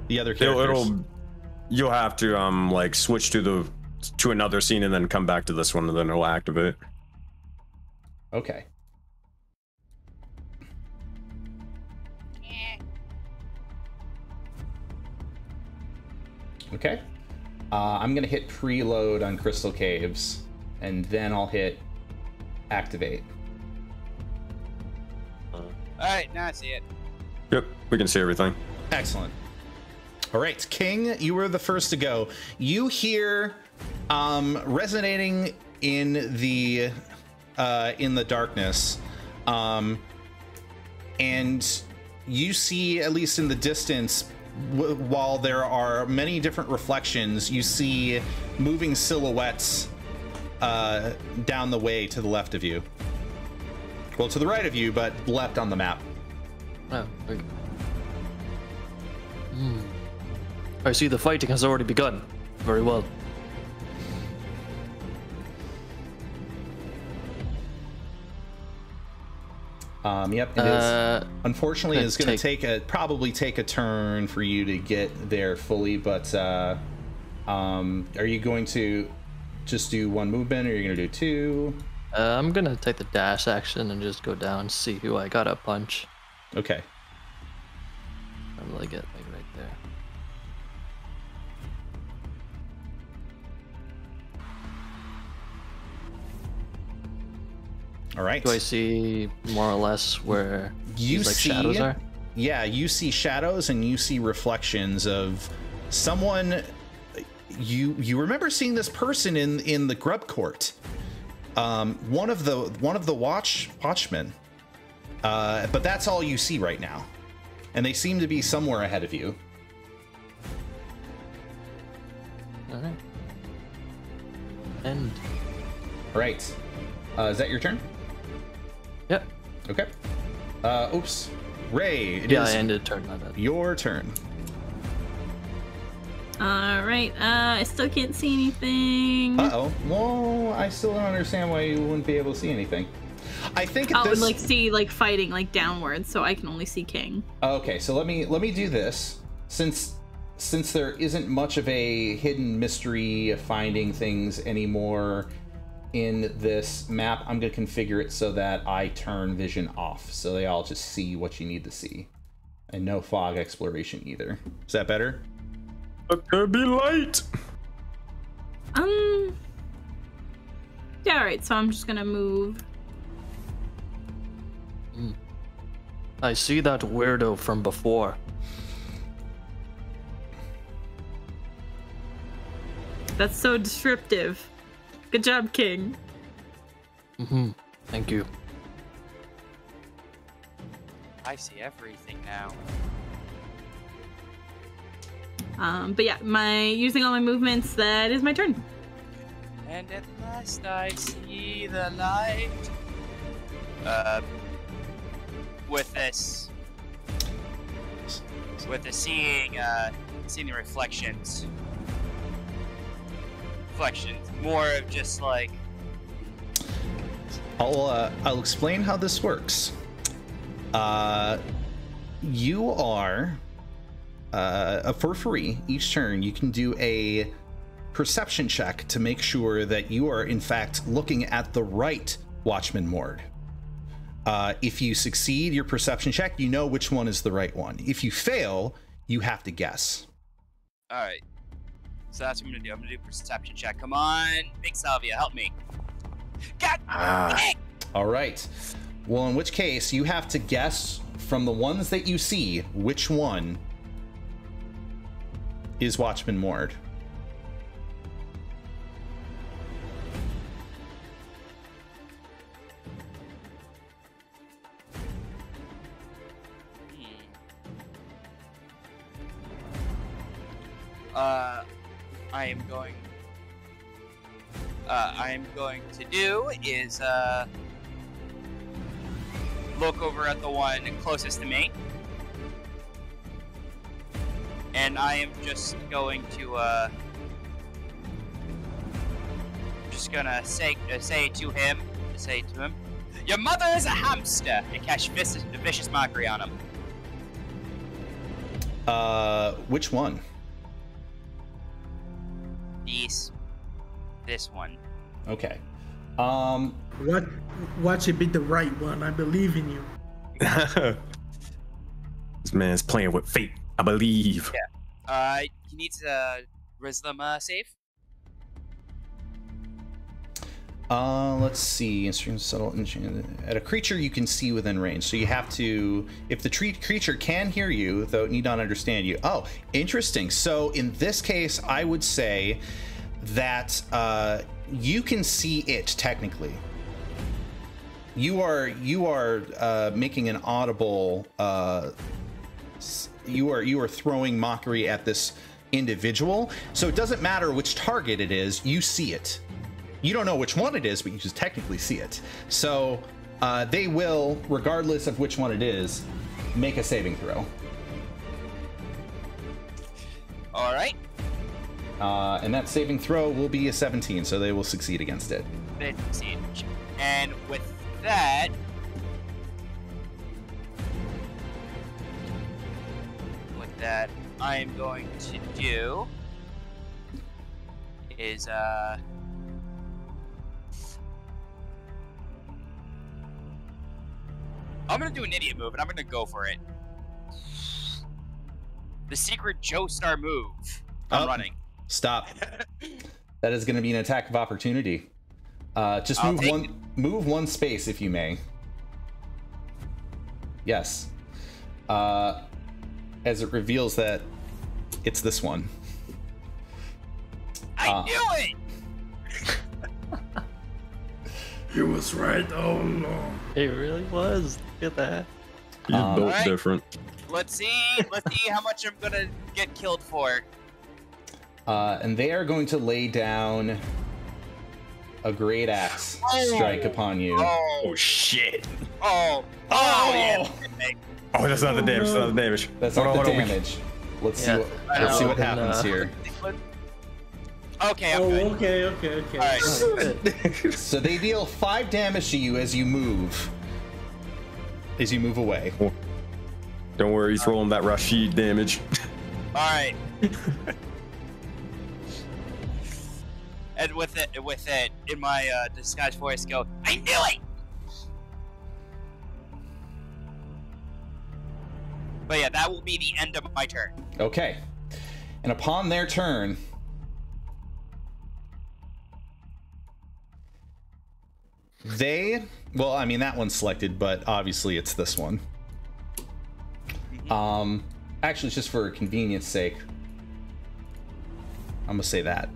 the other characters? You'll have to like switch to another scene and then come back to this one, and then it'll activate. Okay. Okay. I'm gonna hit preload on Crystal Caves, and then I'll hit activate. Alright, now I see it. Yep, we can see everything. Excellent. All right, King, you were the first to go. You hear resonating in the darkness, and you see, at least in the distance, while there are many different reflections, you see moving silhouettes down the way to the left of you. Well, to the right of you, but left on the map. Oh, okay. I see the fighting has already begun. Very well. Yep, it is. Unfortunately, it's going to probably take a turn for you to get there fully, but are you going to just do one movement, or are you going to do two? I'm going to take the dash action and just go down, see who I got to punch. Okay. Probably get like right there. All right. Do I see more or less where you these, shadows are? Yeah, you see shadows and you see reflections of someone. You remember seeing this person in the grub court. One of the watchmen. But that's all you see right now, and they seem to be somewhere ahead of you. All right. End. All right. Is that your turn? Yep. Okay. Oops. Ray, I ended turn. My bad. Your turn. All right. I still can't see anything. Uh-oh. Well, I still don't understand why you wouldn't be able to see anything. I think I would see fighting downwards, so I can only see King. Okay, so let me do this. Since there isn't much of a hidden mystery of finding things anymore in this map, I'm going to configure it so that I turn vision off, so they all just see what you need to see. And no fog exploration either. Is that better? But there be light! Yeah, alright, so I'm just going to move. I see that weirdo from before. That's so descriptive. Good job, King. Thank you. I see everything now. But yeah, using all my movements, that is my turn. And at last I see the light. Seeing the reflections. More of just like. I'll explain how this works. You are for free each turn. You can do a perception check to make sure that you are in fact looking at the right Watchman Mord. If you succeed your perception check, you know which one is the right one. If you fail, you have to guess. All right. So that's what I'm gonna do. I'm gonna do a perception check. Come on, Big Salvia, help me. God dang it! All right. Well, in which case, you have to guess from the ones that you see which one is Watchman Mord. I am going to do is look over at the one closest to me. And I am just going to say to him, your mother is a hamster, and cast vicious mockery on him. Which one? This one. Okay. Watch it be the right one. I believe in you. This man's playing with fate, I believe. Yeah. He needs a wisdom save. Let's see. Instruments subtle at a creature you can see within range. So you have to, if the creature can hear you, though it need not understand you. Oh, interesting. So in this case, I would say that you can see it technically. You are making an audible. You are throwing mockery at this individual. So it doesn't matter which target it is. You see it. You don't know which one it is, but you just technically see it. So they will, regardless of which one it is, make a saving throw. All right. And that saving throw will be a 17, so they will succeed against it. They succeed. And with that, I am going to do is I'm gonna do an idiot move, and I'm gonna go for it. The secret Joestar move. I'm running. Stop. That is going to be an attack of opportunity. Just move one space if you may. Yes. As it reveals that it's this one. I knew it. He was right all along. It really was. Look at that. He's built Alright. different. Let's see how much I'm gonna get killed for. And they are going to lay down a great axe strike upon you. Oh shit. Oh, Oh! Oh, that's not the damage. That's not the damage. That's Hold not on, the hold on. damage. Let's Yeah. see what And, happens here. Okay, I'm good. Okay. All right. So they deal 5 damage to you as you move. As you move away. Don't worry, he's rolling that Rashid damage. All right. And with it, in my disguised voice, go, I knew it. But yeah, that will be the end of my turn. Okay. And upon their turn, well, I mean, that one's selected, but obviously it's this one. Actually, it's just for convenience sake. I'm gonna say that.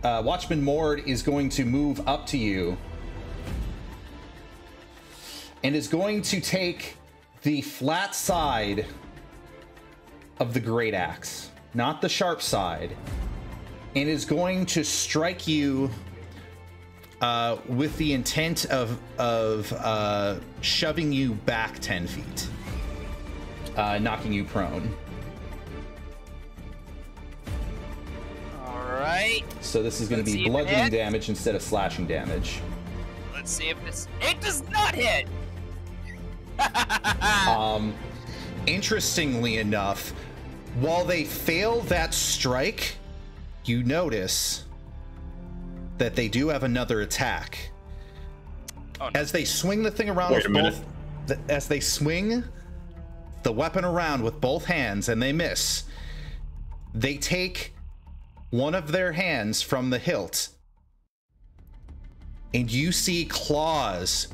Watchman Mord is going to move up to you and is going to take the flat side of the great axe, not the sharp side, and is going to strike you with the intent of shoving you back 10 feet, knocking you prone. Alright. So this is going to be bludgeoning damage instead of slashing damage. Let's see if this... It does not hit! Interestingly enough, while they fail that strike, you notice that they do have another attack. Oh, no. As they swing the thing around with both... As they swing the weapon around with both hands and they miss, they take one of their hands from the hilt, and you see claws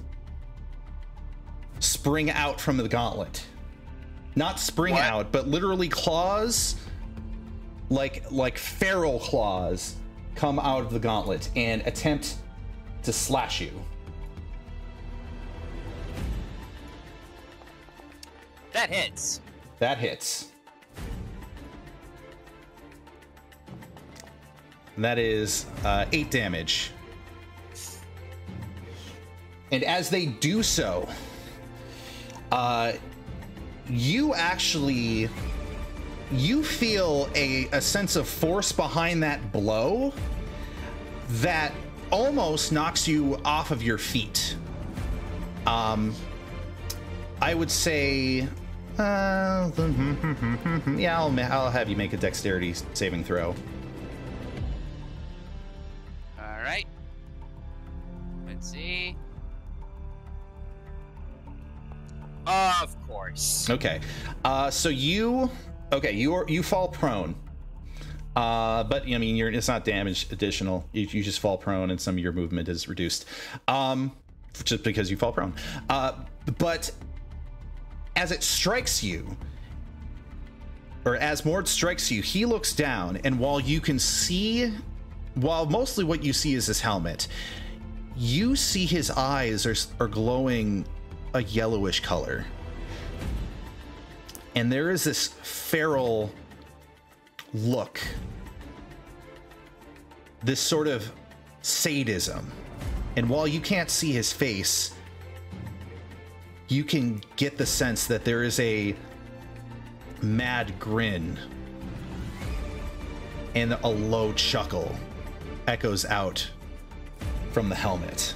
spring out from the gauntlet. Not spring out, but literally claws, like feral claws, come out of the gauntlet and attempt to slash you. That hits. That hits. And that is 8 damage. And as they do so, you feel a sense of force behind that blow that almost knocks you off of your feet. I would say, yeah, I'll have you make a dexterity saving throw. All right. Let's see. Of course. Okay. So you fall prone. But I mean, it's not damage additional. You just fall prone, and some of your movement is reduced, just because you fall prone. But as it strikes you, or as Mord strikes you, he looks down, and while mostly what you see is his helmet, you see his eyes are glowing a yellowish color, and there is this feral look, this sort of sadism. And while you can't see his face, you can get the sense that there is a mad grin, and a low chuckle echoes out from the helmet.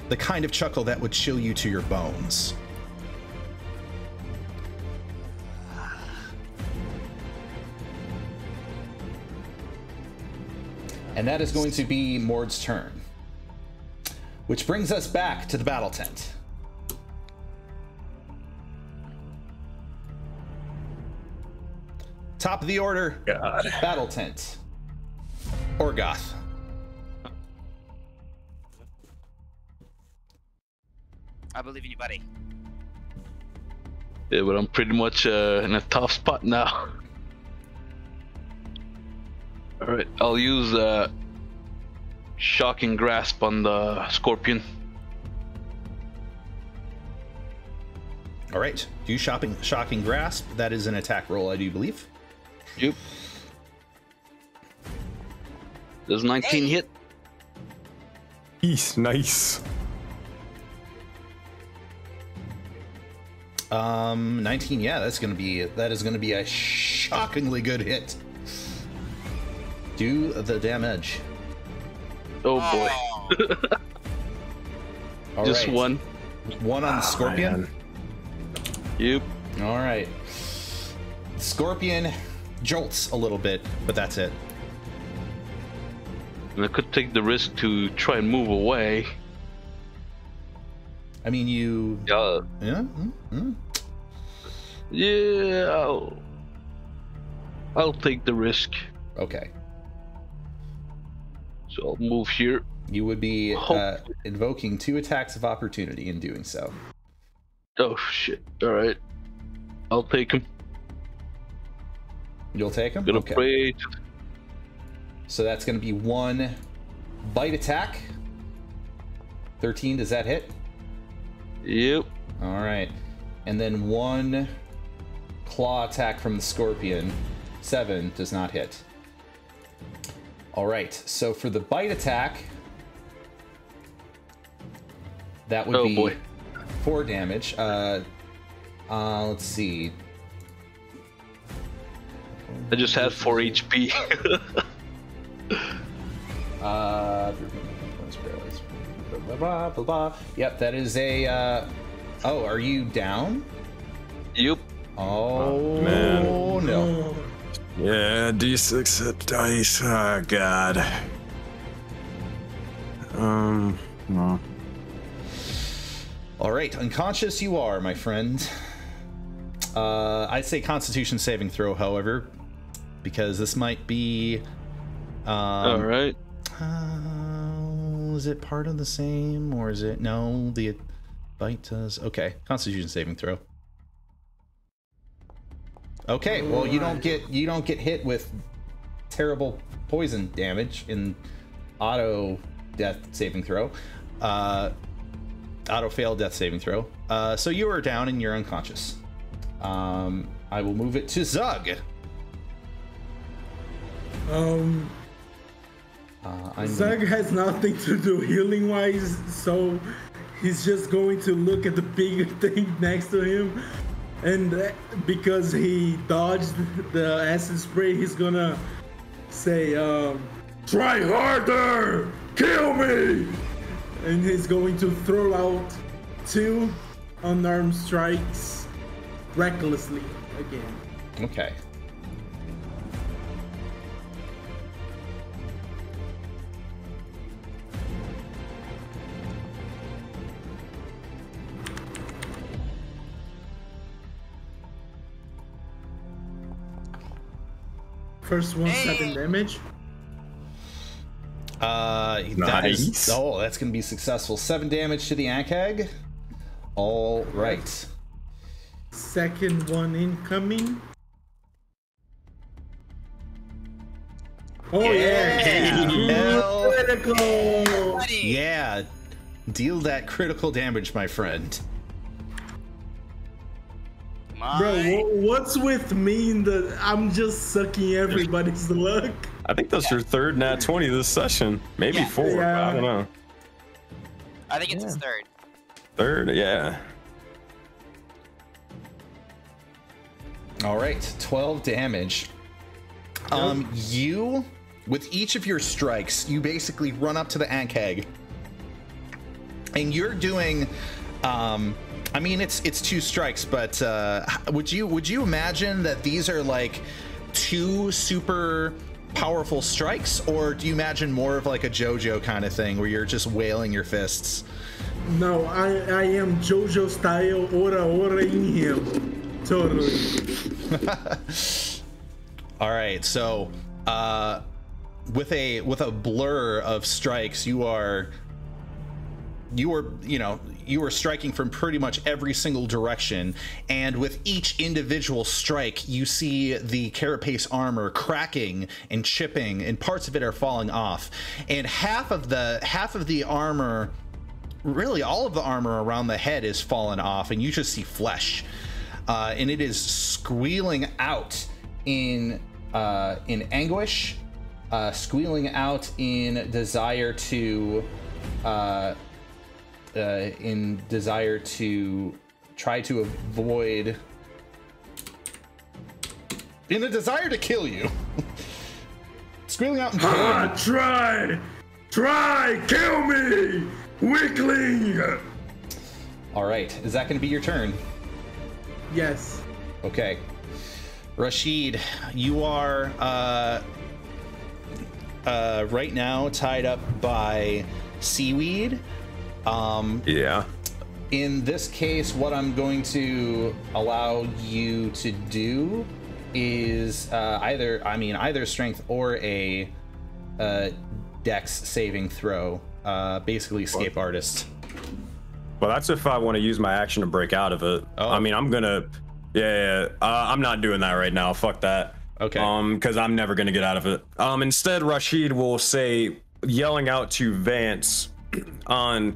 The kind of chuckle that would chill you to your bones. And that is going to be Mord's turn. Which brings us back to the battle tent. Top of the order, God. battle tent. Orgoth. I believe in you, buddy. Yeah, but I'm pretty much in a tough spot now. Alright, I'll use Shocking Grasp on the Scorpion. All right, do shocking grasp. That is an attack roll, I do believe. Yep. Does 19 hit? East, nice. 19. Yeah, that is going to be a shockingly good hit. Do the damage. Oh boy. All Just right. one. One on the Scorpion. Man. Yep. All right. Scorpion jolts a little bit, but that's it. And I could take the risk to try and move away. I mean, you. Yeah. Yeah. Yeah. I'll take the risk. Okay. So I'll move here. You would be Hopefully. invoking 2 attacks of opportunity in doing so. Oh shit. Alright. I'll take him. You'll take him? Gonna Okay. pray. So that's going to be 1 bite attack. 13, does that hit? Yep. All right. And then 1 claw attack from the Scorpion. 7 does not hit. All right. So for the bite attack, that would be boy. 4 damage. Let's see. I just had 4 HP. Blah, blah, blah. Yep, that is a. Oh, are you down? Yep. Oh, man. No. Yeah, D6 hit dice. Oh, God. No. All right, unconscious you are, my friend. I'd say Constitution saving throw, however, because this might be. All right. Is it part of the same, or is it no? The bite does. Okay, Constitution saving throw. Okay, well you don't get hit with terrible poison damage in auto death saving throw. Auto fail death saving throw. So you are down and you're unconscious. I will move it to Zug. Zug has nothing to do healing wise, so he's just going to look at the bigger thing next to him, and because he dodged the acid spray, he's gonna say, Try harder! Kill me! and he's going to throw out 2 unarmed strikes recklessly again. Okay. First one, 7 damage. That is, oh, that's gonna be successful. 7 damage to the Ankag. All right. Second one incoming. Oh yeah! Hell Critical! yeah. Deal that critical damage, my friend. Come on. Bro, what's with me in the? I'm just sucking everybody's luck. I think that's your third nat 20 this session. Maybe Yeah. 4. Yeah. I don't know. I think it's his third. Third, yeah. All right, 12 damage. You, with each of your strikes, you basically run up to the Ankeg, and you're doing. I mean, it's 2 strikes, but would you imagine that these are like 2 super powerful strikes, or do you imagine more of like a JoJo kind of thing where you're just wailing your fists? No, I am JoJo style, ora in him. Totally. All right, so with a blur of strikes, you are striking from pretty much every single direction, and with each individual strike, you see the carapace armor cracking and chipping, and parts of it are falling off, and half of the armor, really all of the armor around the head, is fallen off, and you just see flesh, and it is squealing out in anguish, squealing out in desire to try to avoid, in a desire to kill you. Squealing out in pain. Try, kill me, weakling. All right, is that going to be your turn? Yes. Okay. Rashid, you are right now tied up by seaweed. Yeah. In this case, what I'm going to allow you to do is either strength or a dex saving throw. Basically, escape artist. Well, that's if I want to use my action to break out of it. Oh. I mean, I'm gonna. Yeah. I'm not doing that right now. Fuck that. Okay. Because I'm never gonna get out of it. Instead, Rashid will say, yelling out to Vance, on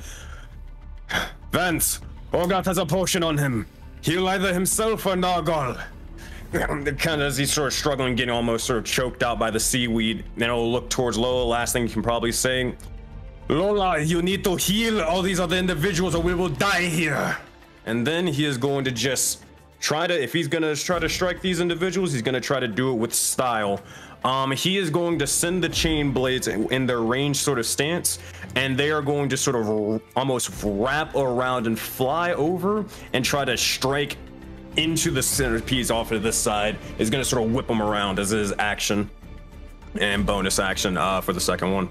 Vance, Orgoth has a potion on him. Heal either himself or Nargol. Kind of as he's sort of struggling, getting almost sort of choked out by the seaweed. Then he'll look towards Lola. Last thing he can probably say, Lola, you need to heal all these other individuals or we will die here. And then he is going to just try to, if he's going to try to strike these individuals, he's going to try to do it with style. He is going to send the chain blades in their range sort of stance, and they are going to sort of almost wrap around and fly over and try to strike into the centerpiece off of this side. Is going to sort of whip them around as his action and bonus action for the second one.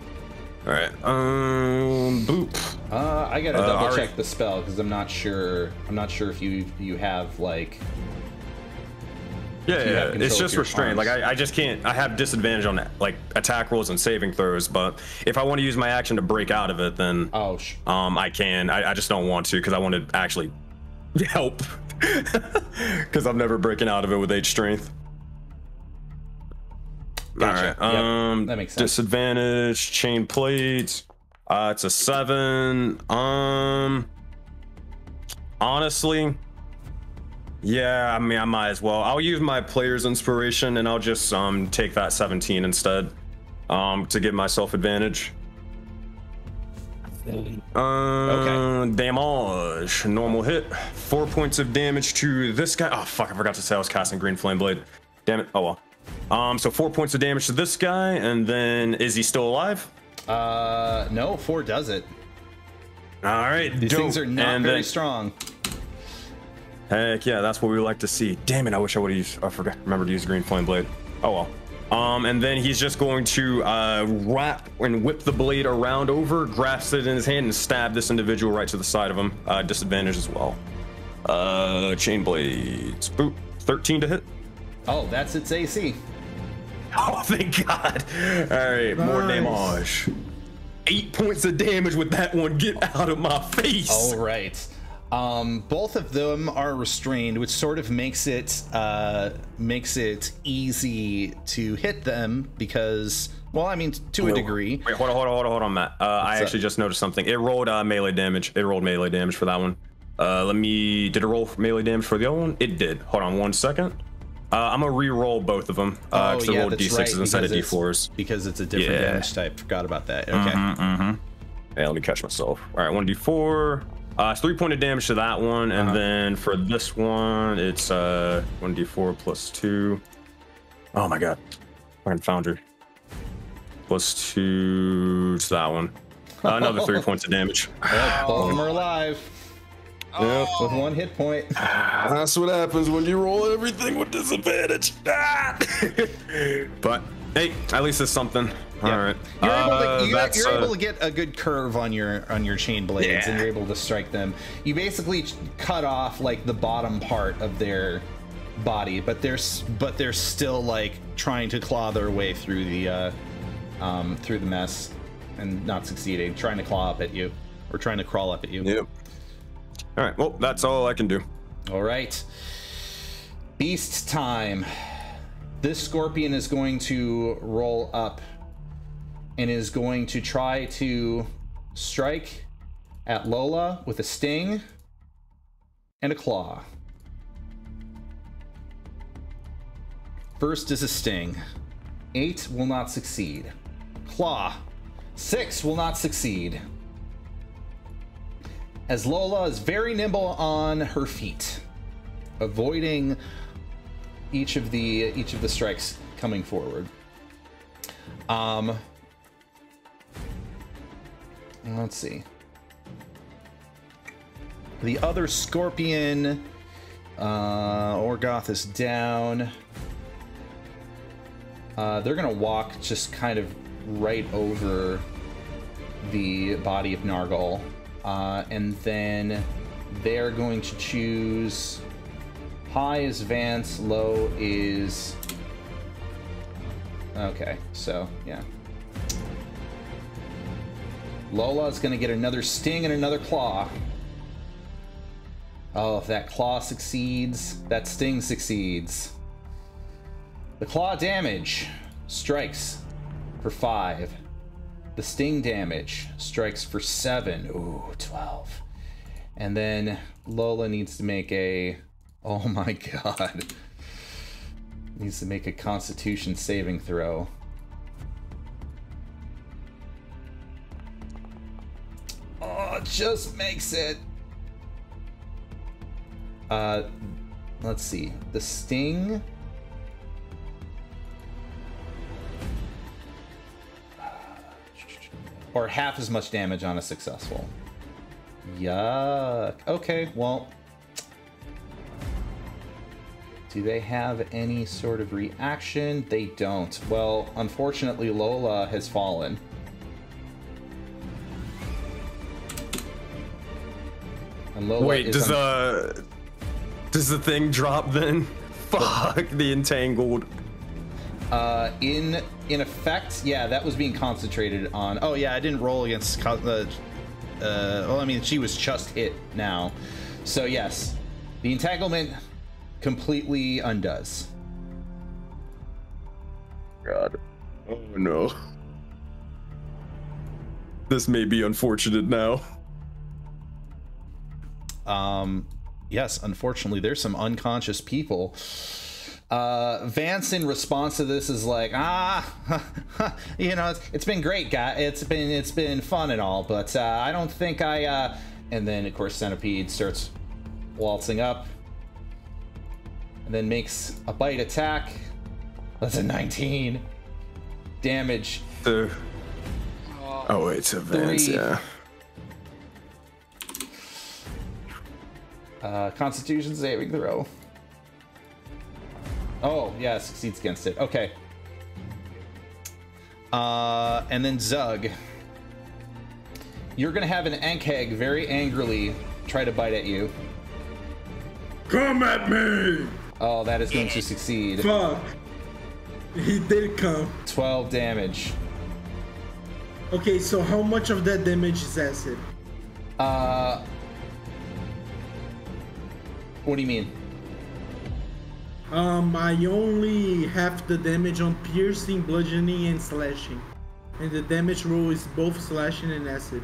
All right. Boop. I gotta double check the spell because I'm not sure. I'm not sure if you have like. Yeah, it's just restrained. arms. Like I just can't. I have disadvantage on like attack rolls and saving throws. But if I want to use my action to break out of it, then I can. I just don't want to because I want to actually help because I'm never breaking out of it with 8 strength. Gotcha. All right. Yep, that makes sense. Disadvantage, chain plates. It's a 7. Honestly, yeah, I mean, I might as well. I'll use my player's inspiration and I'll just take that 17 instead to give myself advantage. Damage. Normal hit. 4 points of damage to this guy. Oh fuck! I forgot to say I was casting Green Flame Blade. Damn it. Oh well. So 4 points of damage to this guy, and then is he still alive? No. 4 does it. All right. These things are not very strong. Heck yeah, that's what we like to see. Damn it! I wish I would have used. I forgot. Remember to use Green Flame Blade. Oh well. And then he's just going to wrap and whip the blade around over, grasp it in his hand, and stab this individual right to the side of him. Disadvantage as well. Chain blades. Boop. 13 to hit. Oh, that's its AC. Oh, thank God. All right, more damage. 8 points of damage with that one. Get out of my face. All right. Both of them are restrained, which sort of makes it easy to hit them because, well, I mean, to a degree. Wait, hold on, Matt. I actually just noticed something. It rolled melee damage. It rolled melee damage for that one. Did it roll melee damage for the other one? It did. Hold on 1 second. I'm gonna re-roll both of them because they rolled d6s instead of d4s. Because it's a different damage type. Forgot about that. Okay. Yeah, let me catch myself. All right, 1d4. It's 3 points of damage to that one, and then for this one, it's 1d4 plus 2. Oh my God, fucking Foundry. Plus 2 to that one. Another 3 points of damage. Yep, both of them are alive. Yep, with 1 hit point. That's what happens when you roll everything with disadvantage. But hey, at least it's something. All right. You're able to get a good curve on your chain blades, and you're able to strike them. You basically cut off like the bottom part of their body, but they're still like trying to claw their way through the mess and not succeeding, trying to claw up at you or trying to crawl up at you. Yep. All right. Well, that's all I can do. All right. Beast time. This scorpion is going to roll up and is going to try to strike at Lola with a sting and a claw. First is a sting. 8 will not succeed. Claw. 6 will not succeed. As Lola is very nimble on her feet, avoiding each of the strikes coming forward. Let's see. The other scorpion, Orgoth is down. They're gonna walk just kind of right over the body of Nargal. And then they're going to choose high is Vance, low is... Okay, so, yeah. Lola's going to get another sting and another claw. Oh, if that claw succeeds, that sting succeeds. The claw damage strikes for 5. The sting damage strikes for 7. Ooh, 12. And then Lola needs to make a... Oh my God. Needs to make a Constitution saving throw. Oh, just makes it. Let's see. The sting... or half as much damage on a successful. Yuck. Okay, well, do they have any sort of reaction? They don't. Well, unfortunately, Lola has fallen. And Lola Wait, does the thing drop then? Fuck, the entangled. In effect, yeah, that was being concentrated on. Oh yeah, I didn't roll against well, I mean, she was just hit now. So yes, the entanglement completely undoes. God. Oh no. This may be unfortunate now. Yes, unfortunately, there's some unconscious people Vance, in response to this, is like, you know, it's been great, guy. It's been fun and all, but I don't think I. And then, of course, Centipede starts waltzing up, and then makes a bite attack. That's a 19 damage. Oh, it's a Vance, yeah. Constitution saving throw. Oh, yeah, succeeds against it. Okay. And then Zug. You're gonna have an Ankheg very angrily try to bite at you. Come at me! Oh, that is going to succeed. Fuck. He did come. 12 damage. Okay, so how much of that damage is acid? What do you mean? I only have the damage on piercing, bludgeoning, and slashing. And the damage roll is both slashing and acid.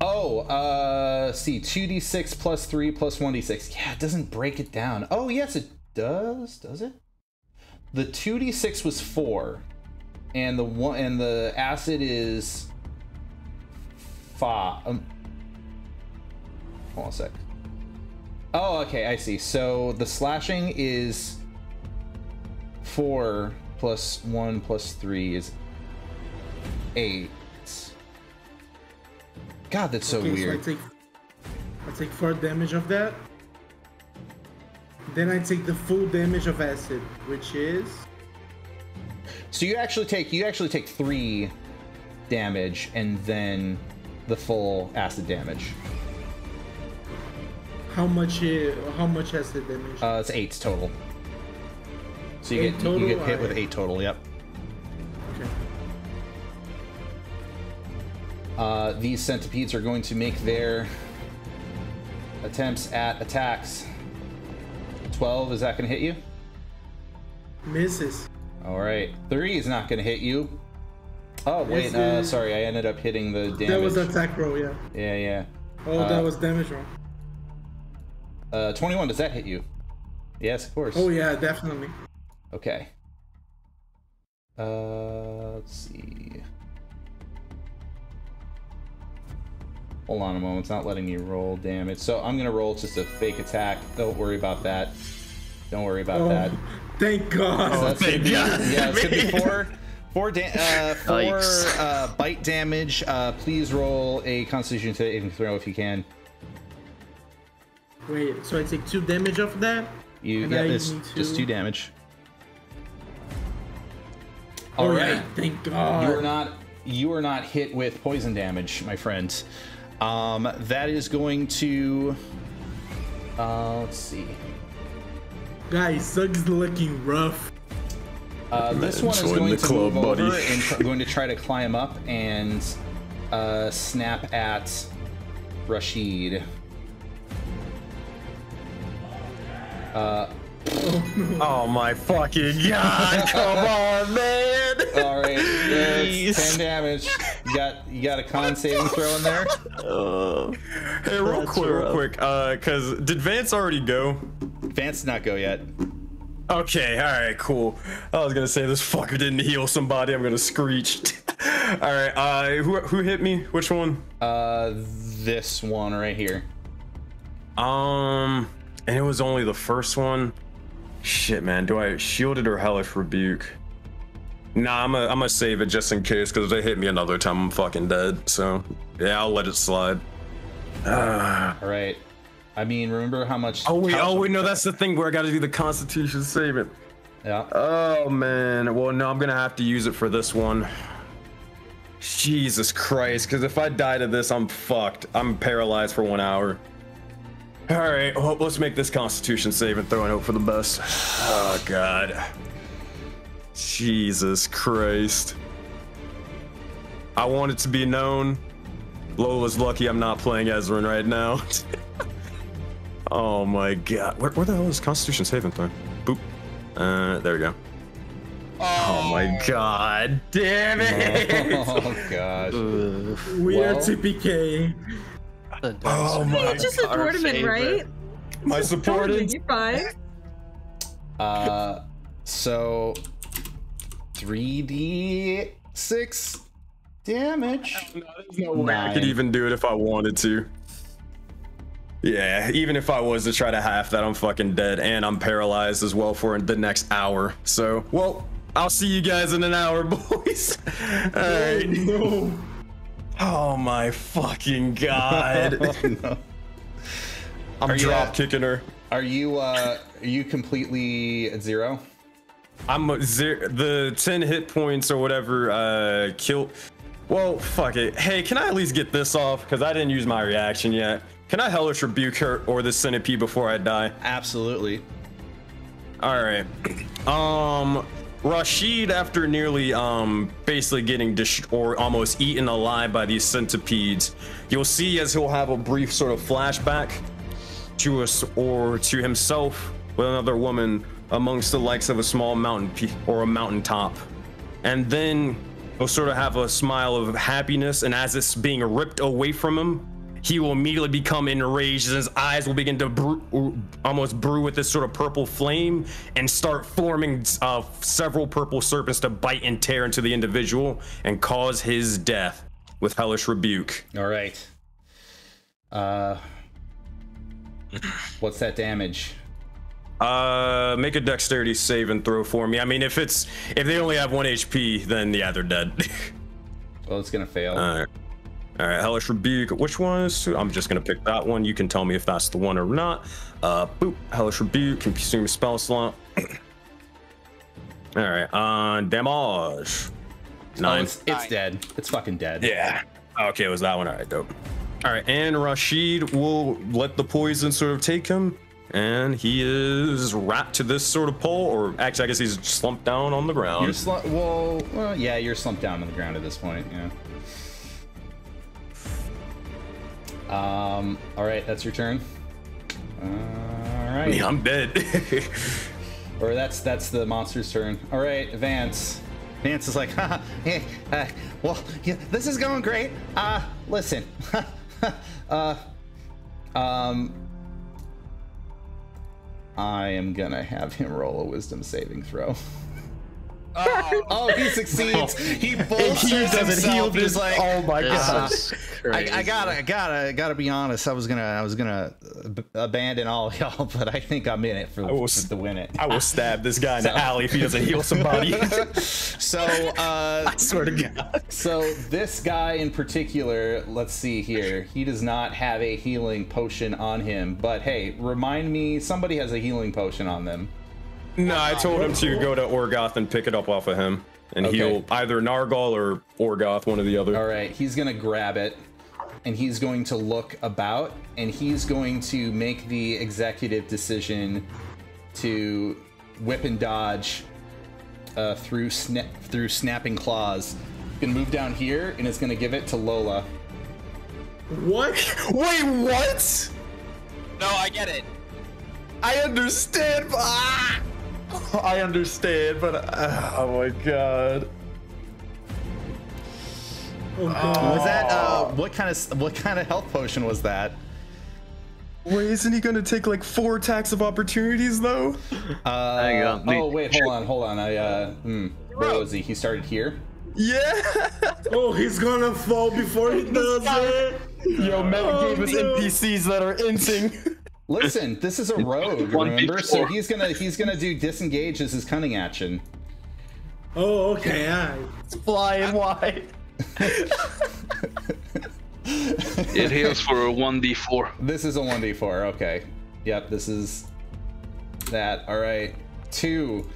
Oh, see, 2d6 plus 3 plus 1d6. Yeah, it doesn't break it down. Oh, yes, it does. Does it? The 2d6 was 4, and the acid is 5. Hold on a sec. Oh, okay, I see. So the slashing is 4 plus 1 plus 3 is 8. God, that's so weird. So I take 4 damage of that. Then I take the full damage of acid, which is. So you actually take 3 damage and then the full acid damage. How much acid damage? It's 8 total. So you get hit with 8 total. Yep. Okay. These centipedes are going to make their attempts at attacks. 12, is that going to hit you? Misses. All right. 3 is not going to hit you. Oh wait, sorry, I ended up hitting the damage. That was attack roll, yeah. Yeah. Oh, that was damage roll. 21, does that hit you? Yes, of course. Oh yeah, definitely. Okay. Let's see. Hold on a moment, it's not letting me roll damage. So I'm gonna roll just a fake attack. Don't worry about that. Don't worry about that. Thank God. So Thank God. Yeah, it's gonna be 4 bite damage. Please roll a Constitution saving throw if you can. Wait, so I take 2 damage off that? It's just 2 damage. Oh, All yeah, right. thank God. You are not hit with poison damage, my friend. That is going to. Let's see. Guys, Zug's looking rough. This one is join going the to club, move over buddy. and going to try to climb up and snap at Rashid. Oh my fucking God! Come on, man! All right, that's 10 damage. You got a con saving throw in there. Hey, real quick, cause did Vance already go? Vance did not go yet. Okay, all right, cool. I was gonna say this fucker didn't heal somebody. I'm gonna screech. All right, who hit me? Which one? This one right here. And it was only the first one. Shit, man. Do I shield it or hellish rebuke? Nah, I'm gonna save it just in case, because if they hit me another time, I'm fucking dead. So yeah, I'll let it slide. All right. I mean, remember how much? Oh wait, no, that's the thing where I got to do the Constitution saving. Yeah. Oh man. Well, no, I'm gonna have to use it for this one. Jesus Christ, because if I die to this, I'm fucked. I'm paralyzed for 1 hour. All right, well, let's make this Constitution save and throw it out for the best. Oh God. Jesus Christ. I want it to be known. Lola's lucky I'm not playing Ezrin right now. Oh my God. Where the hell is Constitution saving throw? Boop. There we go. Oh my God. Damn it. Oh God. We are TPK. Oh my It's just a tournament, right? My supported. You're fine. So 3d6 damage. No, there's no way I could even do it if I wanted to. Yeah, even if I was to try to half that, I'm fucking dead, and I'm paralyzed as well for the next hour. So, well, I'll see you guys in an hour, boys. All right. No. Oh my fucking god. Oh, no. I'm drop kicking her. Are you completely at 0? I'm the 10 hit points or whatever killed. Well, fuck it. Hey, can I at least get this off? Because I didn't use my reaction yet. Can I Hellish Rebuke her or the Centipede before I die? Absolutely. All right. Rashid, after nearly basically getting or almost eaten alive by these centipedes, you'll see as he'll have a brief sort of flashback to us or to himself with another woman amongst the likes of a small mountain or a mountaintop, and then he'll sort of have a smile of happiness, and as it's being ripped away from him, he will immediately become enraged, and his eyes will begin to almost brew with this sort of purple flame and start forming several purple serpents to bite and tear into the individual and cause his death with Hellish Rebuke. All right. What's that damage? Make a dexterity save and throw for me. I mean, if they only have 1 HP, then yeah, they're dead. Well, it's gonna fail. All right, Hellish Rebuke. Which one is? I'm just gonna pick that one. You can tell me if that's the one or not. Boop. Hellish Rebuke. Consume spell slot. All right. Damage. 9. It's dead. It's fucking dead. Yeah. Okay, it was that one. All right, dope. All right, and Rashid will let the poison sort of take him, and he is wrapped to this sort of pole, or actually, I guess he's slumped down on the ground. You're well, yeah, you're slumped down on the ground at this point. Yeah. All right, that's your turn. All right. Yeah, I'm dead. Or that's the monster's turn. All right, Vance. Vance is like, hey, well, yeah, this is going great. Listen, I am gonna have him roll a wisdom saving throw. Oh, he succeeds. He bolsters himself. He's like, oh my god. I gotta be honest. I was gonna abandon all y'all, but I think I'm in it for to win it. I will stab this guy in the alley if he doesn't heal somebody. So I swear to God. So this guy in particular, let's see here. He does not have a healing potion on him, but hey, remind me, somebody has a healing potion on them. No, I told him to go to Orgoth and pick it up off of him and heal either Nargal or Orgoth, one or the other. All right, he's gonna grab it and he's going to look about and he's going to make the executive decision to whip and dodge through snapping claws. Gonna move down here and is gonna give it to Lola. What? Wait, what? No, I get it. I understand, but I understand, but oh my god. Oh god. Was that what kind of health potion was that? Wait, isn't he gonna take like 4 attacks of opportunities though? Hang on. Oh wait, hold on. Where was he? He started here. Yeah. Oh, he's gonna fall before he does it. Yo, Mel gave us NPCs that are inting. Listen, this is a rogue, remember? So he's gonna do disengage as his cunning action. Oh, okay. Alright. It's flying wide. It heals for a 1d4. This is a 1d4. Okay. Yep. This is that. All right. 2.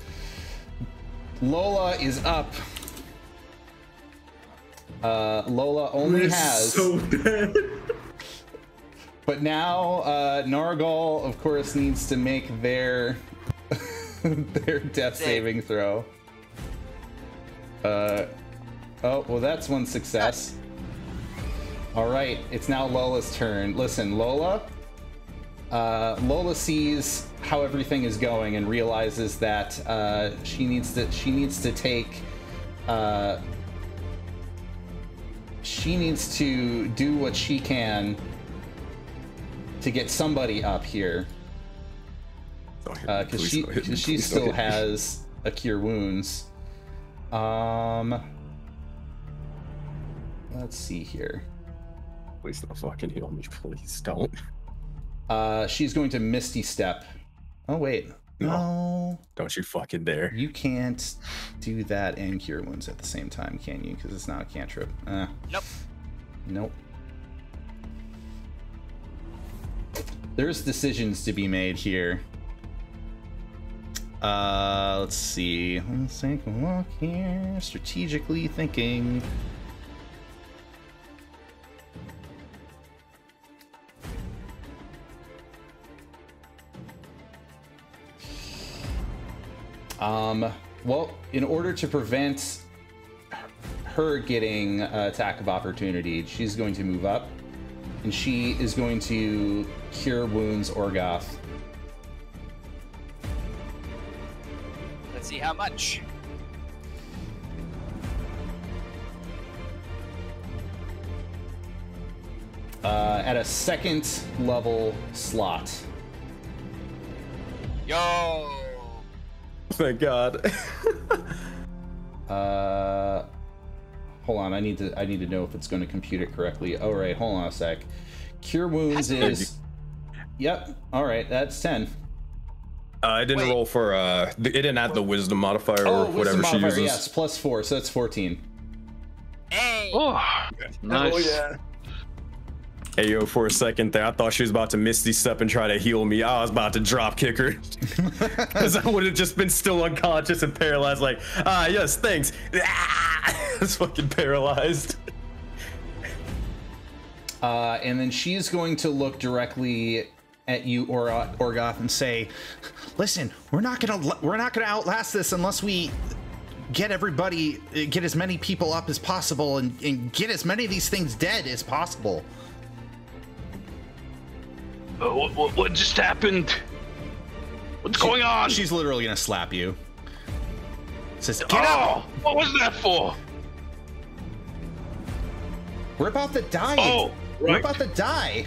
Lola is up. Lola only has. So dead. But now, Nargal, of course, needs to make their their death saving throw. Oh, well, that's one success. All right, it's now Lola's turn. Listen, Lola. Lola sees how everything is going and realizes that she needs to take. She needs to do what she can to get somebody up here. because she still has a cure wounds. Let's see here. Please don't fucking heal me, please don't. She's going to Misty Step. Oh wait, no. Don't you fucking dare. You can't do that and cure wounds at the same time, can you? Because it's not a cantrip. Nope. There's decisions to be made here. Let's see. Let's take a walk here. Strategically thinking. Well, in order to prevent her getting attack of opportunity, she's going to move up, and she is going to cure wounds Orgoth. Let's see how much. At a 2nd level slot. Yo. Thank God. Hold on, I need to know if it's going to compute it correctly. All right, hold on a sec. Cure wounds is. Yep. All right, that's 10. I didn't roll for it didn't add the wisdom modifier or whatever she uses. Yes, +4, so that's 14. Hey. Oh, nice. Oh yeah. Hey yo, for a second there, I thought she was about to Misty Step and try to heal me. I was about to drop kick her. Because I would have just been still unconscious and paralyzed, like, yes, thanks. It's fucking paralyzed. And then she's going to look directly at you, Orgoth, and say, "Listen, we're not gonna outlast this unless we get as many people up as possible and get as many of these things dead as possible." What just happened? What's going on? She's literally gonna slap you. Says, "Get up!" What was that for? We're about to die. Oh, right. We're about to die.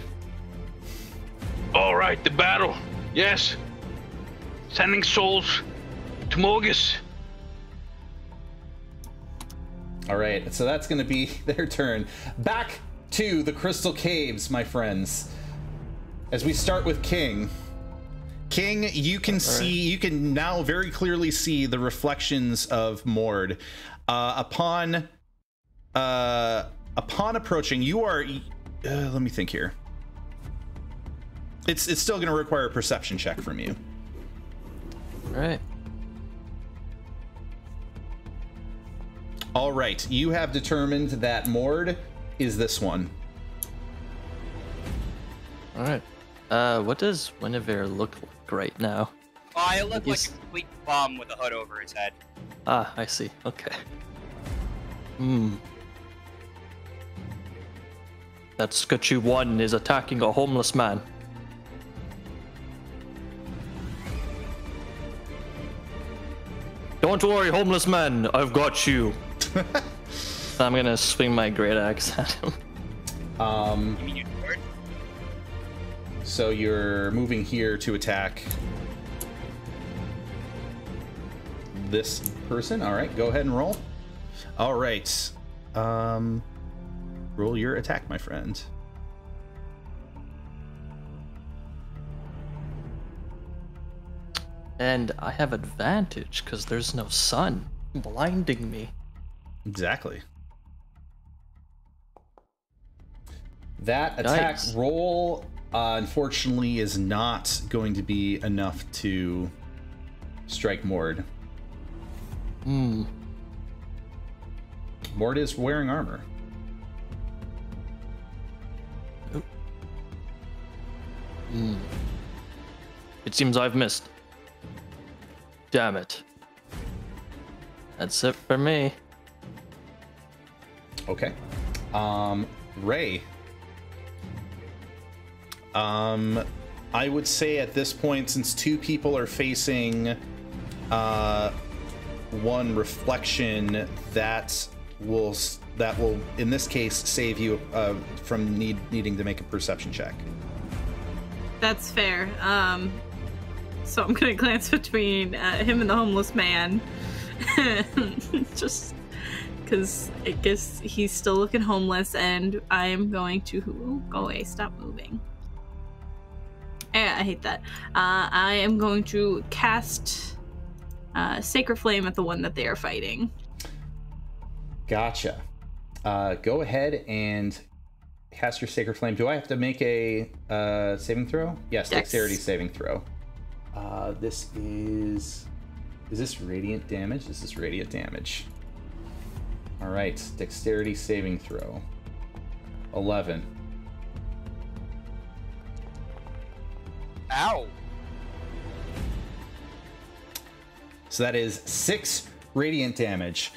All right, the battle. Yes. Sending souls to Morgus. All right, so that's gonna be their turn. Back to the Crystal Caves, my friends. As we start with King. King, you can you can now very clearly see the reflections of Mord. Upon approaching, you are, let me think here. It's still gonna require a perception check from you. Right. All right, you have determined that Mord is this one. All right. What does Guinevere look like right now? Oh, I look like a complete bum with a hood over his head. Ah, I see. Okay. That sketchy one is attacking a homeless man. Don't worry, homeless man. I've got you. I'm gonna swing my great axe at him. You mean you sword? So you're moving here to attack this person. All right, go ahead and roll. All right. Roll your attack, my friend. And I have advantage because there's no sun blinding me. Exactly. That attack roll, unfortunately, is not going to be enough to strike Mord. Mord is wearing armor. It seems I've missed. Damn it. That's it for me. Okay. Ray. I would say at this point, since two people are facing one reflection, that will in this case save you from needing to make a perception check. That's fair. So I'm gonna glance between him and the homeless man. Just because I guess he's still looking homeless, and I am going to go away. Stop moving. Yeah, I hate that. I am going to cast Sacred Flame at the one that they are fighting. Gotcha. Go ahead and cast your Sacred Flame. Do I have to make a saving throw? Yes, dexterity saving throw. This is this radiant damage? This is radiant damage. All right, dexterity saving throw. 11. Ow. So that is 6 radiant damage.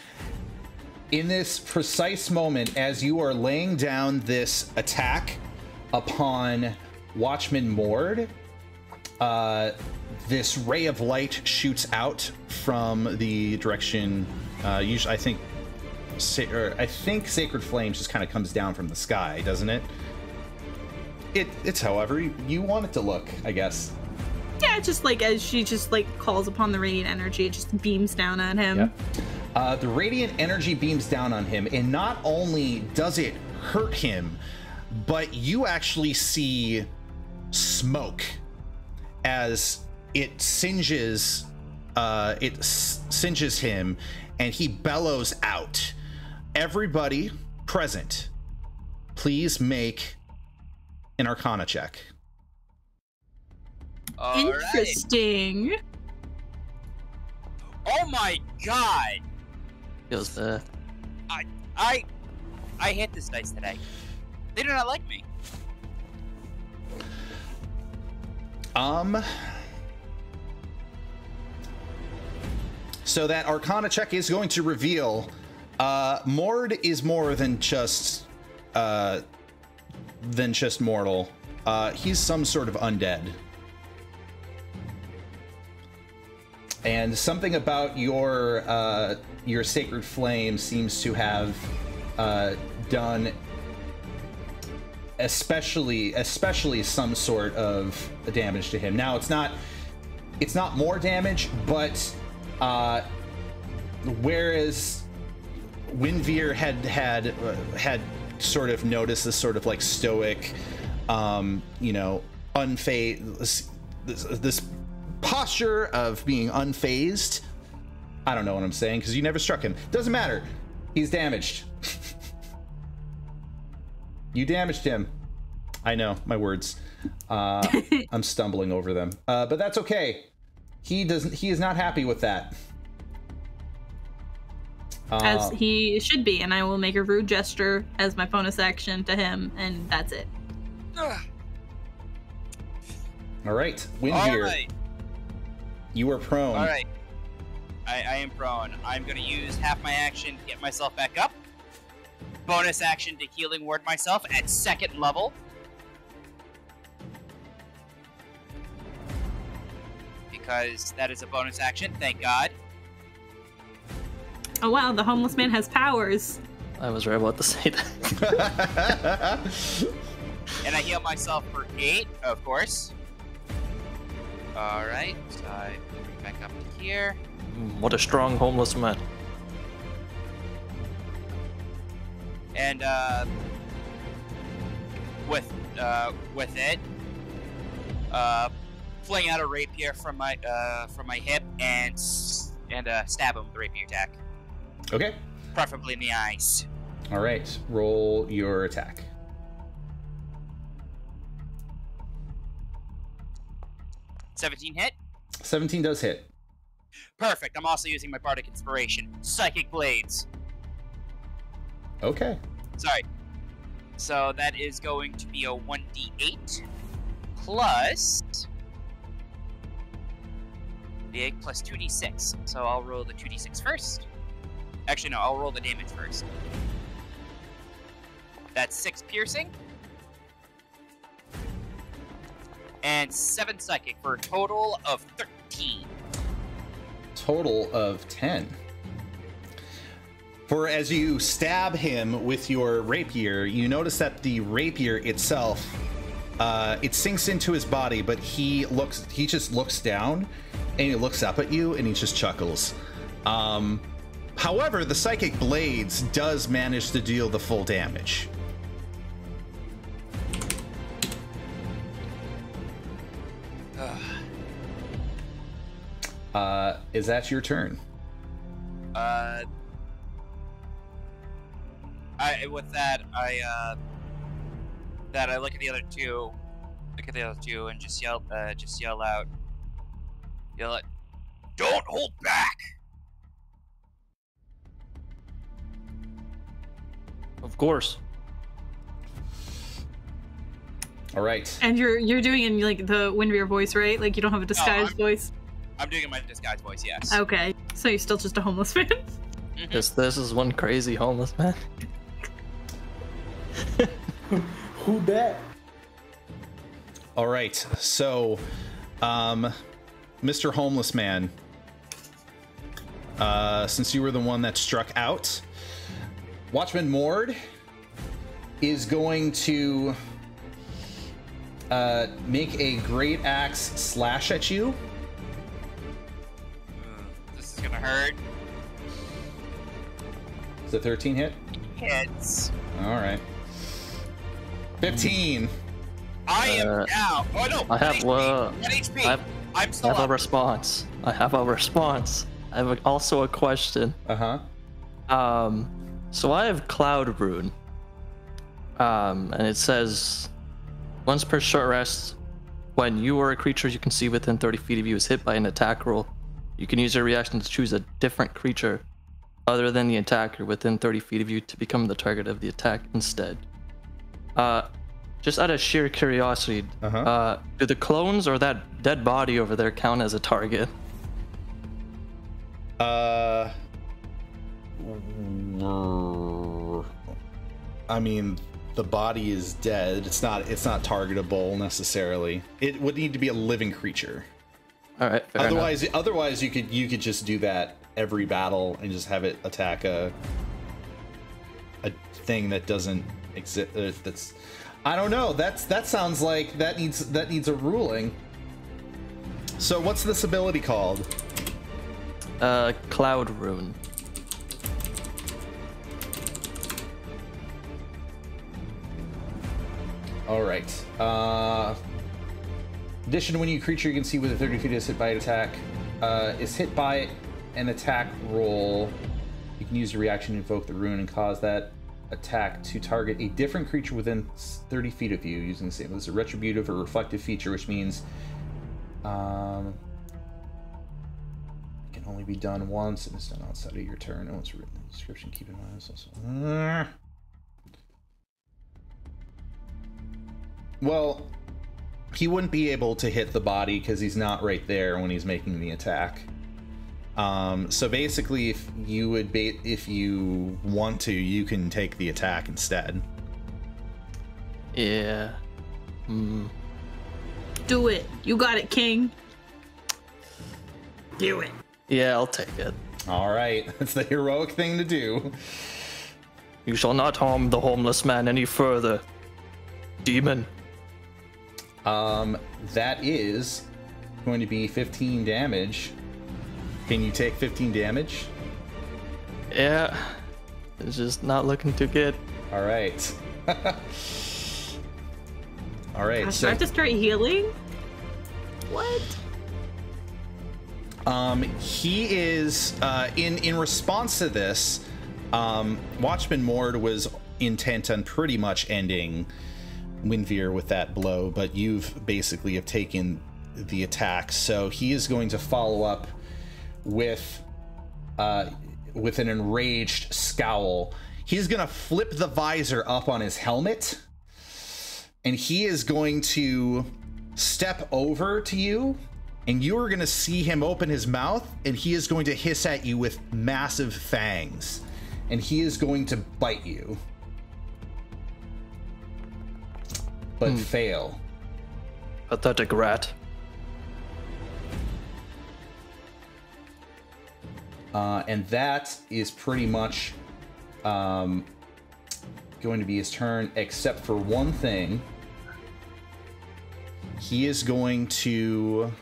In this precise moment, as you are laying down this attack upon Watchman Mord, this ray of light shoots out from the direction. Usually, I think Sacred Flame just kind of comes down from the sky, doesn't it? It's however you want it to look, I guess. Yeah, just like as she just like calls upon the radiant energy, it just beams down at him. Yep. The radiant energy beams down on him, and not only does it hurt him, but you actually see smoke as it singes him, and he bellows out. Everybody present, please make an Arcana check. Interesting. Right. Oh my god! Feels bad. I hate this dice today. They do not like me. So that Arcana check is going to reveal Mord is more than just mortal. He's some sort of undead. And something about your Sacred Flame seems to have done especially some sort of damage to him. Now it's not more damage, but whereas Winveer had sort of noticed this sort of like stoic, unfazed, this posture of being unfazed. I don't know what I'm saying because you never struck him. Doesn't matter. He's damaged. You damaged him. I know my words. I'm stumbling over them, but that's okay. He is not happy with that. As he should be, and I will make a rude gesture as my bonus action to him, and that's it. All right, Winveer. Alright. You are prone. Alright. I am prone. I'm going to use half my action to get myself back up. Bonus action to healing ward myself at 2nd level. Because that is a bonus action, thank God. Oh wow, the homeless man has powers. I was right about to say that. And I heal myself for 8, of course. Alright, so I bring back up to here. What a strong homeless man. And with it, fling out a rapier from my hip and stab him with the rapier attack. Okay. Preferably in the eyes. All right. Roll your attack. 17 hit. 17 does hit. Perfect. I'm also using my bardic inspiration, Psychic Blades. Okay. Sorry. So that is going to be a 1d8 plus the egg plus 2d6. So I'll roll the 2d6 first. Actually, no, I'll roll the damage first. That's 6 piercing. And 7 psychic for a total of 13. Total of 10. For as you stab him with your rapier, you notice that the rapier itself it sinks into his body, but he just looks down and he looks up at you and he just chuckles. However, the Psychic Blades does manage to deal the full damage. Is that your turn? With that, I look at the other two, and just yell out, "Don't hold back!" Of course. All right. And you're doing it in like the Windrear voice, right? Like you don't have a disguised voice. I'm doing it in my disguise voice, yes. Okay, so you're still just a homeless man. This is one crazy homeless man. Who that? All right. So, Mr. Homeless Man, since you were the one that struck out, Watchman Mord is going to make a great axe slash at you. This is gonna hurt. Is it 13 hit? Hits. All right. 15. I am now. Oh no! I have HP. I'm still I have a up. response. I have also a question. So I have Cloud Rune. And it says, once per short rest, when you or a creature you can see within 30 feet of you is hit by an attack roll, you can use your reaction to choose a different creature other than the attacker within 30 feet of you to become the target of the attack instead. Just out of sheer curiosity, do the clones or that dead body over there count as a target? I mean, the body is dead. It's not targetable necessarily. It would need to be a living creature. All right. Otherwise, you could just do that every battle and just have it attack a thing that doesn't exist. That's, I don't know. That sounds like that needs a ruling. So what's this ability called? Cloud Rune. All right. Addition: when you creature you can see within 30 feet is hit by an attack, is hit by an attack roll, you can use your reaction to invoke the rune and cause that attack to target a different creature within 30 feet of you using the same. This is a retributive or reflective feature, which means it can only be done once and it's done outside of your turn. Oh, it's written in the description. Keep in mind. Also. Well, he wouldn't be able to hit the body because he's not right there when he's making the attack. So basically, if you want to, you can take the attack instead. Yeah. Do it. You got it, King. Do it. Yeah, I'll take it. All right, that's the heroic thing to do. You shall not harm the homeless man any further, demon. That is going to be 15 damage. Can you take 15 damage? Yeah, it's just not looking too good. All right. All right. Gosh, do I have to start healing? What? He is in response to this. Watchman Mord was intent on pretty much ending Windveer with that blow, but you've basically have taken the attack. So he is going to follow up with an enraged scowl. He's gonna flip the visor up on his helmet, and he is going to step over to you, and you are gonna see him open his mouth, and he is going to hiss at you with massive fangs, and he is going to bite you, but fail. Pathetic rat. And that is pretty much going to be his turn, except for one thing. he is going to...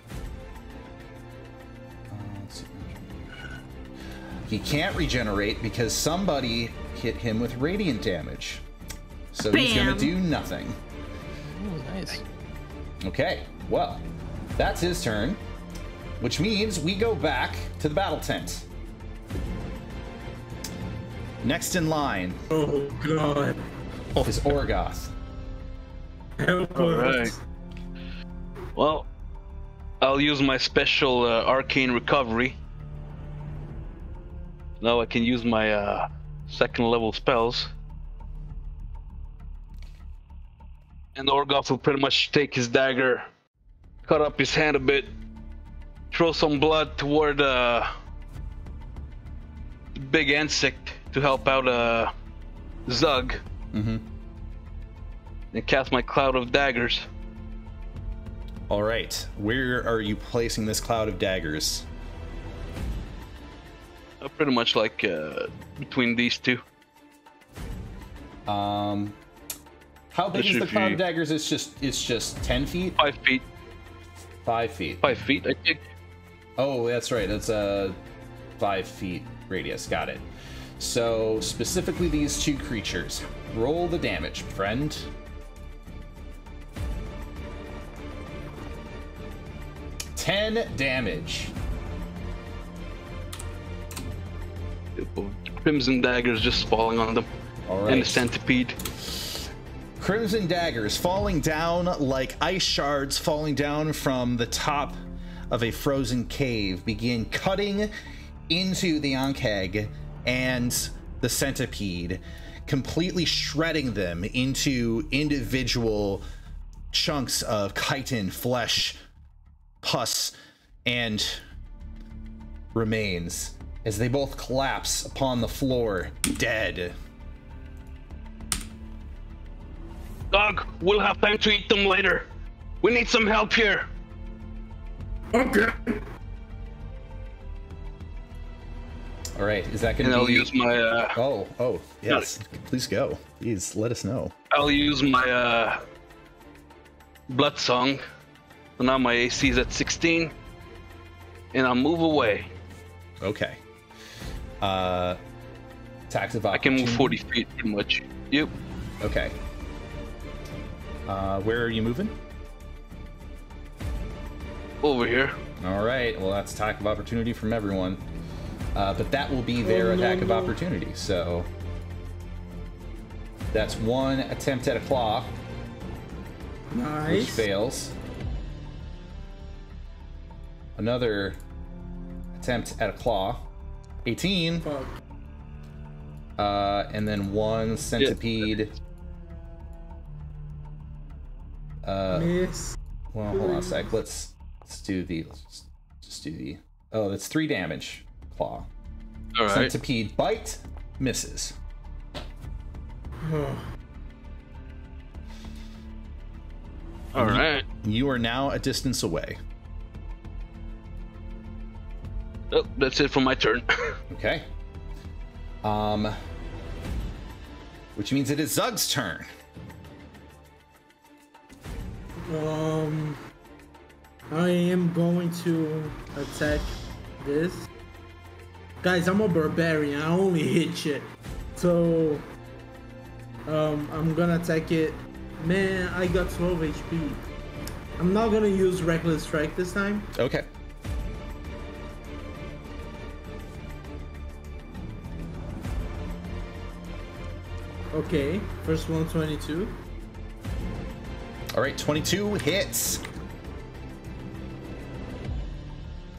let's see. He can't regenerate because somebody hit him with radiant damage. So he's going Bam. to do nothing. Ooh, nice. Okay, well, that's his turn, which means we go back to the battle tent. Next in line Oh god. is Orgoth. Help All us. right. Well, I'll use my special arcane recovery. Now I can use my second level spells. And Orgoth will pretty much take his dagger, cut up his hand a bit, throw some blood toward the big insect to help out Zug, Mm-hmm. and cast my cloud of daggers. All right, where are you placing this cloud of daggers? Pretty much like between these two. How big is the cloud of daggers? It's just 10 feet? 5 feet. 5 feet. 5 feet, I think. Oh, that's right. That's a 5 feet radius. Got it. So specifically these two creatures. Roll the damage, friend. $10 damage. Crimson daggers just falling on them. All right. And the centipede. Crimson daggers falling down like ice shards falling down from the top of a frozen cave begin cutting into the Ankeg and the centipede, completely shredding them into individual chunks of chitin, flesh, pus, and remains as they both collapse upon the floor, dead. Dog, we'll have time to eat them later. We need some help here. Okay. All right, is that going And to I'll be... use my Oh, yes. Please go. Please let us know. I'll use my blood song. So now my AC is at 16. And I'll move away. Okay. Attacks of I can opportunity. move 40 feet pretty much. Yep. Okay. Where are you moving? Over here. All right. Well, that's attack of opportunity from everyone. But that will be their attack of opportunity. So that's one attempt at a claw, which Nice. fails. Another attempt at a claw, 18. Fuck. And then one centipede. Miss. Well, hold on a sec. Let's do the. Let's just do the. Oh, that's 3 damage. Claw. All right. Centipede bite misses. Oh. All right. You are now a distance away. Oh, that's it for my turn. Okay. Which means it is Zug's turn. I am going to attack this. Guys, I'm a barbarian. I only hit shit. So, I'm gonna attack it. Man, I got 12 HP. I'm not gonna use Reckless Strike this time. Okay. Okay, first one 22. All right, 22 hits.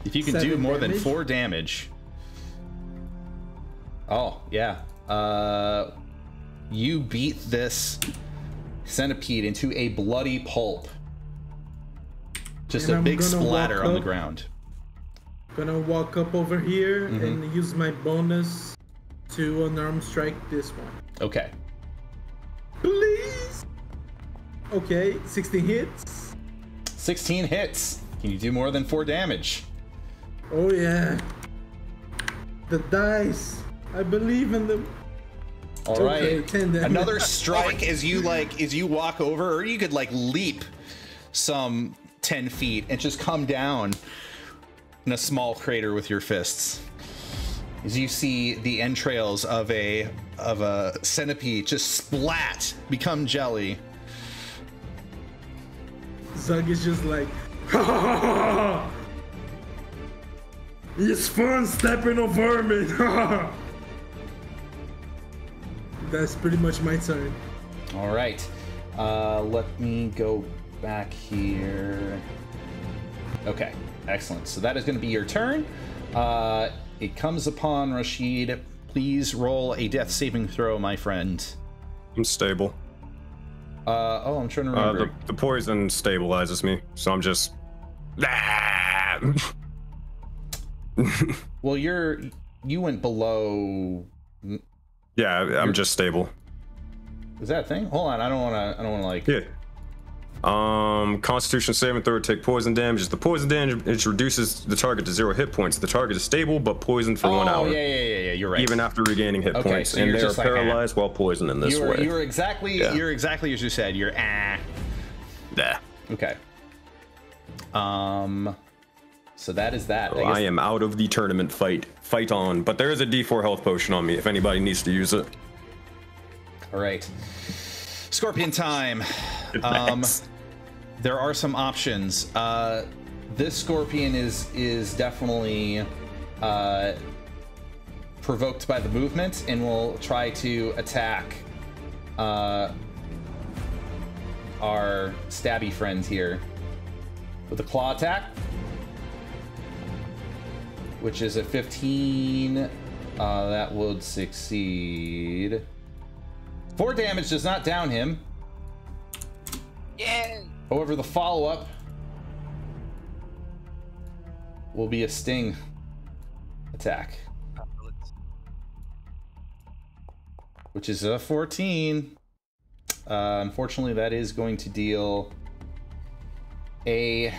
If you can do 7 more than damage. 4 damage. Oh, yeah. You beat this centipede into a bloody pulp. Just And a I'm big gonna splatter walk on the up. ground. Gonna walk up over here and use my bonus to unarmed strike this one. Okay. Please. Okay, 16 hits. 16 hits. Can you do more than 4 damage? Oh yeah. The dice. I believe in them. All Okay, right. 10 damage. Another strike as you walk over, or you could leap some 10 feet and just come down in a small crater with your fists. As you see the entrails of a centipede just splat, become jelly. Zug is just like, ha ha ha ha! It's fun stepping on vermin! That's pretty much my turn. All right. Let me go back here. Okay, excellent. So that is going to be your turn. It comes upon Rashid. Please roll a death saving throw, my friend. I'm stable. I'm trying to remember. The poison stabilizes me, so I'm just. Well, you went below. Yeah, I'm just stable. Is that a thing? Hold on, I don't want to like. Yeah. Constitution saving throw, take poison damage. The poison damage reduces the target to 0 hit points. The target is stable but poisoned for 1 hour. Yeah, you're right. Even after regaining hit points, so and they are just like, paralyzed while poisoned in this way. You're exactly as you said. You're Nah. Okay. So that is that. So I am out of the tournament fight. Fight on. But there is a D4 health potion on me if anybody needs to use it. All right. Scorpion time. There are some options. This scorpion is definitely provoked by the movement and will try to attack our stabby friend here with a claw attack, which is a 15. That would succeed. 4 damage does not down him. Yeah. However, the follow-up will be a sting attack, which is a 14. Unfortunately, that is going to deal a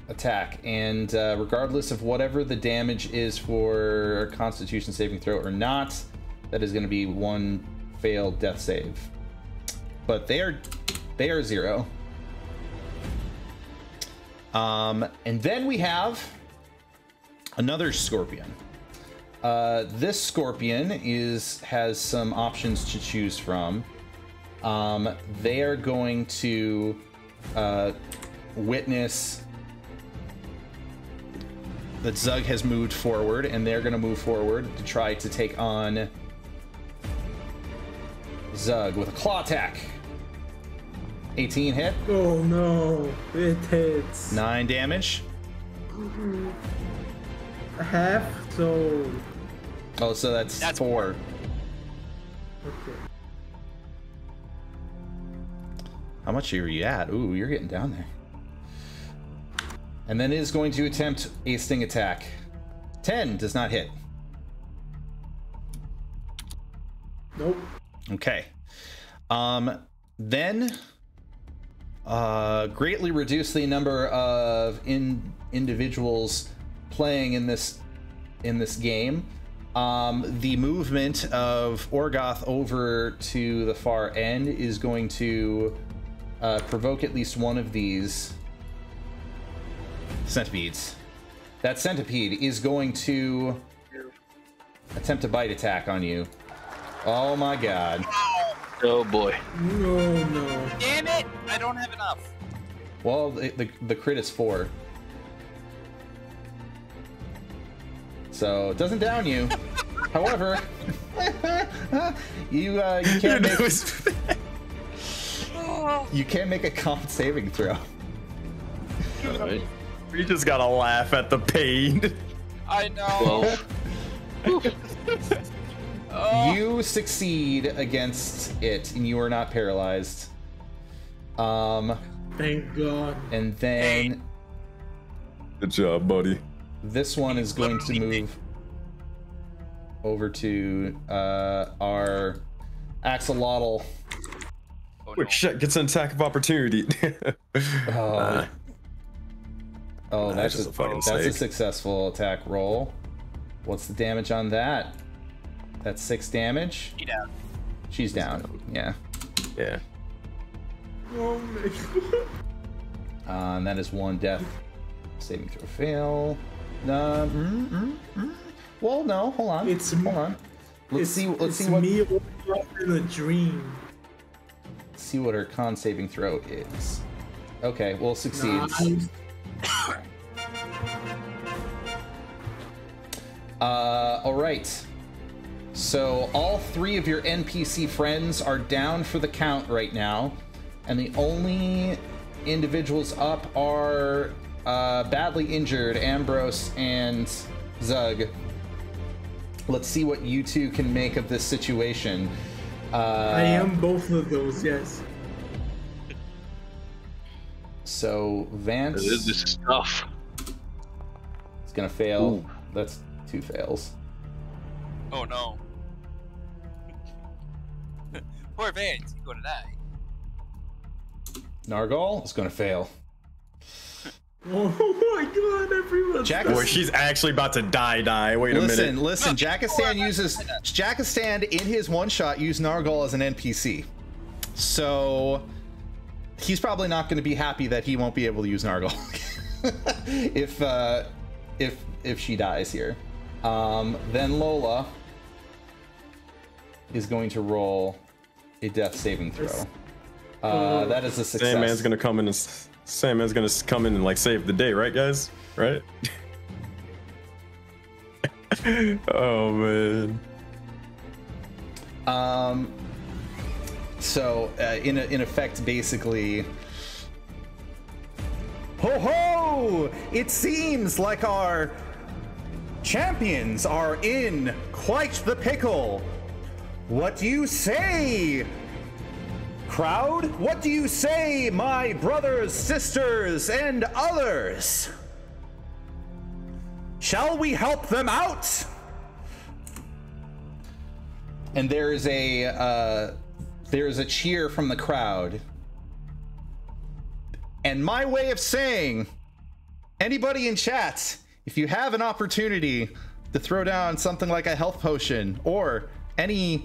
attack, and regardless of whatever the damage is for a Constitution saving throw or not, that is going to be 1 failed death save. But they are 0. And then we have another scorpion. This scorpion has some options to choose from. They are going to witness that Zug has moved forward, and they're going to move forward to try to take on Zug with a claw attack. 18 hit. Oh no, it hits. 9 damage. Half, so. Oh, so that's 4. Okay. How much are you at? Ooh, you're getting down there. And then it is going to attempt a sting attack. 10 does not hit. Nope. Okay. Then greatly reduce the number of individuals playing in this game. The movement of Orgoth over to the far end is going to provoke at least one of these centipedes. That centipede is going to attempt a bite attack on you. Oh my god. Oh boy. No. Damn it! I don't have enough. Well, the crit is 4. So it doesn't down you. However, you can't make you can't make a con saving throw. Alright. We just gotta laugh at the pain. I know. Well, You succeed against it, and you are not paralyzed. Thank God. And then Good job, buddy. this one is going to move over to our axolotl. Oh, Quick shit gets an attack of opportunity. That's just a fucking that's a snake. successful attack roll. What's the damage on that? That's 6 damage. She down. She's down. Yeah. Yeah. Oh my god. And that is one death saving throw fail. Well, no, hold on. Hold on. Let's see what me in a dream. See what her con saving throw is. Okay, well, succeeds. Nice. All right. So all 3 of your NPC friends are down for the count right now, and the only individuals up are badly injured Ambrose and Zug. Let's see what you two can make of this situation. I am both of those, yes. So Vance This is tough. is gonna fail. Ooh. That's 2 fails. Oh no. Poor Vance, he's gonna die. Nargal is gonna fail. Oh my god, everyone's Jack Boy, she's actually about to die. Wait a minute. Listen, Jackistan in his one shot used Nargal as an NPC. So he's probably not going to be happy that he won't be able to use Nargal if she dies here. Then Lola is going to roll a death saving throw. That is a success. Sandman's gonna come in and like save the day, right, guys? Right? Oh man. So in effect, basically, ho ho! It seems like our champions are in quite the pickle. What do you say, crowd? What do you say, my brothers, sisters, and others? Shall we help them out? And there is a cheer from the crowd. And my way of saying, anybody in chat, if you have an opportunity to throw down something like a health potion or any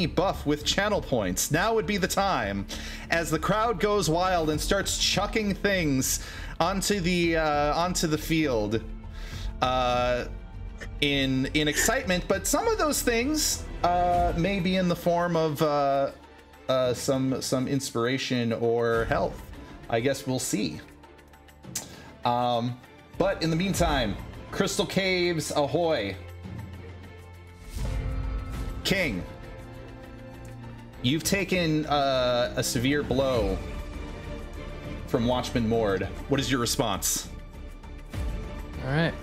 buff with channel points, now would be the time, as the crowd goes wild and starts chucking things onto the field in excitement. But some of those things may be in the form of some inspiration or health. I guess we'll see. But in the meantime, Crystal Caves ahoy. King, you've taken a severe blow from Watchman Mord. What is your response? All right.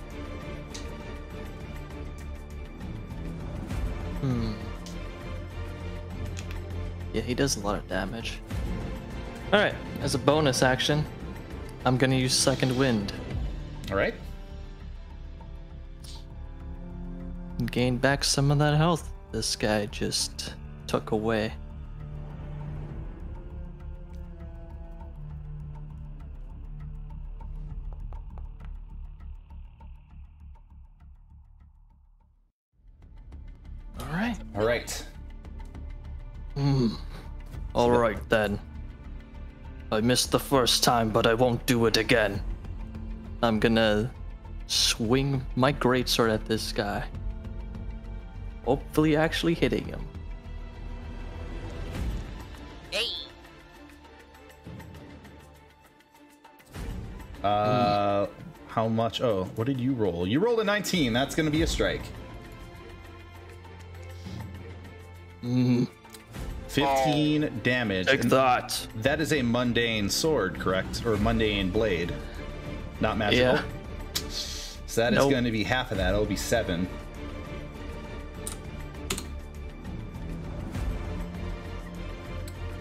Yeah, he does a lot of damage. All right, as a bonus action, I'm gonna use Second Wind All right. and gain back some of that health this guy just took away. All right. All right. All right then. I missed the first time, but I won't do it again. I'm gonna swing my greatsword at this guy. Hopefully actually hitting him. Hey. How much? Oh, what did you roll? You rolled a 19. That's going to be a strike. 15 damage. Take And that. that is a mundane sword, correct? Or mundane blade. Not magical. Yeah. So that is Nope. going to be half of that. It'll be 7.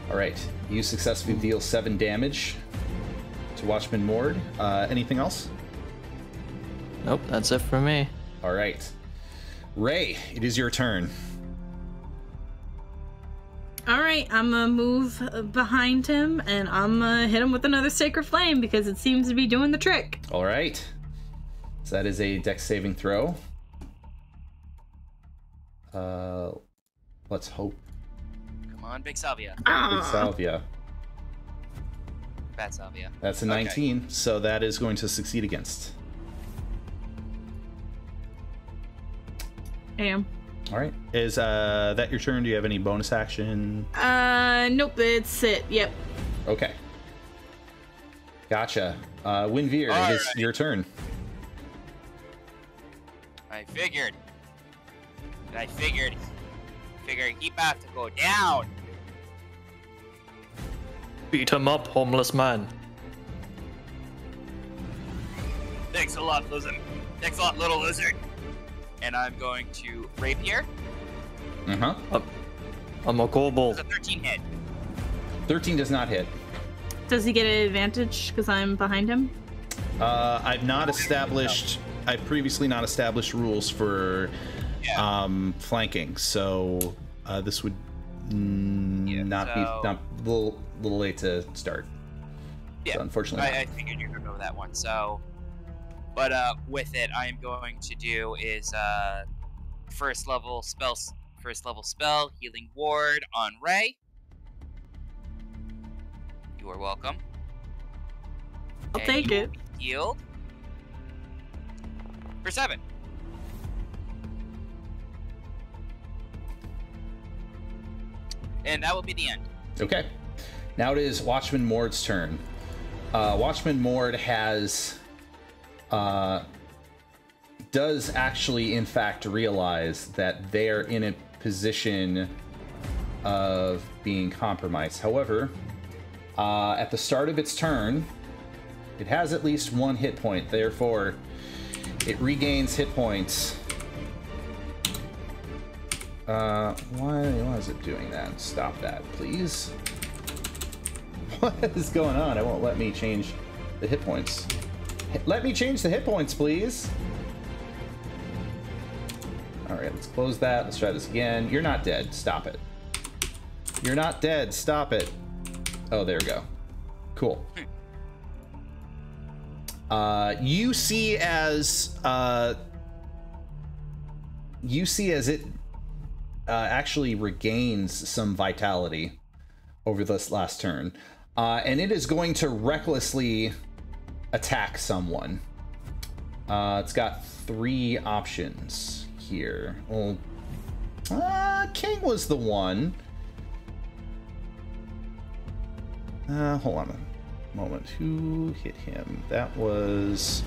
All right. You successfully deal 7 damage to Watchman Mord. Anything else? Nope, that's it for me. All right. Ray, it is your turn. All right, I'm gonna move behind him and I'm gonna hit him with another Sacred Flame because it seems to be doing the trick. All right. So that is a dex saving throw. Let's hope. Come on, Big Salvia. Big salvia. Bad salvia. That's a 19, so that is going to succeed against. Damn. All right. Is that your turn? Do you have any bonus action? Nope, it's it. Yep. Okay. Gotcha. Winveer, it is your turn. I figured he about to go down. Beat him up, homeless man. Thanks a lot, lizard. Thanks a lot, little lizard. And I'm going to rapier. I'm a kobold. It's a 13 hit. 13 does not hit. Does he get an advantage because I'm behind him? I've previously not established rules for flanking, so this would not be a little late to start. Yeah, so unfortunately, I figured you would know that one. So, but with it, I am going to do is first level spell, healing ward on Ray. You are welcome. I'll take it. Healed for 7. And that will be the end. Okay. Now it is Watchman Mord's turn. Watchman Mord does actually, in fact, realize that they are in a position of being compromised. However, at the start of its turn, it has at least 1 hit point. Therefore, it regains hit points. Why is it doing that? Stop that, please. What is going on? It won't let me change the hit points. Let me change the hit points, please. All right, let's close that. Let's try this again. You're not dead. Stop it. You're not dead. Stop it. Oh, there we go. Cool. You see as it actually regains some vitality over this last turn, and it is going to recklessly attack someone. It's got 3 options here. Well, King was the one. Hold on a moment. Who hit him? That was...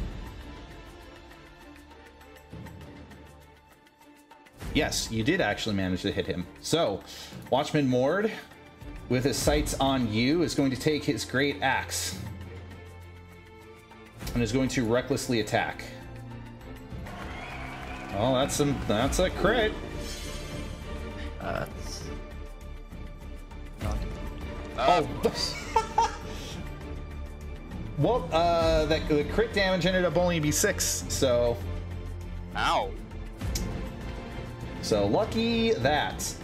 Yes, you did actually manage to hit him. So, Watchman Mord, with his sights on you, is going to take his great axe and is going to recklessly attack. Oh, that's a crit. Oh. Well, the crit damage ended up only be 6, so... Ow. So lucky that.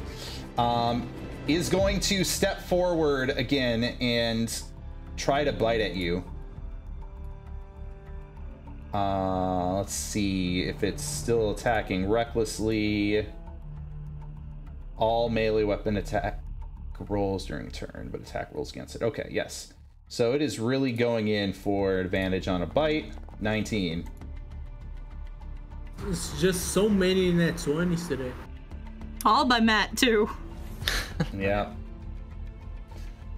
Is going to step forward again and try to bite at you. Let's see if it's still attacking recklessly. All melee weapon attack rolls during a turn, but attack rolls against it. Okay, yes. So it is really going in for advantage on a bite. 19. It's just so many net 20s today. All by Matt, too. Yeah.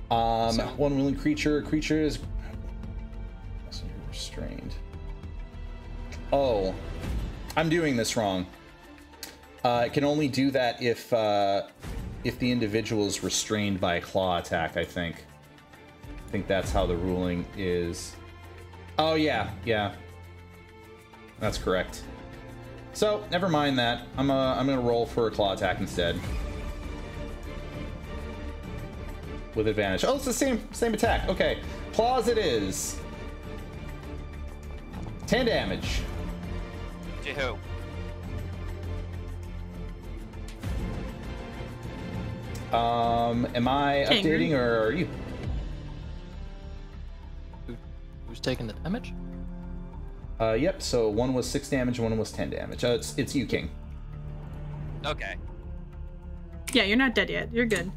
One willing creature. Creature is restrained. Oh, I'm doing this wrong. It can only do that if the individual is restrained by a claw attack, I think. I think that's how the ruling is. Oh, yeah. That's correct. So, never mind that. I'm gonna roll for a claw attack instead. With advantage. Oh, it's the same attack. Okay. Claws it is. 10 damage. To who? Am I updating or are you? Who's taking the damage? Yep, so one was 6 damage, one was 10 damage. It's you, King. Okay. Yeah, you're not dead yet. You're good.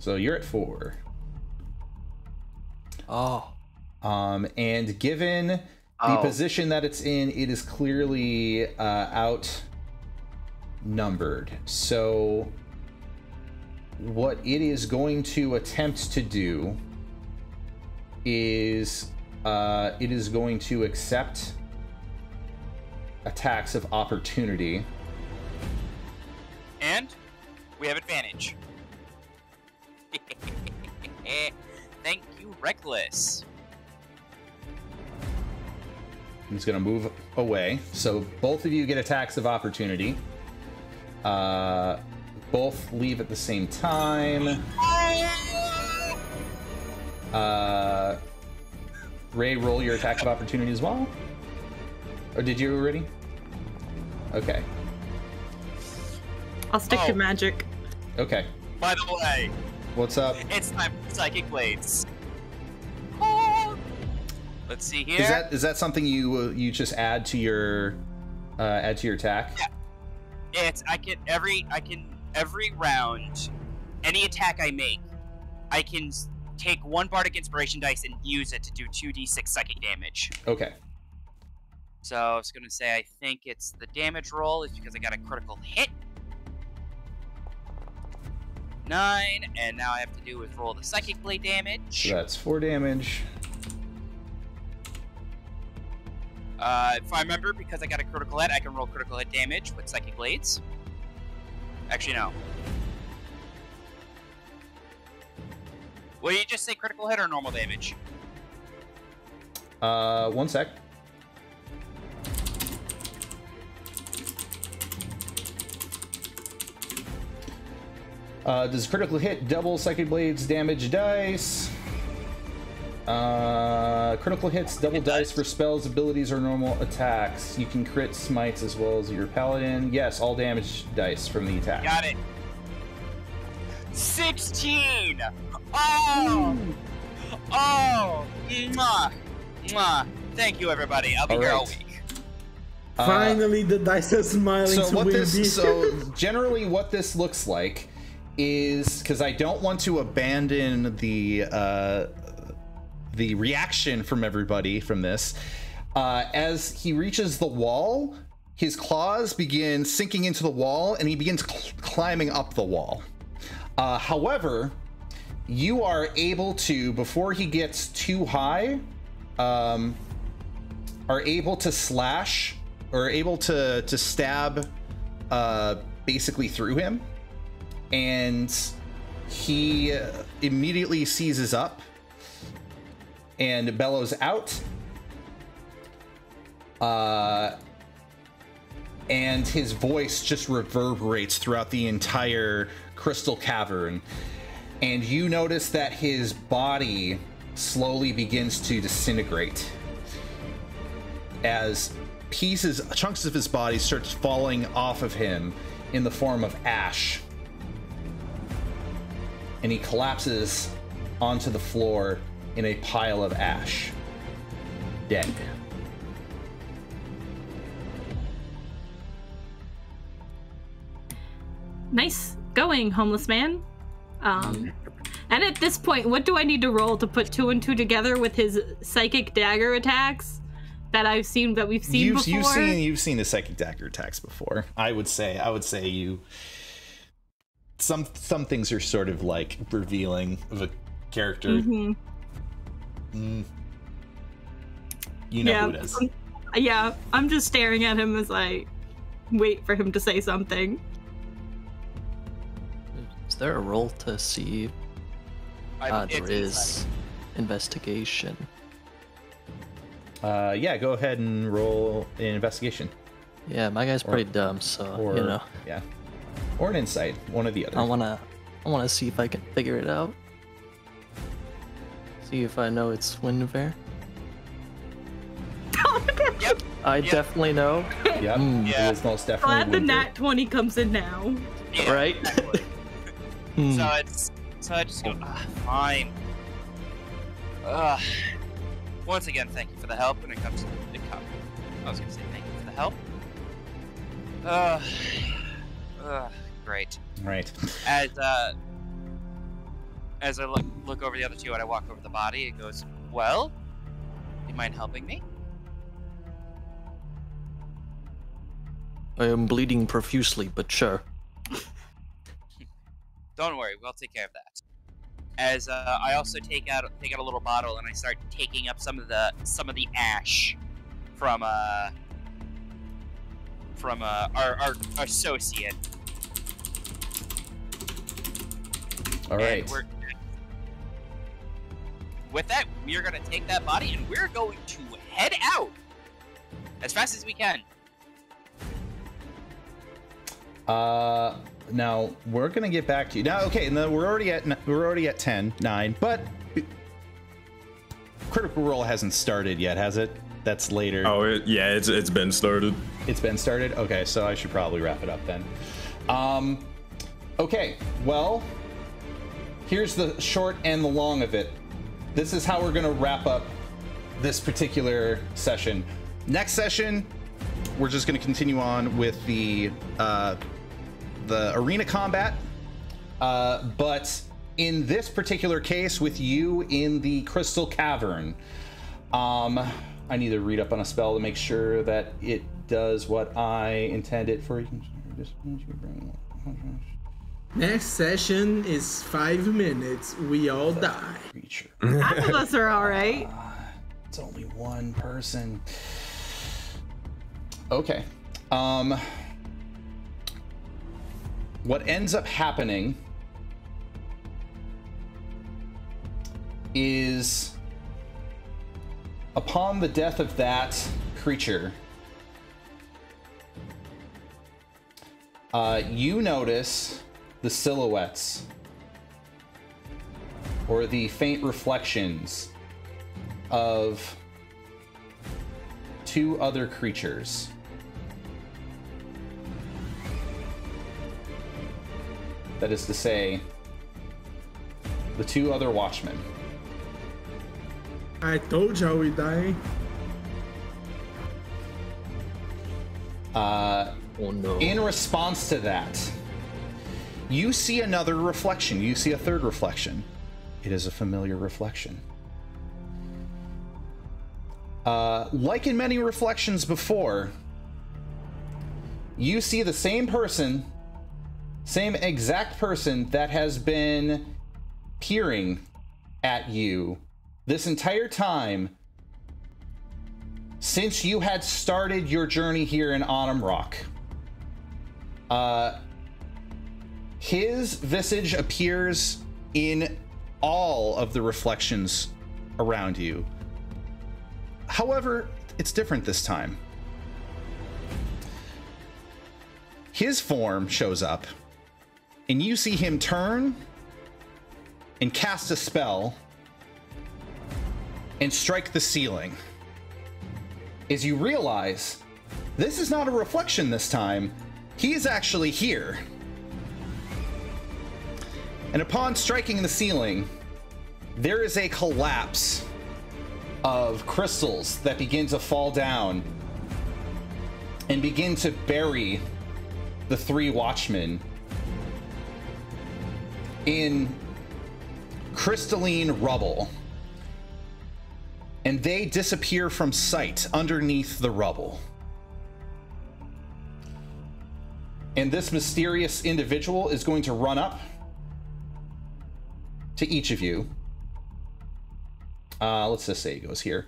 So you're at 4. Oh. And given the position that it's in, it is clearly outnumbered. So what it is going to attempt to do is it is going to accept attacks of opportunity. And we have advantage. Thank you, Reckless. He's going to move away. So both of you get attacks of opportunity. Both leave at the same time. Ray, roll your attack of opportunity as well? Or did you already? Okay. I'll stick to magic. Okay. By the way, what's up? It's time for Psychic Blades. Let's see here. Is that something you just add to your attack? Yeah. Every round, any attack I make, I can take one Bardic Inspiration dice and use it to do 2d6 psychic damage. Okay. So I was gonna say I think it's the damage roll is because I got a critical hit. 9, and now I have to do is roll the Psychic Blade damage. So that's 4 damage. If I remember, because I got a critical hit, I can roll critical hit damage with Psychic Blades. Actually, no. What did you just say, critical hit or normal damage? 1 sec. Does critical hit double Psychic Blades damage dice? Critical hits double dice for spells, abilities, or normal attacks. You can crit smites as well as your paladin. Yes, all damage dice from the attack. Got it. 16! Oh! Oh! Mwah! Mwah! Thank you, everybody. I'll be here all week. Finally, the dice are smiling. So generally what this looks like is, because I don't want to abandon the reaction from everybody from this, as he reaches the wall, his claws begin sinking into the wall and he begins climbing up the wall. However, you are able to, before he gets too high, are able to slash, or able to stab basically through him, and he immediately seizes up and bellows out, and his voice just reverberates throughout the entire crystal cavern, and you notice that his body slowly begins to disintegrate as chunks of his body starts falling off of him in the form of ash, and he collapses onto the floor in a pile of ash, dead. Nice going, homeless man. And at this point, what do I need to roll to put 2 and 2 together with his psychic dagger attacks that we've seen before? You've seen the psychic dagger attacks before. I would say you. Some things are sort of like revealing of a character. Mm-hmm. You know who it is. Yeah, I'm just staring at him as I wait for him to say something. Is there a roll to see? There is investigation. Yeah, go ahead and roll an investigation. Yeah, my guy's pretty dumb, so you know. Yeah, or an insight, one or the other. I wanna see if I can figure it out. See if I know it's Winver. Yep. I definitely know. Yep. Yeah. It is most definitely Glad the Winter. nat 20 comes in now. Yeah, Right? exactly. So I just go, fine. Once again, thank you for the help when it comes to the cup. I was gonna say thank you for the help. Great. Right. As I look over the other two and I walk over the body, it goes, well, You mind helping me? I am bleeding profusely, but sure. Don't worry, we'll take care of that. As I also take out a little bottle and I start taking up some of the ash from our associate. All right. With that, we are going to take that body and we're going to head out as fast as we can. Now we're gonna get back to you now. Okay, and then we're already at 9, but Critical Role hasn't started yet, has it? That's later. Oh, it's been started. It's been started. Okay, so I should probably wrap it up then. Okay, well, here's the short and the long of it. This is how we're gonna wrap up this particular session. Next session, we're just gonna continue on with the arena combat, but in this particular case with you in the Crystal Cavern. I need to read up on a spell to make sure that it does what I intend it for. Next session is 5 minutes. We all die. Creature. Half of us are all right. It's only one person. Okay. What ends up happening is, upon the death of that creature, you notice the silhouettes or the faint reflections of 2 other creatures. That is to say, the 2 other watchmen. I told y'all we die. Oh no. In response to that, you see another reflection. You see a 3rd reflection. It is a familiar reflection. Like in many reflections before, you see the same person, same exact person that has been peering at you this entire time since you had started your journey here in Autumn Rock. His visage appears in all of the reflections around you. However, it's different this time. His form shows up, and you see him turn and cast a spell and strike the ceiling. As you realize, this is not a reflection this time. He is actually here. And upon striking the ceiling, there is a collapse of crystals that begin to fall down and begin to bury the 3 watchmen in crystalline rubble. And they disappear from sight underneath the rubble. And this mysterious individual is going to run up to each of you. Let's just say he goes here.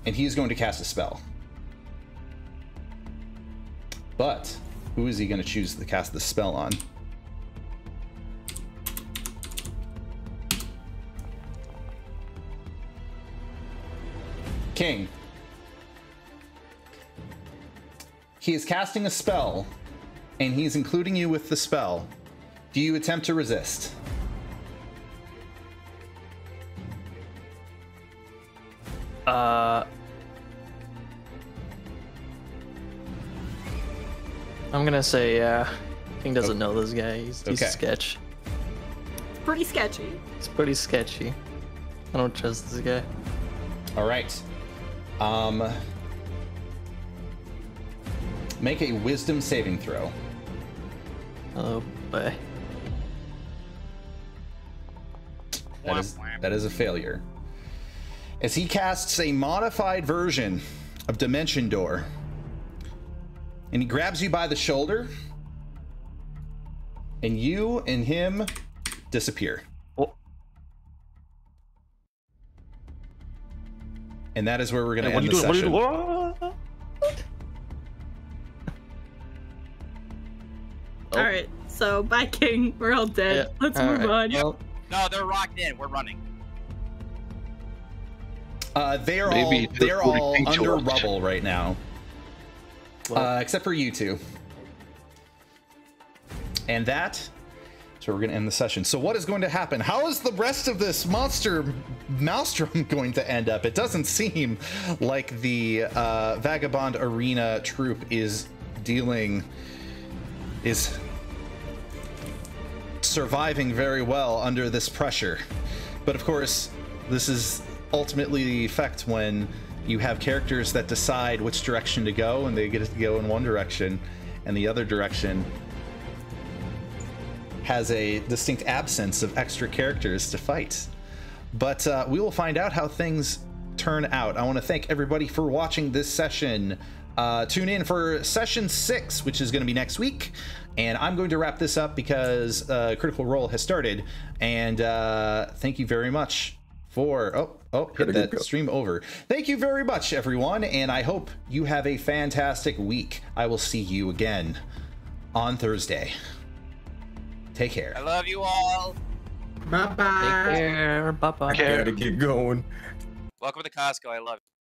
And he's going to cast a spell. But who is he going to choose to cast the spell on? King. He is casting a spell, and he's including you with the spell. Do you attempt to resist? I'm gonna say, yeah. King doesn't know this guy. He's Okay. sketch. Pretty sketchy. It's pretty sketchy. I don't trust this guy. All right. Make a wisdom saving throw. Oh boy. That is a failure. As he casts a modified version of Dimension Door, and he grabs you by the shoulder, and you and him disappear. Oh. And that is where we're going to What end are the you doing? session. What are you doing? All right, so bye, King. We're all dead. Yeah, Let's all move right. on. Well, No, they're locked in. We're running. They're Maybe all they're under left. rubble right now, except for you two. And that is where we're going to end the session. So what is going to happen? How is the rest of this monster maelstrom going to end up? It doesn't seem like the Vagabond Arena troop is surviving very well under this pressure. But of course, this is ultimately the effect when you have characters that decide which direction to go, and they get to go in one direction, and the other direction has a distinct absence of extra characters to fight. But we will find out how things turn out. I want to thank everybody for watching this session. Tune in for session 6, which is going to be next week. And I'm going to wrap this up because Critical Role has started. And thank you very much for... hit that stream over. Thank you very much, everyone. And I hope you have a fantastic week. I will see you again on Thursday. Take care. I love you all. Bye bye. take care. Bye bye. Gotta get going. Welcome to Costco. I love you.